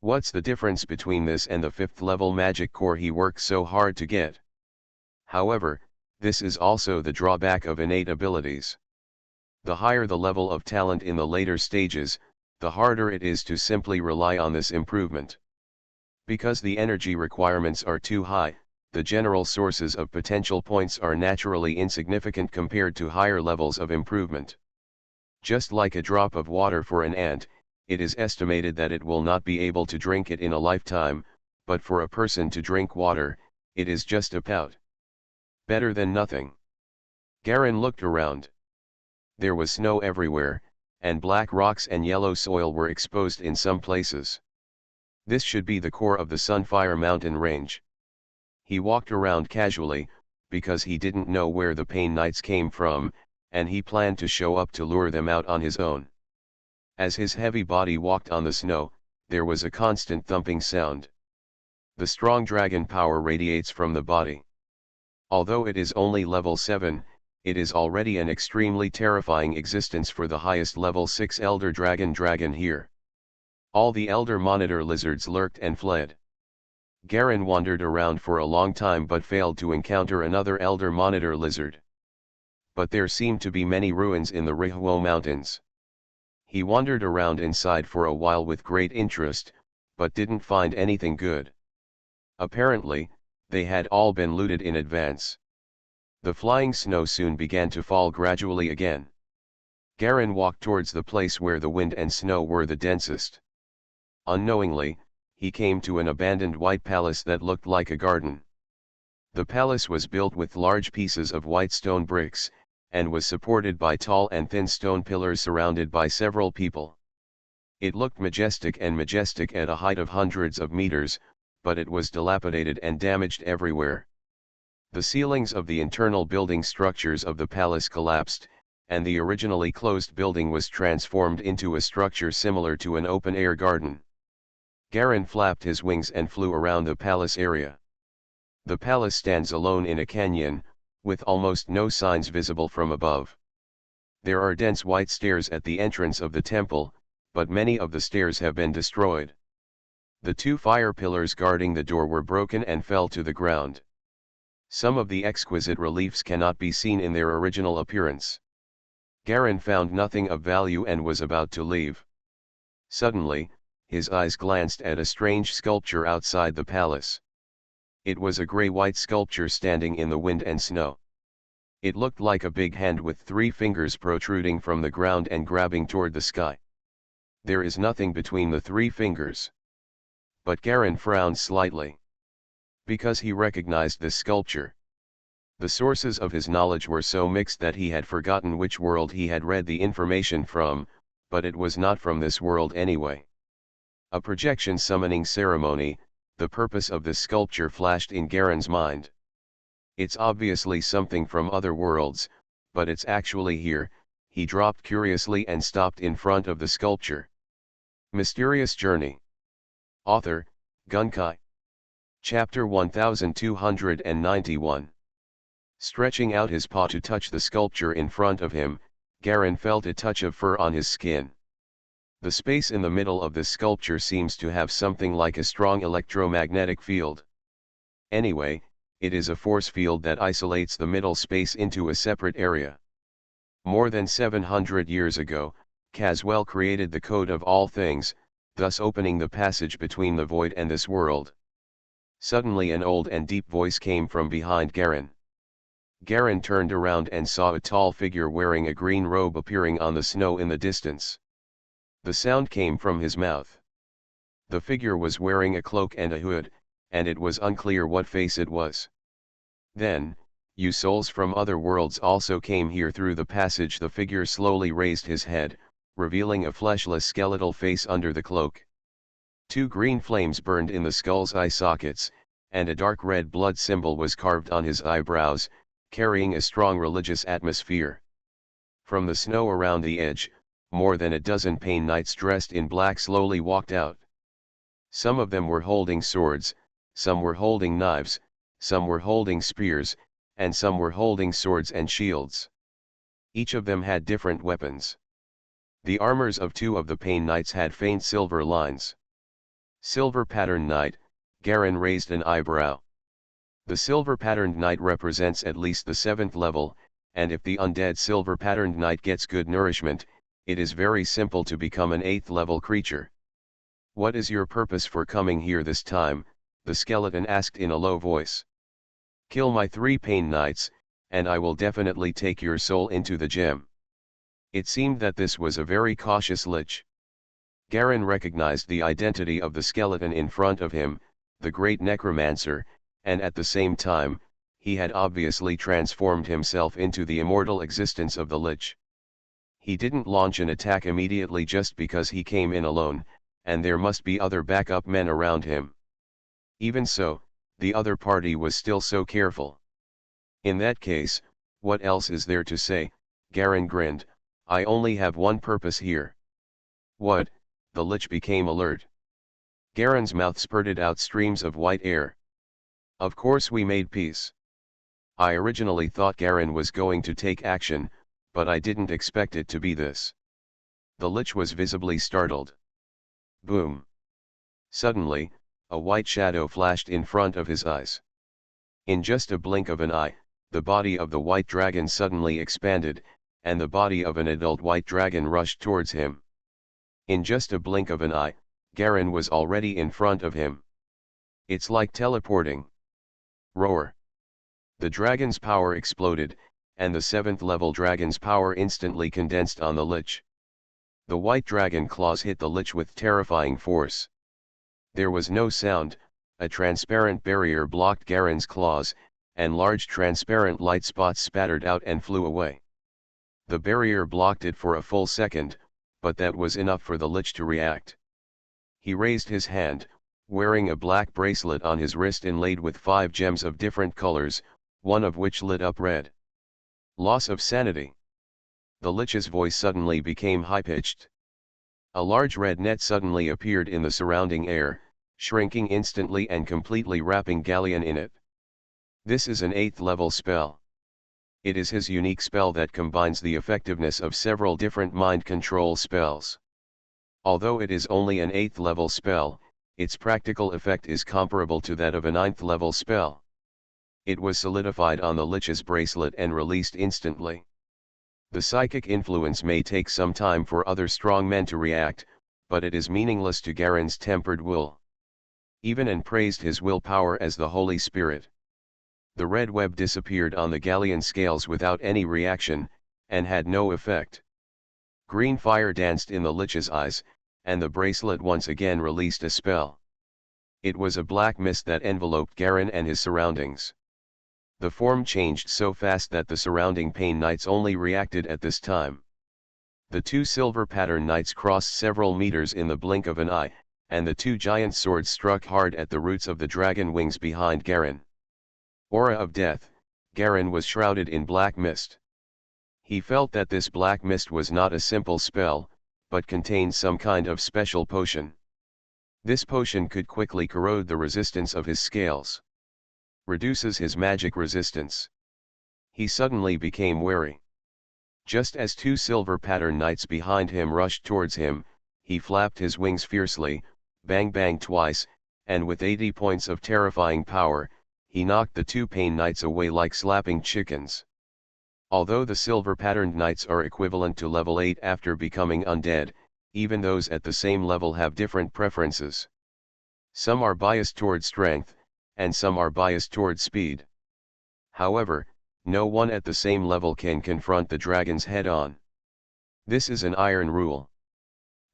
[SPEAKER 1] What's the difference between this and the 5th level magic core he worked so hard to get? However, this is also the drawback of innate abilities. The higher the level of talent in the later stages, the harder it is to simply rely on this improvement. Because the energy requirements are too high, the general sources of potential points are naturally insignificant compared to higher levels of improvement. Just like a drop of water for an ant, it is estimated that it will not be able to drink it in a lifetime, but for a person to drink water, it is just a pout. Better than nothing. Garen looked around. There was snow everywhere, and black rocks and yellow soil were exposed in some places. This should be the core of the Sunfire Mountain range. He walked around casually, because he didn't know where the Pain Knights came from, and he planned to show up to lure them out on his own. As his heavy body walked on the snow, there was a constant thumping sound. The strong dragon power radiates from the body. Although it is only level 7, it is already an extremely terrifying existence for the highest level 6 elder dragon here. All the elder monitor lizards lurked and fled. Garen wandered around for a long time but failed to encounter another elder monitor lizard. But there seemed to be many ruins in the Rihuo Mountains. He wandered around inside for a while with great interest, but didn't find anything good. Apparently, they had all been looted in advance. The flying snow soon began to fall gradually again. Garen walked towards the place where the wind and snow were the densest. Unknowingly, he came to an abandoned white palace that looked like a garden. The palace was built with large pieces of white stone bricks, and was supported by tall and thin stone pillars surrounded by several people. It looked majestic at a height of hundreds of meters, but it was dilapidated and damaged everywhere. The ceilings of the internal building structures of the palace collapsed, and the originally closed building was transformed into a structure similar to an open-air garden. Garen flapped his wings and flew around the palace area. The palace stands alone in a canyon, with almost no signs visible from above. There are dense white stairs at the entrance of the temple, but many of the stairs have been destroyed. The two fire pillars guarding the door were broken and fell to the ground. Some of the exquisite reliefs cannot be seen in their original appearance. Garen found nothing of value and was about to leave. Suddenly, his eyes glanced at a strange sculpture outside the palace. It was a gray-white sculpture standing in the wind and snow. It looked like a big hand with 3 fingers protruding from the ground and grabbing toward the sky. There is nothing between the 3 fingers. But Garen frowned slightly. Because he recognized this sculpture. The sources of his knowledge were so mixed that he had forgotten which world he had read the information from, but it was not from this world anyway. A projection summoning ceremony, the purpose of this sculpture flashed in Garen's mind. It's obviously something from other worlds, but it's actually here. He dropped curiously and stopped in front of the sculpture. Mysterious Journey. Author, Gunkai. Chapter 1291. Stretching out his paw to touch the sculpture in front of him, Garen felt a touch of fur on his skin. The space in the middle of this sculpture seems to have something like a strong electromagnetic field. Anyway, it is a force field that isolates the middle space into a separate area. More than 700 years ago, Caswell created the code of all things, thus opening the passage between the void and this world. Suddenly an old and deep voice came from behind Garen. Garen turned around and saw a tall figure wearing a green robe appearing on the snow in the distance. The sound came from his mouth. The figure was wearing a cloak and a hood, and it was unclear what face it was. Then, you souls from other worlds also came here through the passage. The figure slowly raised his head, revealing a fleshless skeletal face under the cloak. 2 green flames burned in the skull's eye sockets, and a dark red blood symbol was carved on his eyebrows, carrying a strong religious atmosphere. From the snow around the edge, more than a dozen Pain Knights dressed in black slowly walked out. Some of them were holding swords, some were holding knives, some were holding spears, and some were holding swords and shields. Each of them had different weapons. The armors of 2 of the Pain Knights had faint silver lines. Silver Patterned Knight, Garen raised an eyebrow. The Silver Patterned Knight represents at least the 7th level, and if the undead Silver Patterned Knight gets good nourishment, it is very simple to become an 8th level creature. What is your purpose for coming here this time? The skeleton asked in a low voice. Kill my 3 Pain Knights, and I will definitely take your soul into the gem. It seemed that this was a very cautious lich. Garen recognized the identity of the skeleton in front of him, the great necromancer, and at the same time, he had obviously transformed himself into the immortal existence of the lich. He didn't launch an attack immediately just because he came in alone, and there must be other backup men around him. Even so, the other party was still so careful. In that case, what else is there to say? Garen grinned. I only have one purpose here. What? The lich became alert. Garen's mouth spurted out streams of white air. Of course we made peace. I originally thought Garen was going to take action, but I didn't expect it to be this. The lich was visibly startled. Boom. Suddenly, a white shadow flashed in front of his eyes. In just a blink of an eye, the body of the white dragon suddenly expanded, and the body of an adult white dragon rushed towards him. In just a blink of an eye, Garen was already in front of him. It's like teleporting. Roar! The dragon's power exploded, and the 7th level dragon's power instantly condensed on the lich. The white dragon claws hit the lich with terrifying force. There was no sound, a transparent barrier blocked Garen's claws, and large transparent light spots spattered out and flew away. The barrier blocked it for a full second, but that was enough for the lich to react. He raised his hand, wearing a black bracelet on his wrist inlaid with 5 gems of different colors, one of which lit up red. Loss of sanity. The lich's voice suddenly became high-pitched. A large red net suddenly appeared in the surrounding air, shrinking instantly and completely wrapping Galleon in it. This is an 8th level spell. It is his unique spell that combines the effectiveness of several different mind control spells. Although it is only an 8th level spell, its practical effect is comparable to that of a 9th level spell. It was solidified on the lich's bracelet and released instantly. The psychic influence may take some time for other strong men to react, but it is meaningless to Garen's tempered will. Even and praised his willpower as the Holy Spirit. The red web disappeared on the Galleon scales without any reaction, and had no effect. Green fire danced in the lich's eyes, and the bracelet once again released a spell. It was a black mist that enveloped Garen and his surroundings. The form changed so fast that the surrounding Pain Knights only reacted at this time. The 2 silver pattern knights crossed several meters in the blink of an eye, and the 2 giant swords struck hard at the roots of the dragon wings behind Garen. Aura of death, Garen was shrouded in black mist. He felt that this black mist was not a simple spell, but contained some kind of special potion. This potion could quickly corrode the resistance of his scales. Reduces his magic resistance. He suddenly became wary. Just as 2 silver pattern knights behind him rushed towards him, he flapped his wings fiercely, bang bang twice, and with 80 points of terrifying power, he knocked the 2 Pain Knights away like slapping chickens. Although the silver patterned knights are equivalent to level 8 after becoming undead, even those at the same level have different preferences. Some are biased toward strength, and some are biased toward speed. However, no one at the same level can confront the dragons head-on. This is an iron rule.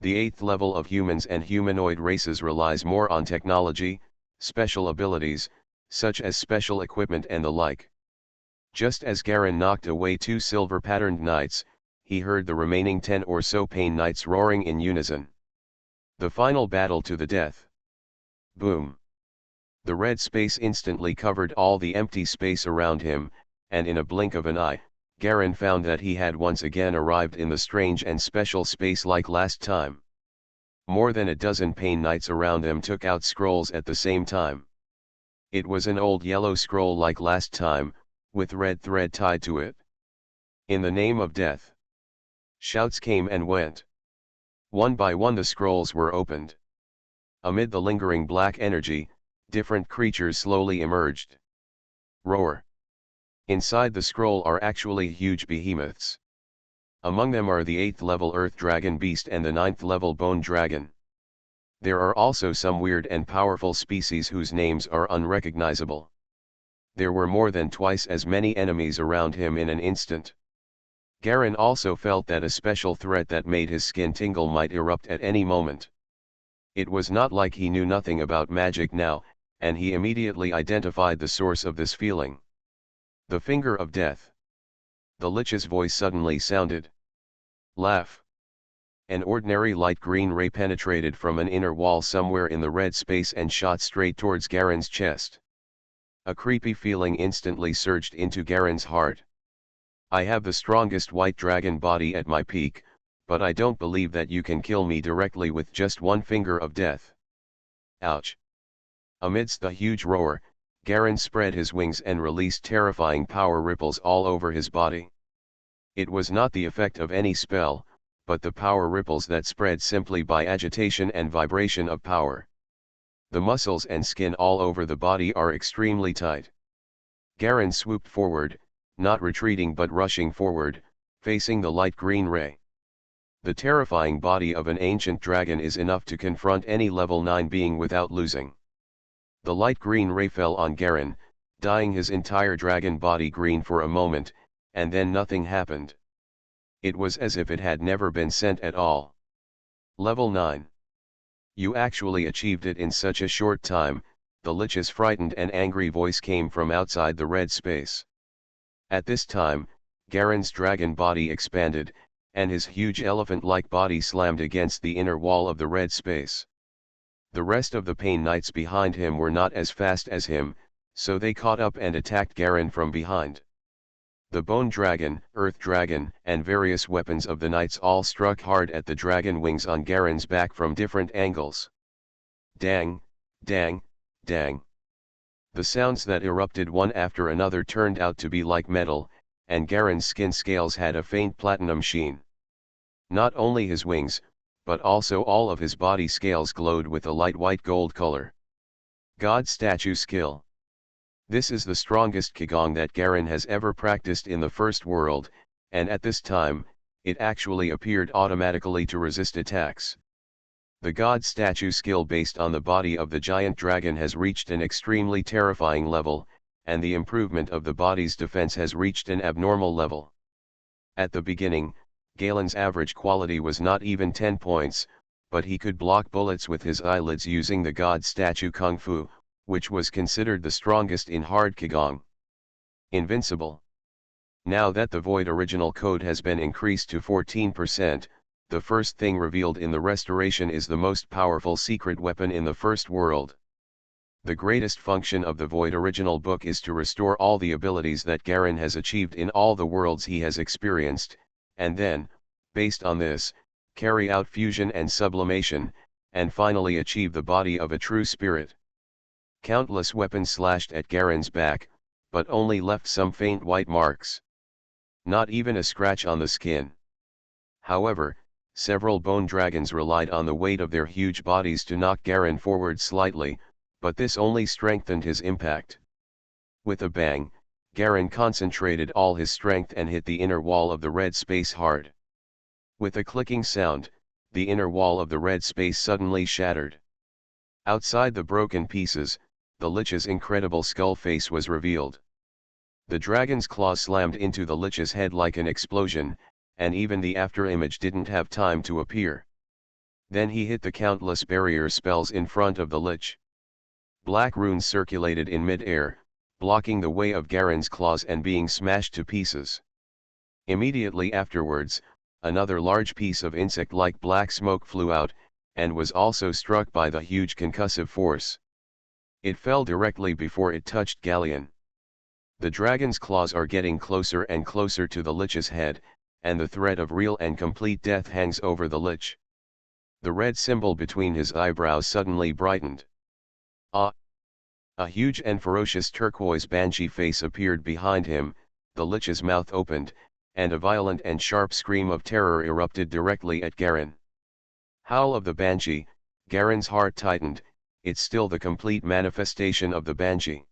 [SPEAKER 1] The 8th level of humans and humanoid races relies more on technology, special abilities, such as special equipment and the like. Just as Garen knocked away 2 silver patterned knights, he heard the remaining 10 or so Pain Knights roaring in unison. The final battle to the death. Boom! The red space instantly covered all the empty space around him, and in a blink of an eye, Garen found that he had once again arrived in the strange and special space like last time. More than a dozen Pain Knights around them took out scrolls at the same time. It was an old yellow scroll like last time, with red thread tied to it. In the name of death. Shouts came and went. One by one the scrolls were opened. Amid the lingering black energy, different creatures slowly emerged. Roar! Inside the scroll are actually huge behemoths. Among them are the 8th level Earth Dragon Beast and the 9th level Bone Dragon. There are also some weird and powerful species whose names are unrecognizable. There were more than twice as many enemies around him in an instant. Garen also felt that a special threat that made his skin tingle might erupt at any moment. It was not like he knew nothing about magic now, and he immediately identified the source of this feeling. The finger of death. The lich's voice suddenly sounded. Laugh. An ordinary light green ray penetrated from an inner wall somewhere in the red space and shot straight towards Garen's chest. A creepy feeling instantly surged into Garen's heart. I have the strongest white dragon body at my peak, but I don't believe that you can kill me directly with just one finger of death. Ouch! Amidst the huge roar, Garen spread his wings and released terrifying power ripples all over his body. It was not the effect of any spell, but the power ripples that spread simply by agitation and vibration of power. The muscles and skin all over the body are extremely tight. Garen swooped forward, not retreating but rushing forward, facing the light green ray. The terrifying body of an ancient dragon is enough to confront any level 9 being without losing. The light green ray fell on Garen, dyeing his entire dragon body green for a moment, and then nothing happened. It was as if it had never been sent at all. Level 9. You actually achieved it in such a short time, the Lich's frightened and angry voice came from outside the red space. At this time, Garen's dragon body expanded, and his huge elephant-like body slammed against the inner wall of the red space. The rest of the Pain Knights behind him were not as fast as him, so they caught up and attacked Garen from behind. The Bone Dragon, Earth Dragon, and various weapons of the Knights all struck hard at the dragon wings on Garen's back from different angles. Dang, dang, dang. The sounds that erupted one after another turned out to be like metal, and Garen's skin scales had a faint platinum sheen. Not only his wings, but also all of his body scales glowed with a light white gold color. God Statue Skill. This is the strongest Qigong that Garen has ever practiced in the first world, and at this time, it actually appeared automatically to resist attacks. The God Statue skill based on the body of the giant dragon has reached an extremely terrifying level, and the improvement of the body's defense has reached an abnormal level. At the beginning, Galen's average quality was not even 10 points, but he could block bullets with his eyelids using the God Statue Kung Fu, which was considered the strongest in hard Qigong. Invincible. Now that the Void Original Code has been increased to 14%, the first thing revealed in the restoration is the most powerful secret weapon in the first world. The greatest function of the Void Original Book is to restore all the abilities that Garen has achieved in all the worlds he has experienced, and then, based on this, carry out fusion and sublimation, and finally achieve the body of a true spirit. Countless weapons slashed at Garen's back, but only left some faint white marks. Not even a scratch on the skin. However, several bone dragons relied on the weight of their huge bodies to knock Garen forward slightly, but this only strengthened his impact. With a bang, Garen concentrated all his strength and hit the inner wall of the red space hard. With a clicking sound, the inner wall of the red space suddenly shattered. Outside the broken pieces, the Lich's incredible skull face was revealed. The dragon's claws slammed into the Lich's head like an explosion, and even the afterimage didn't have time to appear. Then he hit the countless barrier spells in front of the Lich. Black runes circulated in mid-air, blocking the way of Garen's claws and being smashed to pieces. Immediately afterwards, another large piece of insect-like black smoke flew out, and was also struck by the huge concussive force. It fell directly before it touched Galleon. The dragon's claws are getting closer and closer to the Lich's head, and the threat of real and complete death hangs over the Lich. The red symbol between his eyebrows suddenly brightened. Ah! A huge and ferocious turquoise banshee face appeared behind him, the Lich's mouth opened, and a violent and sharp scream of terror erupted directly at Garen. Howl of the banshee, Garen's heart tightened, it's still the complete manifestation of the banshee.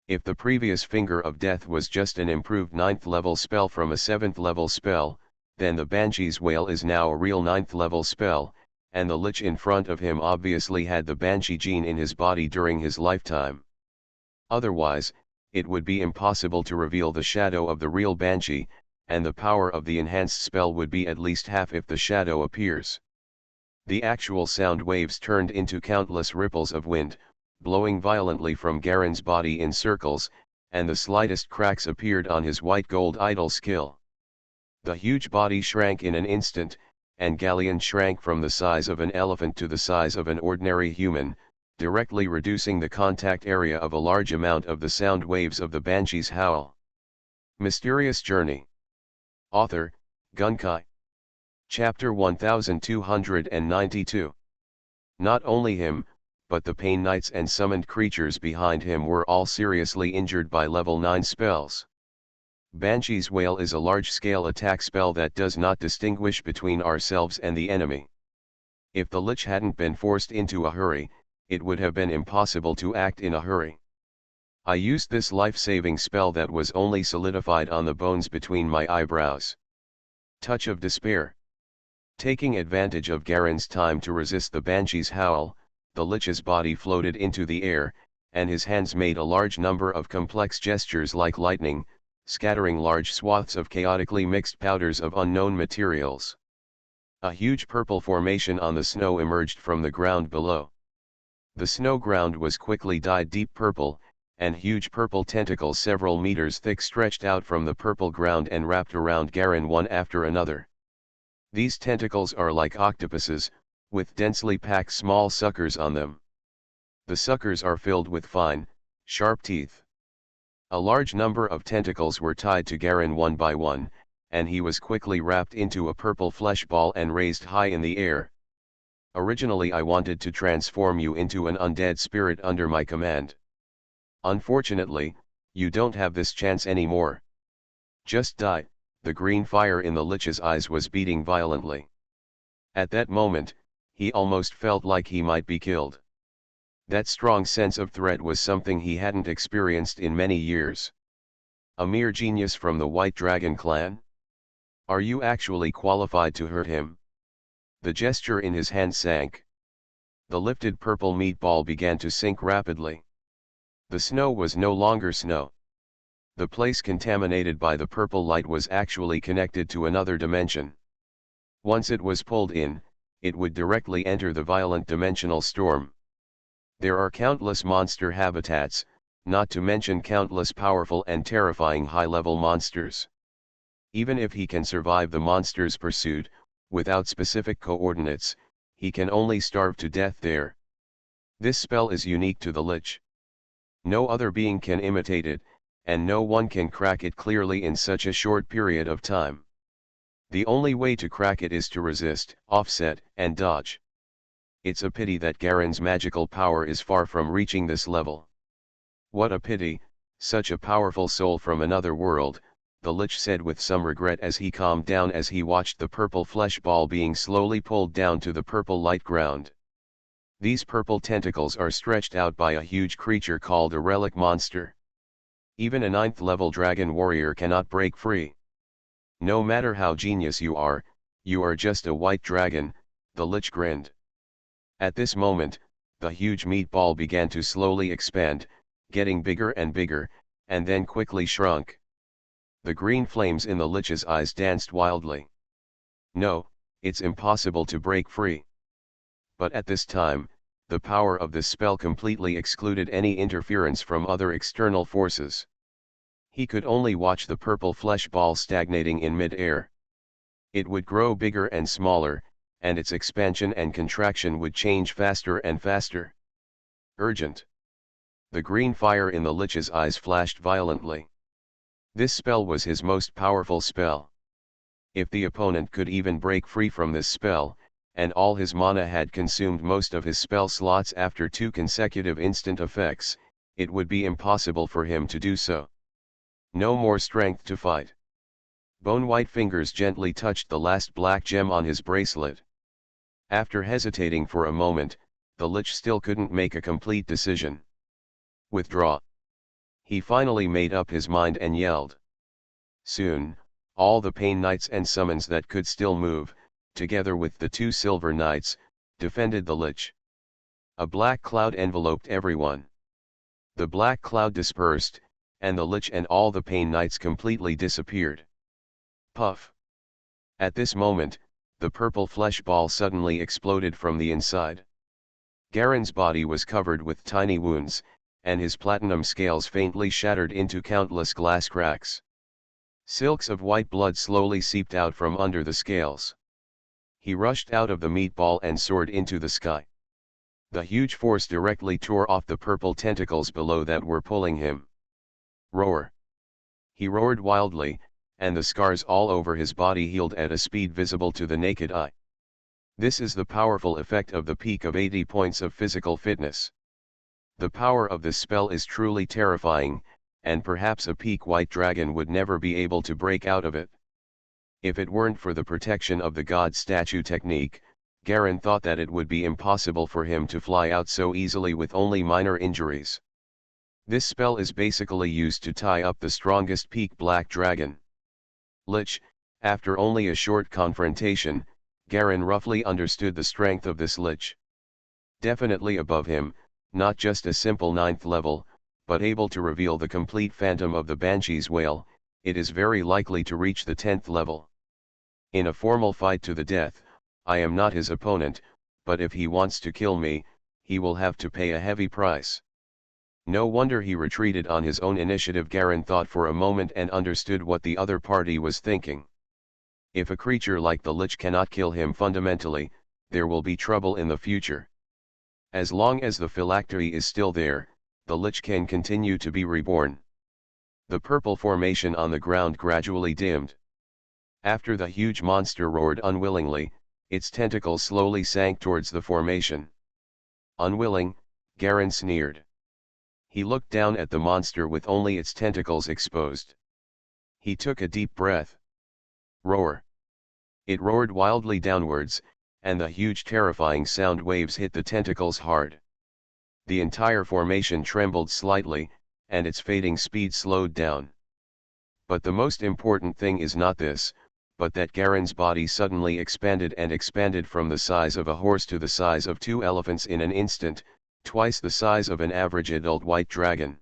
[SPEAKER 1] If the previous Finger of Death was just an improved 9th level spell from a 7th level spell, then the banshee's wail is now a real 9th level spell, and the Lich in front of him obviously had the banshee gene in his body during his lifetime. Otherwise, it would be impossible to reveal the shadow of the real banshee, and the power of the enhanced spell would be at least half if the shadow appears. The actual sound waves turned into countless ripples of wind, blowing violently from Garen's body in circles, and the slightest cracks appeared on his white gold idol skill. The huge body shrank in an instant, and Galleon shrank from the size of an elephant to the size of an ordinary human, directly reducing the contact area of a large amount of the sound waves of the banshee's howl. Mysterious Journey. Author, Gunkai. Chapter 1292. Not only him, but the Pain Knights and summoned creatures behind him were all seriously injured by level 9 spells. Banshee's Wail is a large-scale attack spell that does not distinguish between ourselves and the enemy. If the Lich hadn't been forced into a hurry, it would have been impossible to act in a hurry. I used this life-saving spell that was only solidified on the bones between my eyebrows. Touch of despair. Taking advantage of Garen's time to resist the banshee's howl, the lich's body floated into the air, and his hands made a large number of complex gestures like lightning, scattering large swaths of chaotically mixed powders of unknown materials. A huge purple formation on the snow emerged from the ground below. The snow ground was quickly dyed deep purple, and huge purple tentacles several meters thick stretched out from the purple ground and wrapped around Garen one after another. These tentacles are like octopuses, with densely packed small suckers on them. The suckers are filled with fine, sharp teeth. A large number of tentacles were tied to Garen one by one, and he was quickly wrapped into a purple flesh ball and raised high in the air. Originally I wanted to transform you into an undead spirit under my command. Unfortunately, you don't have this chance anymore. Just die. The green fire in the lich's eyes was beating violently. At that moment, he almost felt like he might be killed. That strong sense of threat was something he hadn't experienced in many years. A mere genius from the White Dragon clan? Are you actually qualified to hurt him? The gesture in his hand sank. The lifted purple meatball began to sink rapidly. The snow was no longer snow. The place contaminated by the purple light was actually connected to another dimension. Once it was pulled in, it would directly enter the violent dimensional storm. There are countless monster habitats, not to mention countless powerful and terrifying high-level monsters. Even if he can survive the monster's pursuit, without specific coordinates, he can only starve to death there. This spell is unique to the Lich. No other being can imitate it, and no one can crack it clearly in such a short period of time. The only way to crack it is to resist, offset, and dodge. It's a pity that Garen's magical power is far from reaching this level. What a pity, such a powerful soul from another world, the Lich said with some regret as he calmed down as he watched the purple flesh ball being slowly pulled down to the purple light ground. These purple tentacles are stretched out by a huge creature called a relic monster. Even a 9th level dragon warrior cannot break free. No matter how genius you are just a white dragon, the Lich grinned. At this moment, the huge meatball began to slowly expand, getting bigger and bigger, and then quickly shrunk. The green flames in the Lich's eyes danced wildly. No, it's impossible to break free. But at this time, the power of this spell completely excluded any interference from other external forces. He could only watch the purple flesh ball stagnating in mid-air. It would grow bigger and smaller, and its expansion and contraction would change faster and faster. Urgent. The green fire in the Lich's eyes flashed violently. This spell was his most powerful spell. If the opponent could even break free from this spell, and all his mana had consumed most of his spell slots after 2 consecutive instant effects, it would be impossible for him to do so. No more strength to fight. Bone-white fingers gently touched the last black gem on his bracelet. After hesitating for a moment, the Lich still couldn't make a complete decision. Withdraw. He finally made up his mind and yelled. Soon, all the Pain Knights and summons that could still move, together with the 2 Silver Knights, defended the Lich. A black cloud enveloped everyone. The black cloud dispersed, and the Lich and all the Pain Knights completely disappeared. Puff. At this moment, the purple flesh ball suddenly exploded from the inside. Garen's body was covered with tiny wounds, and his platinum scales faintly shattered into countless glass cracks. Silks of white blood slowly seeped out from under the scales. He rushed out of the meatball and soared into the sky. The huge force directly tore off the purple tentacles below that were pulling him. Roar. He roared wildly, and the scars all over his body healed at a speed visible to the naked eye. This is the powerful effect of the peak of 80 points of physical fitness. The power of this spell is truly terrifying, and perhaps a peak white dragon would never be able to break out of it. If it weren't for the protection of the god statue technique, Garen thought that it would be impossible for him to fly out so easily with only minor injuries. This spell is basically used to tie up the strongest peak black dragon. Lich. After only a short confrontation, Garen roughly understood the strength of this Lich. Definitely above him, not just a simple 9th level, but able to reveal the complete phantom of the Banshee's wail, it is very likely to reach the 10th level. In a formal fight to the death, I am not his opponent, but if he wants to kill me, he will have to pay a heavy price. No wonder he retreated on his own initiative. Garen thought for a moment and understood what the other party was thinking. If a creature like the Lich cannot kill him fundamentally, there will be trouble in the future. As long as the phylactery is still there, the Lich can continue to be reborn. The purple formation on the ground gradually dimmed. After the huge monster roared unwillingly, its tentacles slowly sank towards the formation. Unwilling, Garen sneered. He looked down at the monster with only its tentacles exposed. He took a deep breath. Roar. It roared wildly downwards, and the huge terrifying sound waves hit the tentacles hard. The entire formation trembled slightly, and its fading speed slowed down. But the most important thing is not this, but that Garen's body suddenly expanded and expanded from the size of a horse to the size of 2 elephants in an instant, twice the size of an average adult white dragon.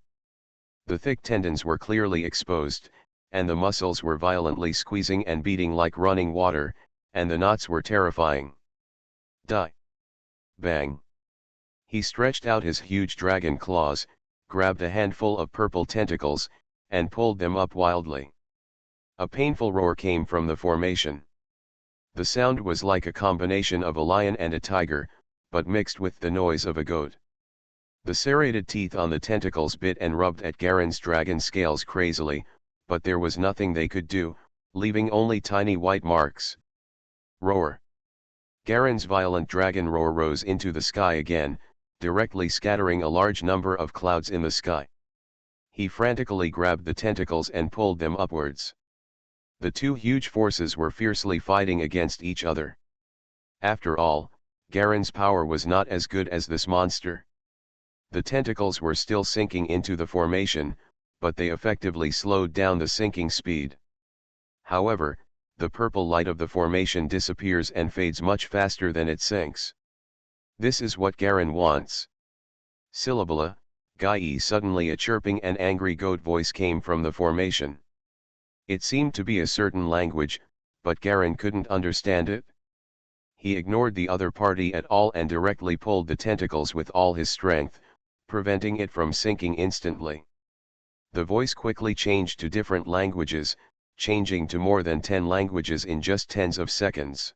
[SPEAKER 1] The thick tendons were clearly exposed, and the muscles were violently squeezing and beating like running water, and the knots were terrifying. Die! Bang! He stretched out his huge dragon claws, grabbed a handful of purple tentacles, and pulled them up wildly. A painful roar came from the formation. The sound was like a combination of a lion and a tiger, but mixed with the noise of a goat. The serrated teeth on the tentacles bit and rubbed at Garen's dragon scales crazily, but there was nothing they could do, leaving only tiny white marks. Roar! Garen's violent dragon roar rose into the sky again, directly scattering a large number of clouds in the sky. He frantically grabbed the tentacles and pulled them upwards. The two huge forces were fiercely fighting against each other. After all, Garen's power was not as good as this monster. The tentacles were still sinking into the formation, but they effectively slowed down the sinking speed. However, the purple light of the formation disappears and fades much faster than it sinks. This is what Garen wants. Syllabula, Gai. Suddenly a chirping and angry goat voice came from the formation. It seemed to be a certain language, but Garen couldn't understand it. He ignored the other party at all and directly pulled the tentacles with all his strength, preventing it from sinking instantly. The voice quickly changed to different languages, changing to more than 10 languages in just tens of seconds.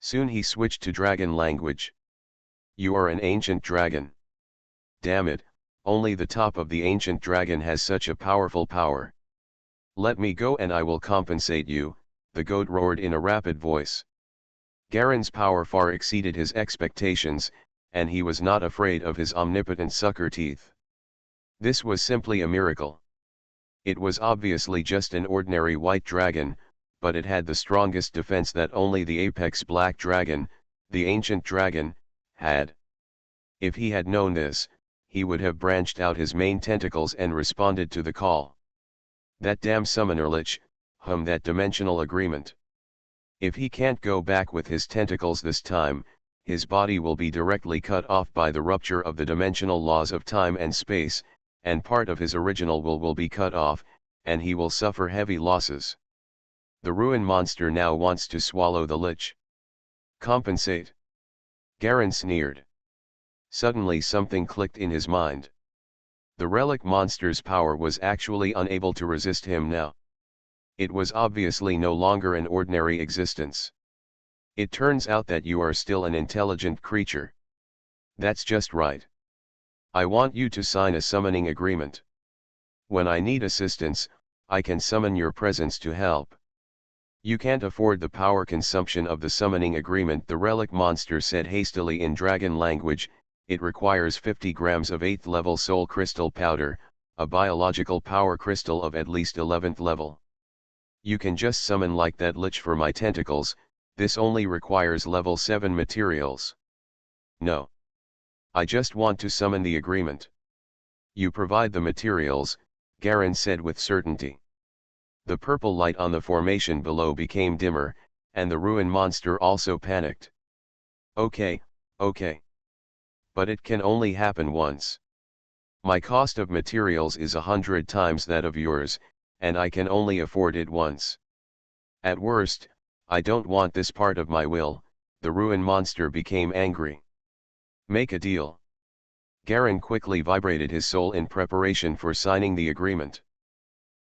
[SPEAKER 1] Soon he switched to dragon language. You are an ancient dragon. Damn it, only the top of the ancient dragon has such a powerful power. Let me go and I will compensate you, the goat roared in a rapid voice. Garen's power far exceeded his expectations, and he was not afraid of his omnipotent sucker teeth. This was simply a miracle. It was obviously just an ordinary white dragon, but it had the strongest defense that only the apex black dragon, the ancient dragon, had. If he had known this, he would have branched out his main tentacles and responded to the call. That damn summoner Lich, that dimensional agreement. If he can't go back with his tentacles this time, his body will be directly cut off by the rupture of the dimensional laws of time and space, and part of his original will be cut off, and he will suffer heavy losses. The ruin monster now wants to swallow the Lich. Compensate. Garen sneered. Suddenly something clicked in his mind. The relic monster's power was actually unable to resist him now. It was obviously no longer an ordinary existence. It turns out that you are still an intelligent creature. That's just right. I want you to sign a summoning agreement. When I need assistance, I can summon your presence to help. You can't afford the power consumption of the summoning agreement, the relic monster said hastily in dragon language. It requires 50 grams of 8th level soul crystal powder, a biological power crystal of at least 11th level. You can just summon like that Lich for my tentacles, This only requires level 7 materials. No. I just want to summon the agreement. You provide the materials, Garen said with certainty. The purple light on the formation below became dimmer, and the ruin monster also panicked. Okay. But it can only happen once. My cost of materials is 100 times that of yours, and I can only afford it once. At worst, I don't want this part of my will. The ruin monster became angry. Make a deal. Garen quickly vibrated his soul in preparation for signing the agreement.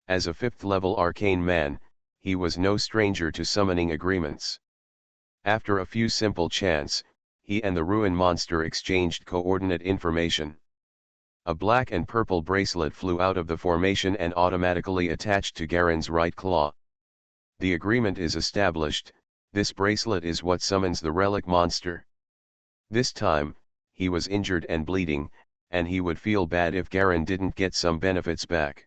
[SPEAKER 1] As a 5th level arcane man, he was no stranger to summoning agreements. After a few simple chants, he and the ruin monster exchanged coordinate information. A black and purple bracelet flew out of the formation and automatically attached to Garen's right claw. The agreement is established. This bracelet is what summons the relic monster. This time, he was injured and bleeding, and he would feel bad if Garen didn't get some benefits back.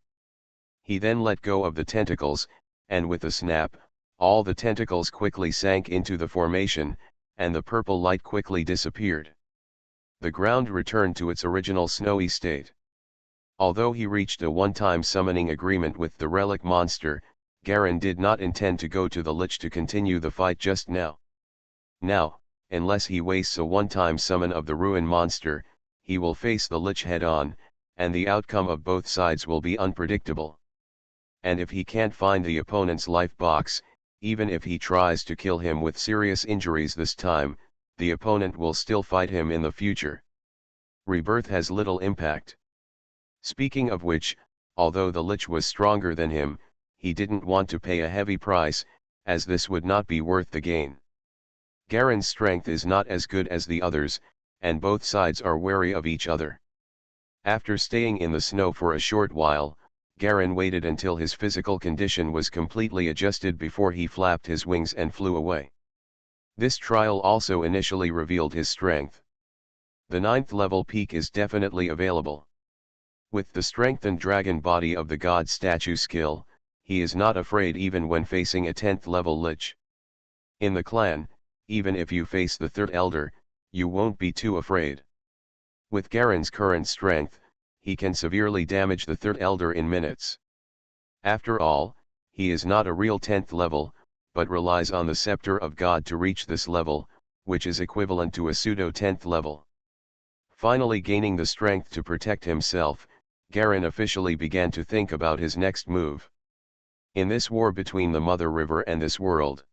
[SPEAKER 1] He then let go of the tentacles, and with a snap, all the tentacles quickly sank into the formation, and the purple light quickly disappeared. The ground returned to its original snowy state. Although he reached a one-time summoning agreement with the relic monster, Garen did not intend to go to the Lich to continue the fight just now. Now, unless he wastes a one-time summon of the ruin monster, he will face the Lich head-on, and the outcome of both sides will be unpredictable. And if he can't find the opponent's life box, even if he tries to kill him with serious injuries this time, the opponent will still fight him in the future. Rebirth has little impact. Speaking of which, although the Lich was stronger than him, he didn't want to pay a heavy price, as this would not be worth the gain. Garen's strength is not as good as the others, and both sides are wary of each other. After staying in the snow for a short while, Garen waited until his physical condition was completely adjusted before he flapped his wings and flew away. This trial also initially revealed his strength. The 9th level peak is definitely available. With the strengthened dragon body of the god statue skill, he is not afraid even when facing a 10th level Lich. In the clan, even if you face the 3rd Elder, you won't be too afraid. With Garen's current strength, he can severely damage the 3rd Elder in minutes. After all, he is not a real 10th level, but relies on the Scepter of God to reach this level, which is equivalent to a pseudo 10th level. Finally gaining the strength to protect himself, Garen officially began to think about his next move. In this war between the Mother River and this world,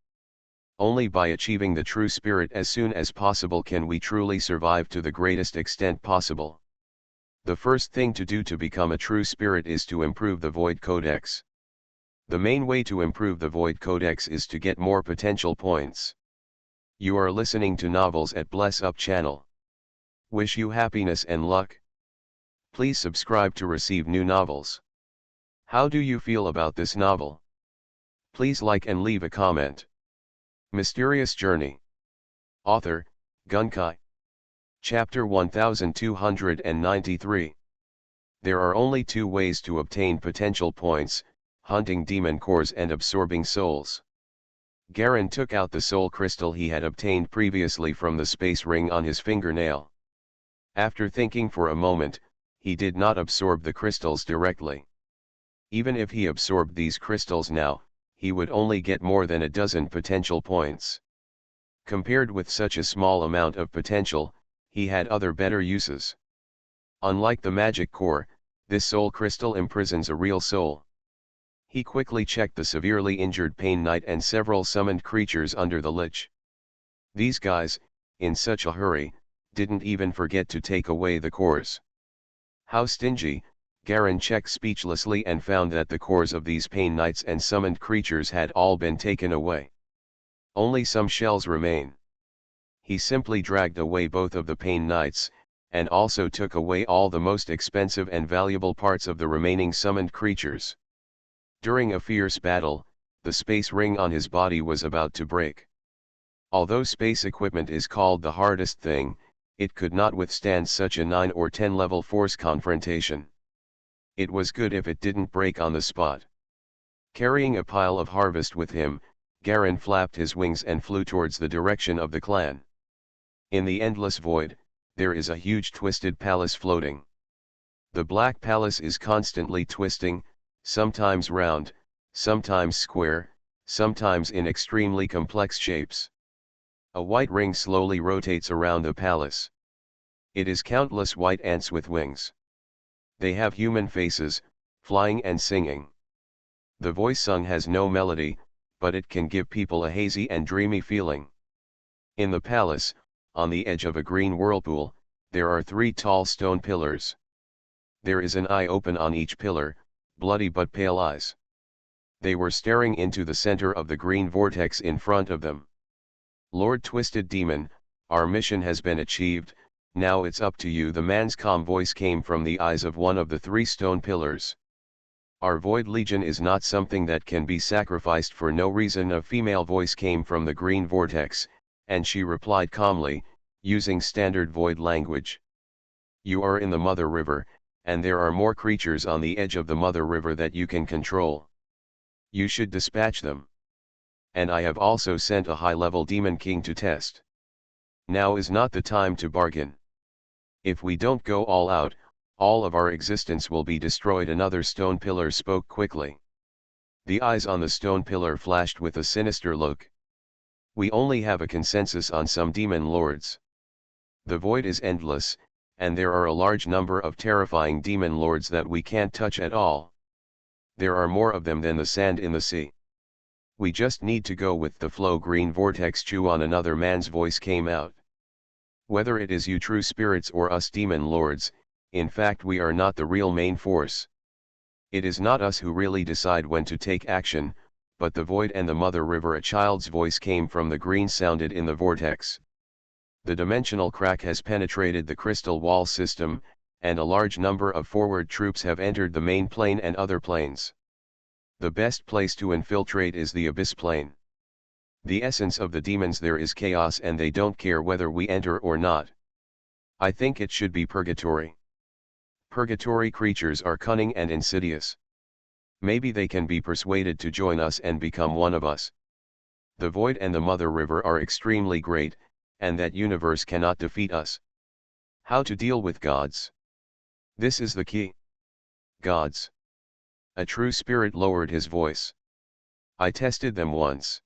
[SPEAKER 1] only by achieving the true spirit as soon as possible can we truly survive to the greatest extent possible. The first thing to do to become a true spirit is to improve the Void Codex. The main way to improve the Void Codex is to get more potential points. You are listening to Novels at Bless Up channel. Wish you happiness and luck. Please subscribe to receive new novels. How do you feel about this novel? Please like and leave a comment. Mysterious Journey. Author, Gunkai. Chapter 1293. There are only 2 ways to obtain potential points: hunting demon cores and absorbing souls. Garen took out the soul crystal he had obtained previously from the space ring on his fingernail. After thinking for a moment, he did not absorb the crystals directly. Even if he absorbed these crystals now, he would only get more than a dozen potential points. Compared with such a small amount of potential, he had other better uses. Unlike the magic core, this soul crystal imprisons a real soul. He quickly checked the severely injured Pain Knight and several summoned creatures under the Lich. These guys, in such a hurry, didn't even forget to take away the cores. How stingy! Garen checked speechlessly and found that the cores of these Pain Knights and summoned creatures had all been taken away. Only some shells remain. He simply dragged away both of the Pain Knights, and also took away all the most expensive and valuable parts of the remaining summoned creatures. During a fierce battle, the space ring on his body was about to break. Although space equipment is called the hardest thing, it could not withstand such a 9 or 10 level force confrontation. It was good if it didn't break on the spot. Carrying a pile of harvest with him, Garen flapped his wings and flew towards the direction of the clan. In the endless void, there is a huge twisted palace floating. The black palace is constantly twisting, sometimes round, sometimes square, sometimes in extremely complex shapes. A white ring slowly rotates around the palace. It is countless white ants with wings. They have human faces, flying and singing. The voice sung has no melody, but it can give people a hazy and dreamy feeling. In the palace, on the edge of a green whirlpool, there are 3 tall stone pillars. There is an eye open on each pillar, bloody but pale eyes. They were staring into the center of the green vortex in front of them. Lord Twisted Demon, our mission has been achieved, now it's up to you. The man's calm voice came from the eyes of one of the 3 stone pillars. Our Void Legion is not something that can be sacrificed for no reason. A female voice came from the green vortex, and she replied calmly, using standard Void language. You are in the Mother River, and there are more creatures on the edge of the Mother River that you can control. You should dispatch them. And I have also sent a high-level Demon King to test. Now is not the time to bargain. If we don't go all out, all of our existence will be destroyed. Another stone pillar spoke quickly. The eyes on the stone pillar flashed with a sinister look. We only have a consensus on some demon lords. The void is endless, and there are a large number of terrifying demon lords that we can't touch at all. There are more of them than the sand in the sea. We just need to go with the flow. Green vortex chew on. Another man's voice came out. Whether it is you true spirits or us demon lords, in fact we are not the real main force. It is not us who really decide when to take action, but the void and the Mother River. A child's voice came from the green sounded in the vortex. The dimensional crack has penetrated the crystal wall system, and a large number of forward troops have entered the main plane and other planes. The best place to infiltrate is the abyss plane. The essence of the demons there is chaos, and they don't care whether we enter or not. I think it should be purgatory. Purgatory creatures are cunning and insidious. Maybe they can be persuaded to join us and become one of us. The Void and the Mother River are extremely great, and that universe cannot defeat us. How to deal with gods? This is the key. Gods. A true spirit lowered his voice. I tested them once.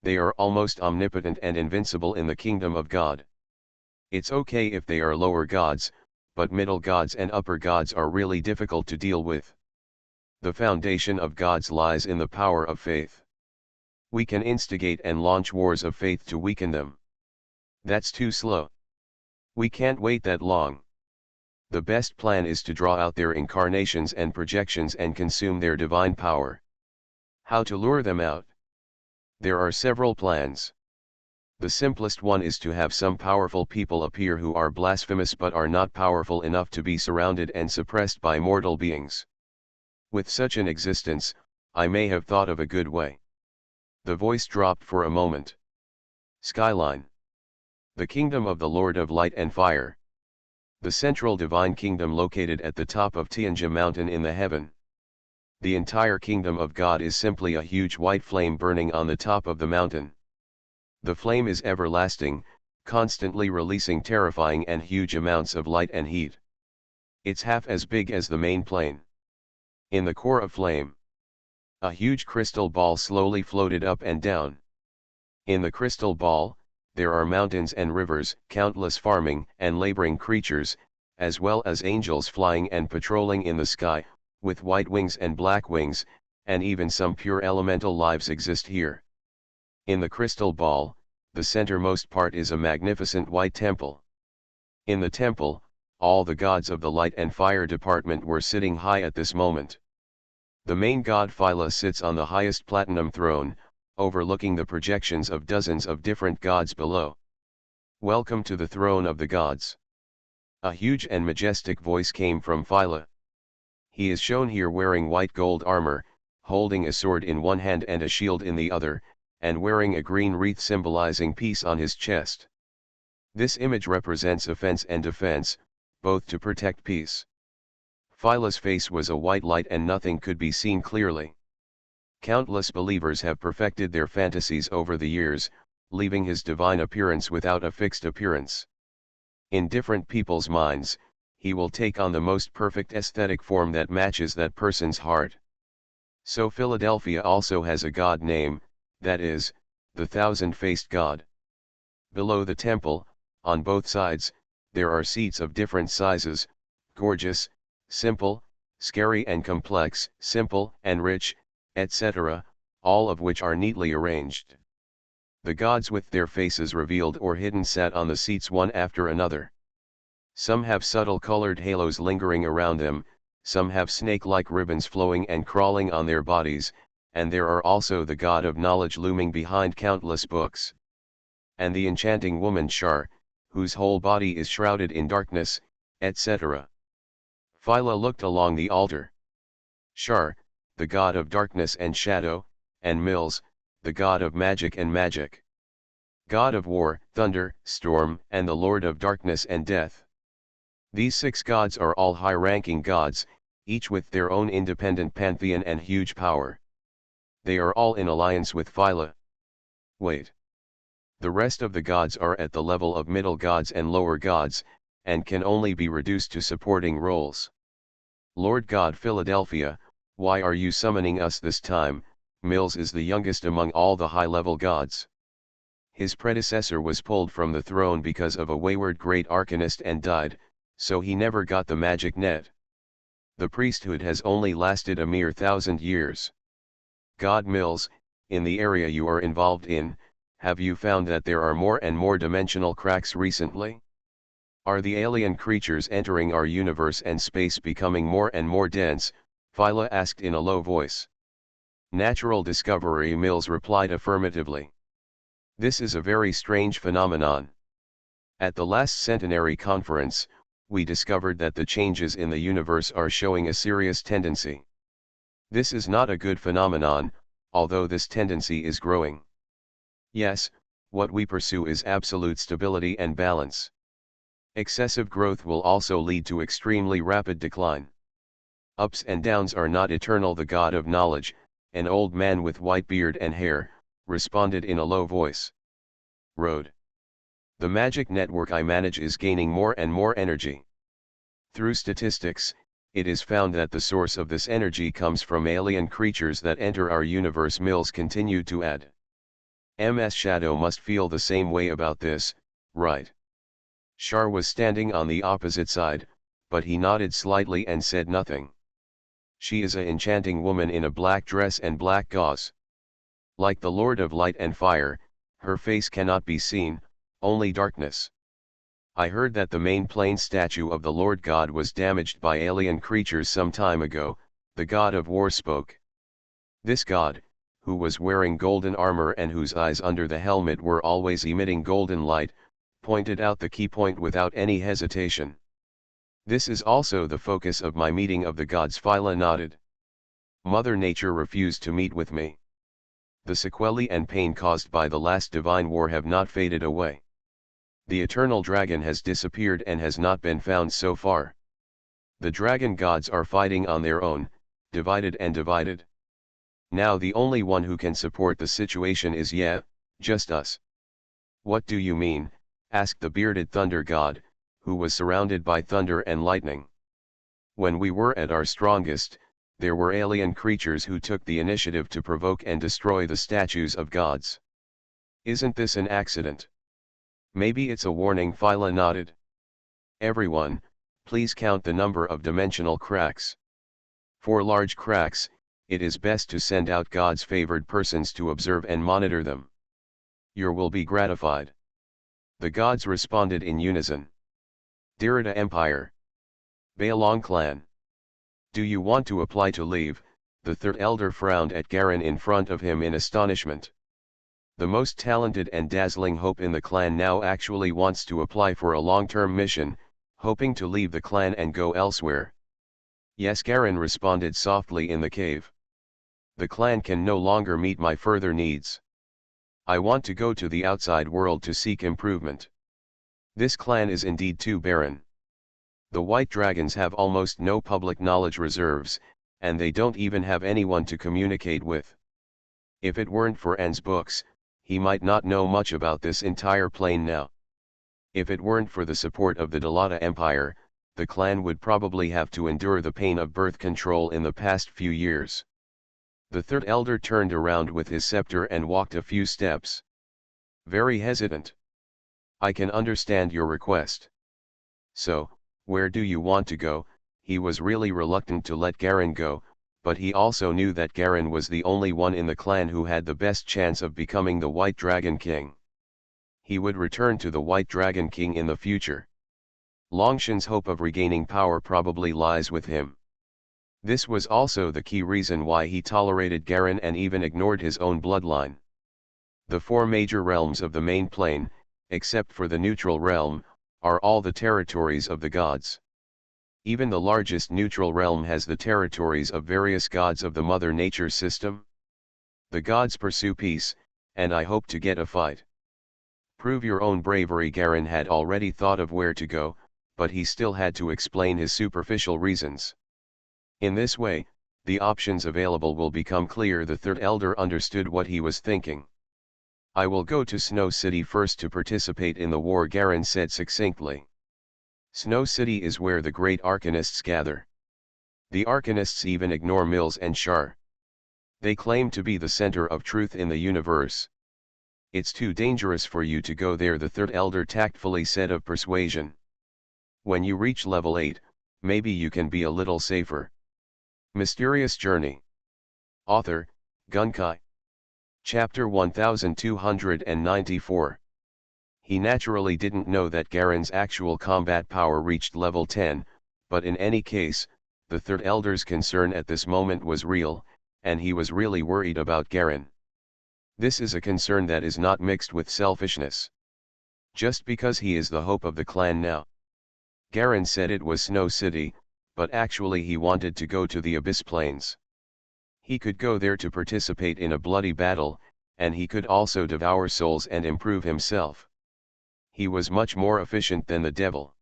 [SPEAKER 1] They are almost omnipotent and invincible in the kingdom of God. It's okay if they are lower gods, but middle gods and upper gods are really difficult to deal with. The foundation of gods lies in the power of faith. We can instigate and launch wars of faith to weaken them. That's too slow. We can't wait that long. The best plan is to draw out their incarnations and projections and consume their divine power. How to lure them out? There are several plans. The simplest one is to have some powerful people appear who are blasphemous but are not powerful enough to be surrounded and suppressed by mortal beings. With such an existence, I may have thought of a good way. The voice dropped for a moment. Skyline. The kingdom of the Lord of Light and Fire. The central divine kingdom located at the top of Tianjia mountain in the heaven. The entire kingdom of God is simply a huge white flame burning on the top of the mountain. The flame is everlasting, constantly releasing terrifying and huge amounts of light and heat. It's half as big as the main plane. In the core of flame, a huge crystal ball slowly floated up and down. In the crystal ball, there are mountains and rivers, countless farming and laboring creatures, as well as angels flying and patrolling in the sky, with white wings and black wings, and even some pure elemental lives exist here. In the crystal ball, the centermost part is a magnificent white temple. In the temple, all the gods of the light and fire department were sitting high at this moment. The main god Phyla sits on the highest platinum throne, overlooking the projections of dozens of different gods below. Welcome to the throne of the gods. A huge and majestic voice came from Phyla. He is shown here wearing white gold armor, holding a sword in one hand and a shield in the other, and wearing a green wreath symbolizing peace on his chest. This image represents offense and defense, both to protect peace. Phyla's face was a white light and nothing could be seen clearly. Countless believers have perfected their fantasies over the years, leaving his divine appearance without a fixed appearance. In different people's minds, he will take on the most perfect aesthetic form that matches that person's heart. So Philadelphia also has a god name, that is, the thousand-faced God. Below the temple, on both sides, there are seats of different sizes, gorgeous, simple, scary and complex, simple and rich, etc., all of which are neatly arranged. The gods with their faces revealed or hidden sat on the seats one after another. Some have subtle colored halos lingering around them, some have snake-like ribbons flowing and crawling on their bodies, and there are also the god of knowledge looming behind countless books. And the enchanting woman Shar, whose whole body is shrouded in darkness, etc. Phila looked along the altar. Shar, the god of darkness and shadow, and Mills, the god of magic and magic. God of war, thunder, storm, and the lord of darkness and death. These 6 gods are all high-ranking gods, each with their own independent pantheon and huge power. They are all in alliance with Phila. Wait. The rest of the gods are at the level of middle gods and lower gods, and can only be reduced to supporting roles. Lord God Philadelphia, why are you summoning us this time? Mills is the youngest among all the high-level gods. His predecessor was pulled from the throne because of a wayward great arcanist and died, so he never got the magic net. The priesthood has only lasted a mere 1,000 years. God Mills, in the area you are involved in, have you found that there are more and more dimensional cracks recently? Are the alien creatures entering our universe and space becoming more and more dense? Phila asked in a low voice. Natural Discovery Mills replied affirmatively. This is a very strange phenomenon. At the last centenary conference, we discovered that the changes in the universe are showing a serious tendency. This is not a good phenomenon, although this tendency is growing. Yes, what we pursue is absolute stability and balance. Excessive growth will also lead to extremely rapid decline. Ups and downs are not eternal. The god of knowledge, an old man with white beard and hair, responded in a low voice. Road. The magic network I manage is gaining more and more energy. Through statistics, it is found that the source of this energy comes from alien creatures that enter our universe. Mills continued to add. Ms. Shadow must feel the same way about this, right? Shar was standing on the opposite side, but he nodded slightly and said nothing. She is an enchanting woman in a black dress and black gauze. Like the Lord of Light and Fire, her face cannot be seen, only darkness. I heard that the main plain statue of the Lord God was damaged by alien creatures some time ago, the god of war spoke. This god, who was wearing golden armor and whose eyes under the helmet were always emitting golden light, pointed out the key point without any hesitation. This is also the focus of my meeting of the gods. Phila nodded. Mother Nature refused to meet with me. The sequelae and pain caused by the last divine war have not faded away. The eternal dragon has disappeared and has not been found so far. The dragon gods are fighting on their own, divided and divided. Now the only one who can support the situation is just us. What do you mean? Asked the bearded thunder god, who was surrounded by thunder and lightning. When we were at our strongest, there were alien creatures who took the initiative to provoke and destroy the statues of gods. Isn't this an accident? Maybe it's a warning. Phila nodded. Everyone, please count the number of dimensional cracks. For large cracks, it is best to send out God's favored persons to observe and monitor them. You will be gratified. The gods responded in unison. Dirida Empire. Baelong clan. Do you want to apply to leave? The third elder frowned at Garen in front of him in astonishment. The most talented and dazzling hope in the clan now actually wants to apply for a long-term mission, hoping to leave the clan and go elsewhere. Yes, Garen responded softly in the cave. The clan can no longer meet my further needs. I want to go to the outside world to seek improvement. This clan is indeed too barren. The white dragons have almost no public knowledge reserves, and they don't even have anyone to communicate with. If it weren't for N's books, he might not know much about this entire plane now. If it weren't for the support of the Dalata Empire, the clan would probably have to endure the pain of birth control in the past few years. The third elder turned around with his scepter and walked a few steps. Very hesitant. I can understand your request. So, where do you want to go? He was really reluctant to let Garen go, but he also knew that Garen was the only one in the clan who had the best chance of becoming the White Dragon King. He would return to the White Dragon King in the future. Longshan's hope of regaining power probably lies with him. This was also the key reason why he tolerated Garen and even ignored his own bloodline. The four major realms of the main plane, except for the neutral realm, are all the territories of the gods. Even the largest neutral realm has the territories of various gods of the Mother Nature system. The gods pursue peace, and I hope to get a fight. Prove your own bravery. Garen had already thought of where to go, but he still had to explain his superficial reasons. In this way, the options available will become clear. The third elder understood what he was thinking. I will go to Snow City first to participate in the war, Garen said succinctly. Snow City is where the great Arcanists gather. The Arcanists even ignore Mills and Shar. They claim to be the center of truth in the universe. It's too dangerous for you to go there, the third elder tactfully said of persuasion. When you reach level 8, maybe you can be a little safer. Mysterious Journey. Author, Gunkai. Chapter 1294. He naturally didn't know that Garen's actual combat power reached level 10, but in any case, the third elder's concern at this moment was real, and he was really worried about Garen. This is a concern that is not mixed with selfishness. Just because he is the hope of the clan now. Garen said it was Snow City, but actually he wanted to go to the Abyss Plains. He could go there to participate in a bloody battle, and he could also devour souls and improve himself. He was much more efficient than the devil.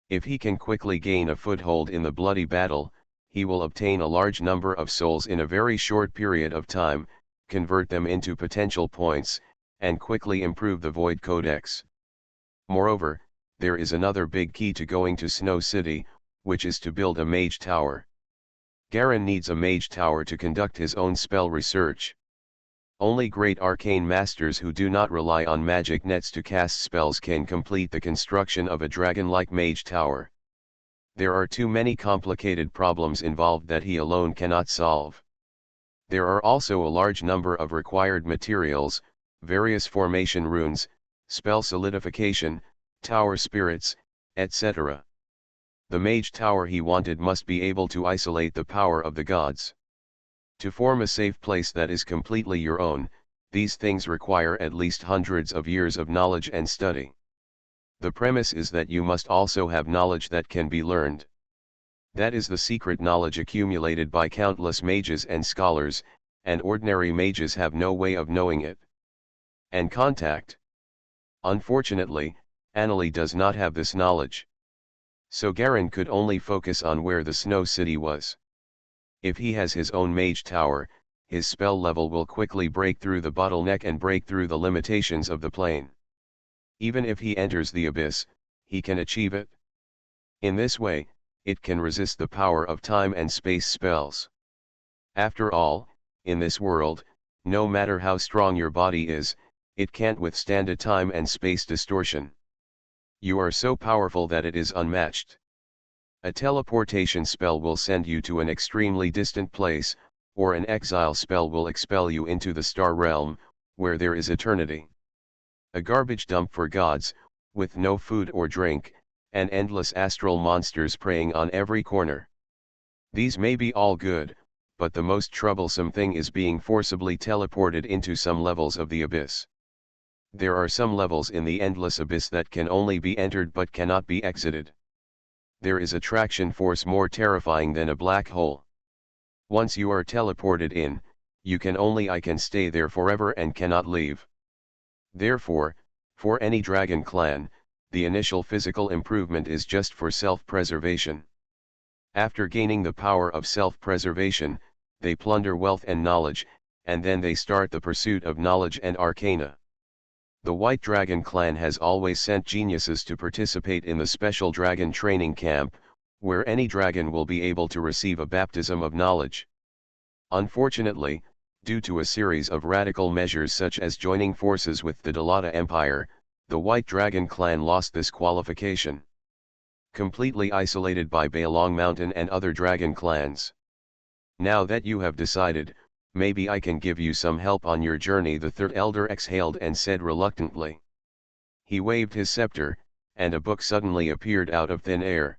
[SPEAKER 1] If he can quickly gain a foothold in the bloody battle, he will obtain a large number of souls in a very short period of time, convert them into potential points, and quickly improve the Void Codex. Moreover, there is another big key to going to Snow City, which is to build a mage tower. Garen needs a mage tower to conduct his own spell research. Only great arcane masters who do not rely on magic nets to cast spells can complete the construction of a dragon-like mage tower. There are too many complicated problems involved that he alone cannot solve. There are also a large number of required materials, various formation runes, spell solidification, tower spirits, etc. The mage tower he wanted must be able to isolate the power of the gods. To form a safe place that is completely your own, these things require at least hundreds of years of knowledge and study. The premise is that you must also have knowledge that can be learned. That is the secret knowledge accumulated by countless mages and scholars, and ordinary mages have no way of knowing it. And contact. Unfortunately, Annalie does not have this knowledge. So Garen could only focus on where the Snow City was. If he has his own mage tower, his spell level will quickly break through the bottleneck and break through the limitations of the plane. Even if he enters the abyss, he can achieve it. In this way, it can resist the power of time and space spells. After all, in this world, no matter how strong your body is, it can't withstand a time and space distortion. You are so powerful that it is unmatched. A teleportation spell will send you to an extremely distant place, or an exile spell will expel you into the star realm, where there is eternity. A garbage dump for gods, with no food or drink, and endless astral monsters preying on every corner. These may be all good, but the most troublesome thing is being forcibly teleported into some levels of the abyss. There are some levels in the endless abyss that can only be entered but cannot be exited. There is attraction force more terrifying than a black hole. Once you are teleported in, you can only stay there forever and cannot leave. Therefore, for any dragon clan, the initial physical improvement is just for self-preservation. After gaining the power of self-preservation, they plunder wealth and knowledge, and then they start the pursuit of knowledge and arcana. The White Dragon clan has always sent geniuses to participate in the special dragon training camp, where any dragon will be able to receive a baptism of knowledge. Unfortunately, due to a series of radical measures such as joining forces with the Dalata Empire, the White Dragon clan lost this qualification. Completely isolated by Bailong Mountain and other dragon clans. Now that you have decided, maybe I can give you some help on your journey, the third elder exhaled and said reluctantly. He waved his scepter, and a book suddenly appeared out of thin air.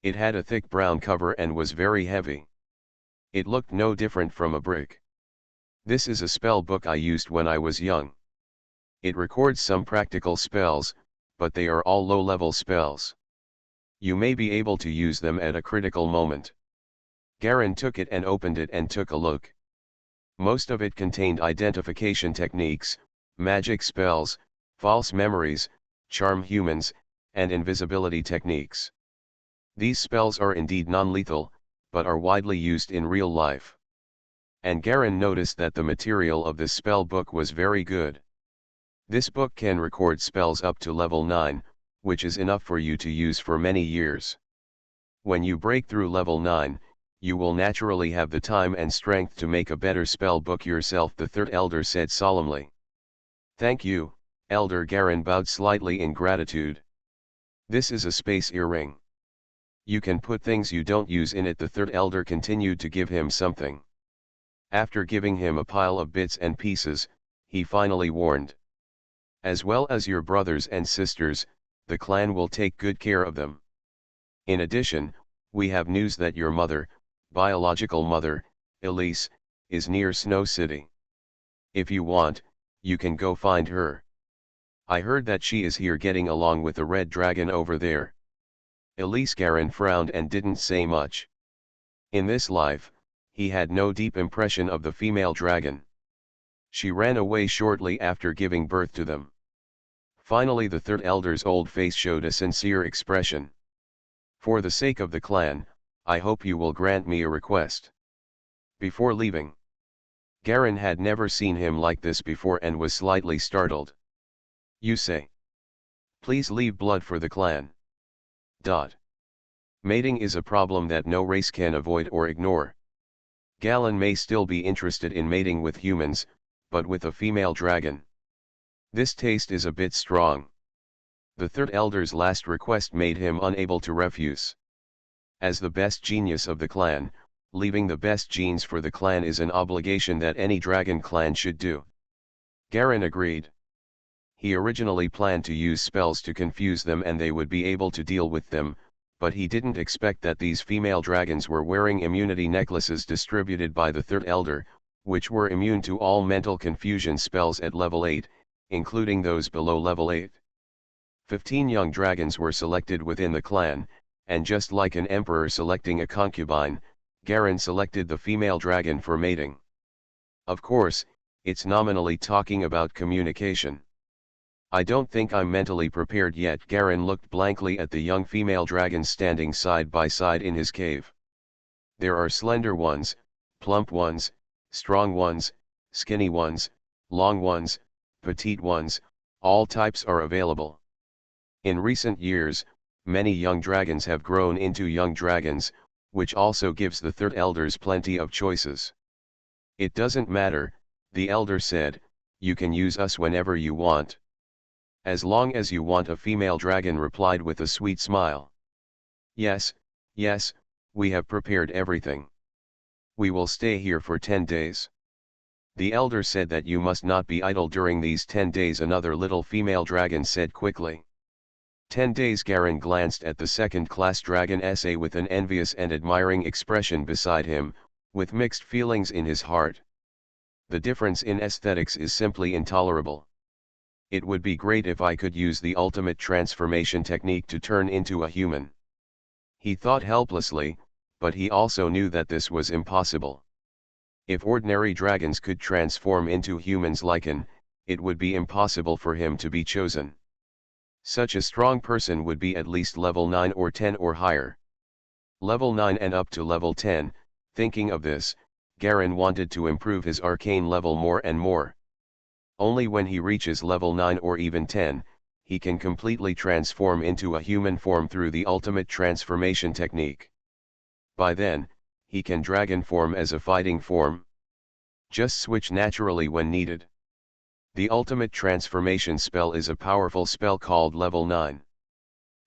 [SPEAKER 1] It had a thick brown cover and was very heavy. It looked no different from a brick. This is a spell book I used when I was young. It records some practical spells, but they are all low-level spells. You may be able to use them at a critical moment. Garen took it and opened it and took a look. Most of it contained identification techniques, magic spells, false memories, charm humans, and invisibility techniques. These spells are indeed non-lethal, but are widely used in real life. And Garen noticed that the material of this spell book was very good. This book can record spells up to level 9, which is enough for you to use for many years. When you break through level 9, you will naturally have the time and strength to make a better spell book yourself, the third elder said solemnly. Thank you, Elder. Garen bowed slightly in gratitude. This is a space earring. You can put things you don't use in it. The third elder continued to give him something. After giving him a pile of bits and pieces, he finally warned. As well as your brothers and sisters, the clan will take good care of them. In addition, we have news that your mother, biological mother, Elise, is near Snow City. If you want, you can go find her. I heard that she is here getting along with the red dragon over there. Elise. Garen frowned and didn't say much. In this life, he had no deep impression of the female dragon. She ran away shortly after giving birth to them. Finally, the third elder's old face showed a sincere expression. For the sake of the clan, I hope you will grant me a request. Before leaving. Garen had never seen him like this before and was slightly startled. You say. Please leave blood for the clan. Mating is a problem that no race can avoid or ignore. Galen may still be interested in mating with humans, but with a female dragon. This taste is a bit strong. The third elder's last request made him unable to refuse. As the best genius of the clan, leaving the best genes for the clan is an obligation that any dragon clan should do. Garen agreed. He originally planned to use spells to confuse them and they would be able to deal with them, but he didn't expect that these female dragons were wearing immunity necklaces distributed by the third elder, which were immune to all mental confusion spells at level 8, including those below level 8. 15 young dragons were selected within the clan, and just like an emperor selecting a concubine, Garen selected the female dragon for mating. Of course, it's nominally talking about communication. I don't think I'm mentally prepared yet. Garen looked blankly at the young female dragons standing side by side in his cave. There are slender ones, plump ones, strong ones, skinny ones, long ones, petite ones, all types are available. In recent years, many young dragons have grown into young dragons, which also gives the third elders plenty of choices. It doesn't matter, the elder said, you can use us whenever you want. As long as you want. A female dragon replied with a sweet smile. Yes, yes, we have prepared everything. We will stay here for 10 days. The elder said that you must not be idle during these 10 days. Another little female dragon said quickly. 10 days. Garen glanced at the second-class dragon SA with an envious and admiring expression beside him, with mixed feelings in his heart. The difference in aesthetics is simply intolerable. It would be great if I could use the ultimate transformation technique to turn into a human. He thought helplessly, but he also knew that this was impossible. If ordinary dragons could transform into humans like him, it would be impossible for him to be chosen. Such a strong person would be at least level 9 or 10 or higher. Level 9 and up to level 10, thinking of this, Garen wanted to improve his arcane level more and more. Only when he reaches level 9 or even 10, he can completely transform into a human form through the ultimate transformation technique. By then, he can dragon form as a fighting form. Just switch naturally when needed. The ultimate transformation spell is a powerful spell called level 9.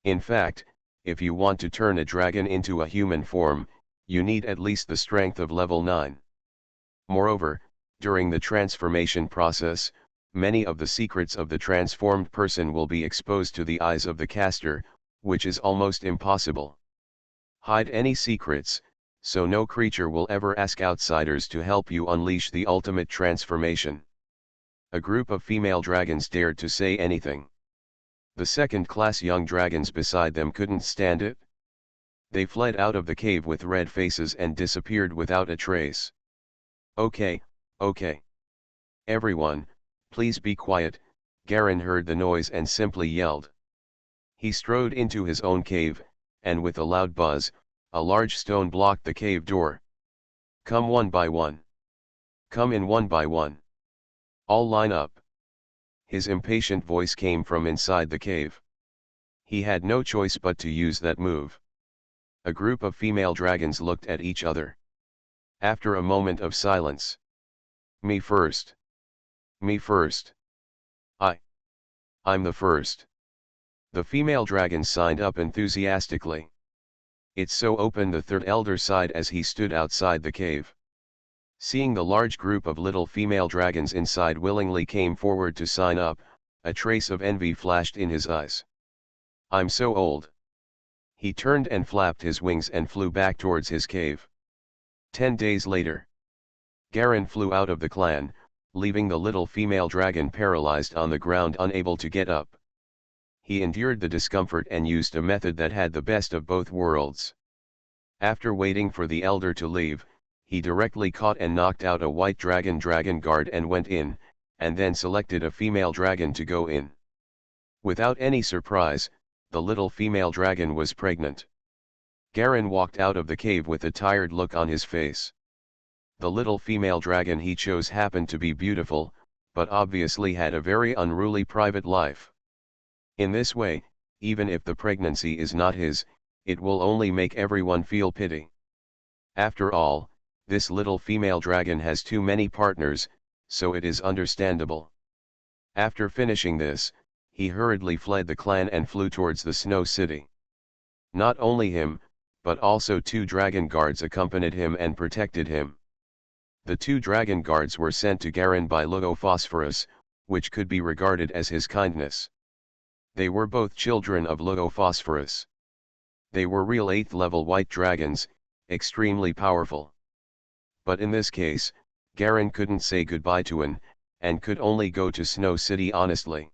[SPEAKER 1] In fact, if you want to turn a dragon into a human form, you need at least the strength of level 9. Moreover, during the transformation process, many of the secrets of the transformed person will be exposed to the eyes of the caster, which is almost impossible. Hide any secrets, so no creature will ever ask outsiders to help you unleash the ultimate transformation. A group of female dragons dared to say anything. The second-class young dragons beside them couldn't stand it. They fled out of the cave with red faces and disappeared without a trace. Okay, okay. Everyone, please be quiet, Garen heard the noise and simply yelled. He strode into his own cave, and with a loud buzz, a large stone blocked the cave door. Come one by one. Come in one by one. All line up. His impatient voice came from inside the cave. He had no choice but to use that move. A group of female dragons looked at each other. After a moment of silence. Me first. Me first. I'm the first. The female dragons signed up enthusiastically. It's so open, the third elder sighed as he stood outside the cave. Seeing the large group of little female dragons inside willingly came forward to sign up, a trace of envy flashed in his eyes. I'm so old. He turned and flapped his wings and flew back towards his cave. 10 days later. Garen flew out of the clan, leaving the little female dragon paralyzed on the ground, unable to get up. He endured the discomfort and used a method that had the best of both worlds. After waiting for the elder to leave, he directly caught and knocked out a white dragon guard and went in, and then selected a female dragon to go in. Without any surprise, the little female dragon was pregnant. Garen walked out of the cave with a tired look on his face. The little female dragon he chose happened to be beautiful, but obviously had a very unruly private life. In this way, even if the pregnancy is not his, it will only make everyone feel pity. After all, this little female dragon has too many partners, so it is understandable. After finishing this, he hurriedly fled the clan and flew towards the Snow City. Not only him, but also 2 dragon guards accompanied him and protected him. The 2 dragon guards were sent to Garen by Leucophosphorus, which could be regarded as his kindness. They were both children of Leucophosphorus. They were real 8th level white dragons, extremely powerful. But in this case, Garen couldn't say goodbye to an, and could only go to Snow City honestly.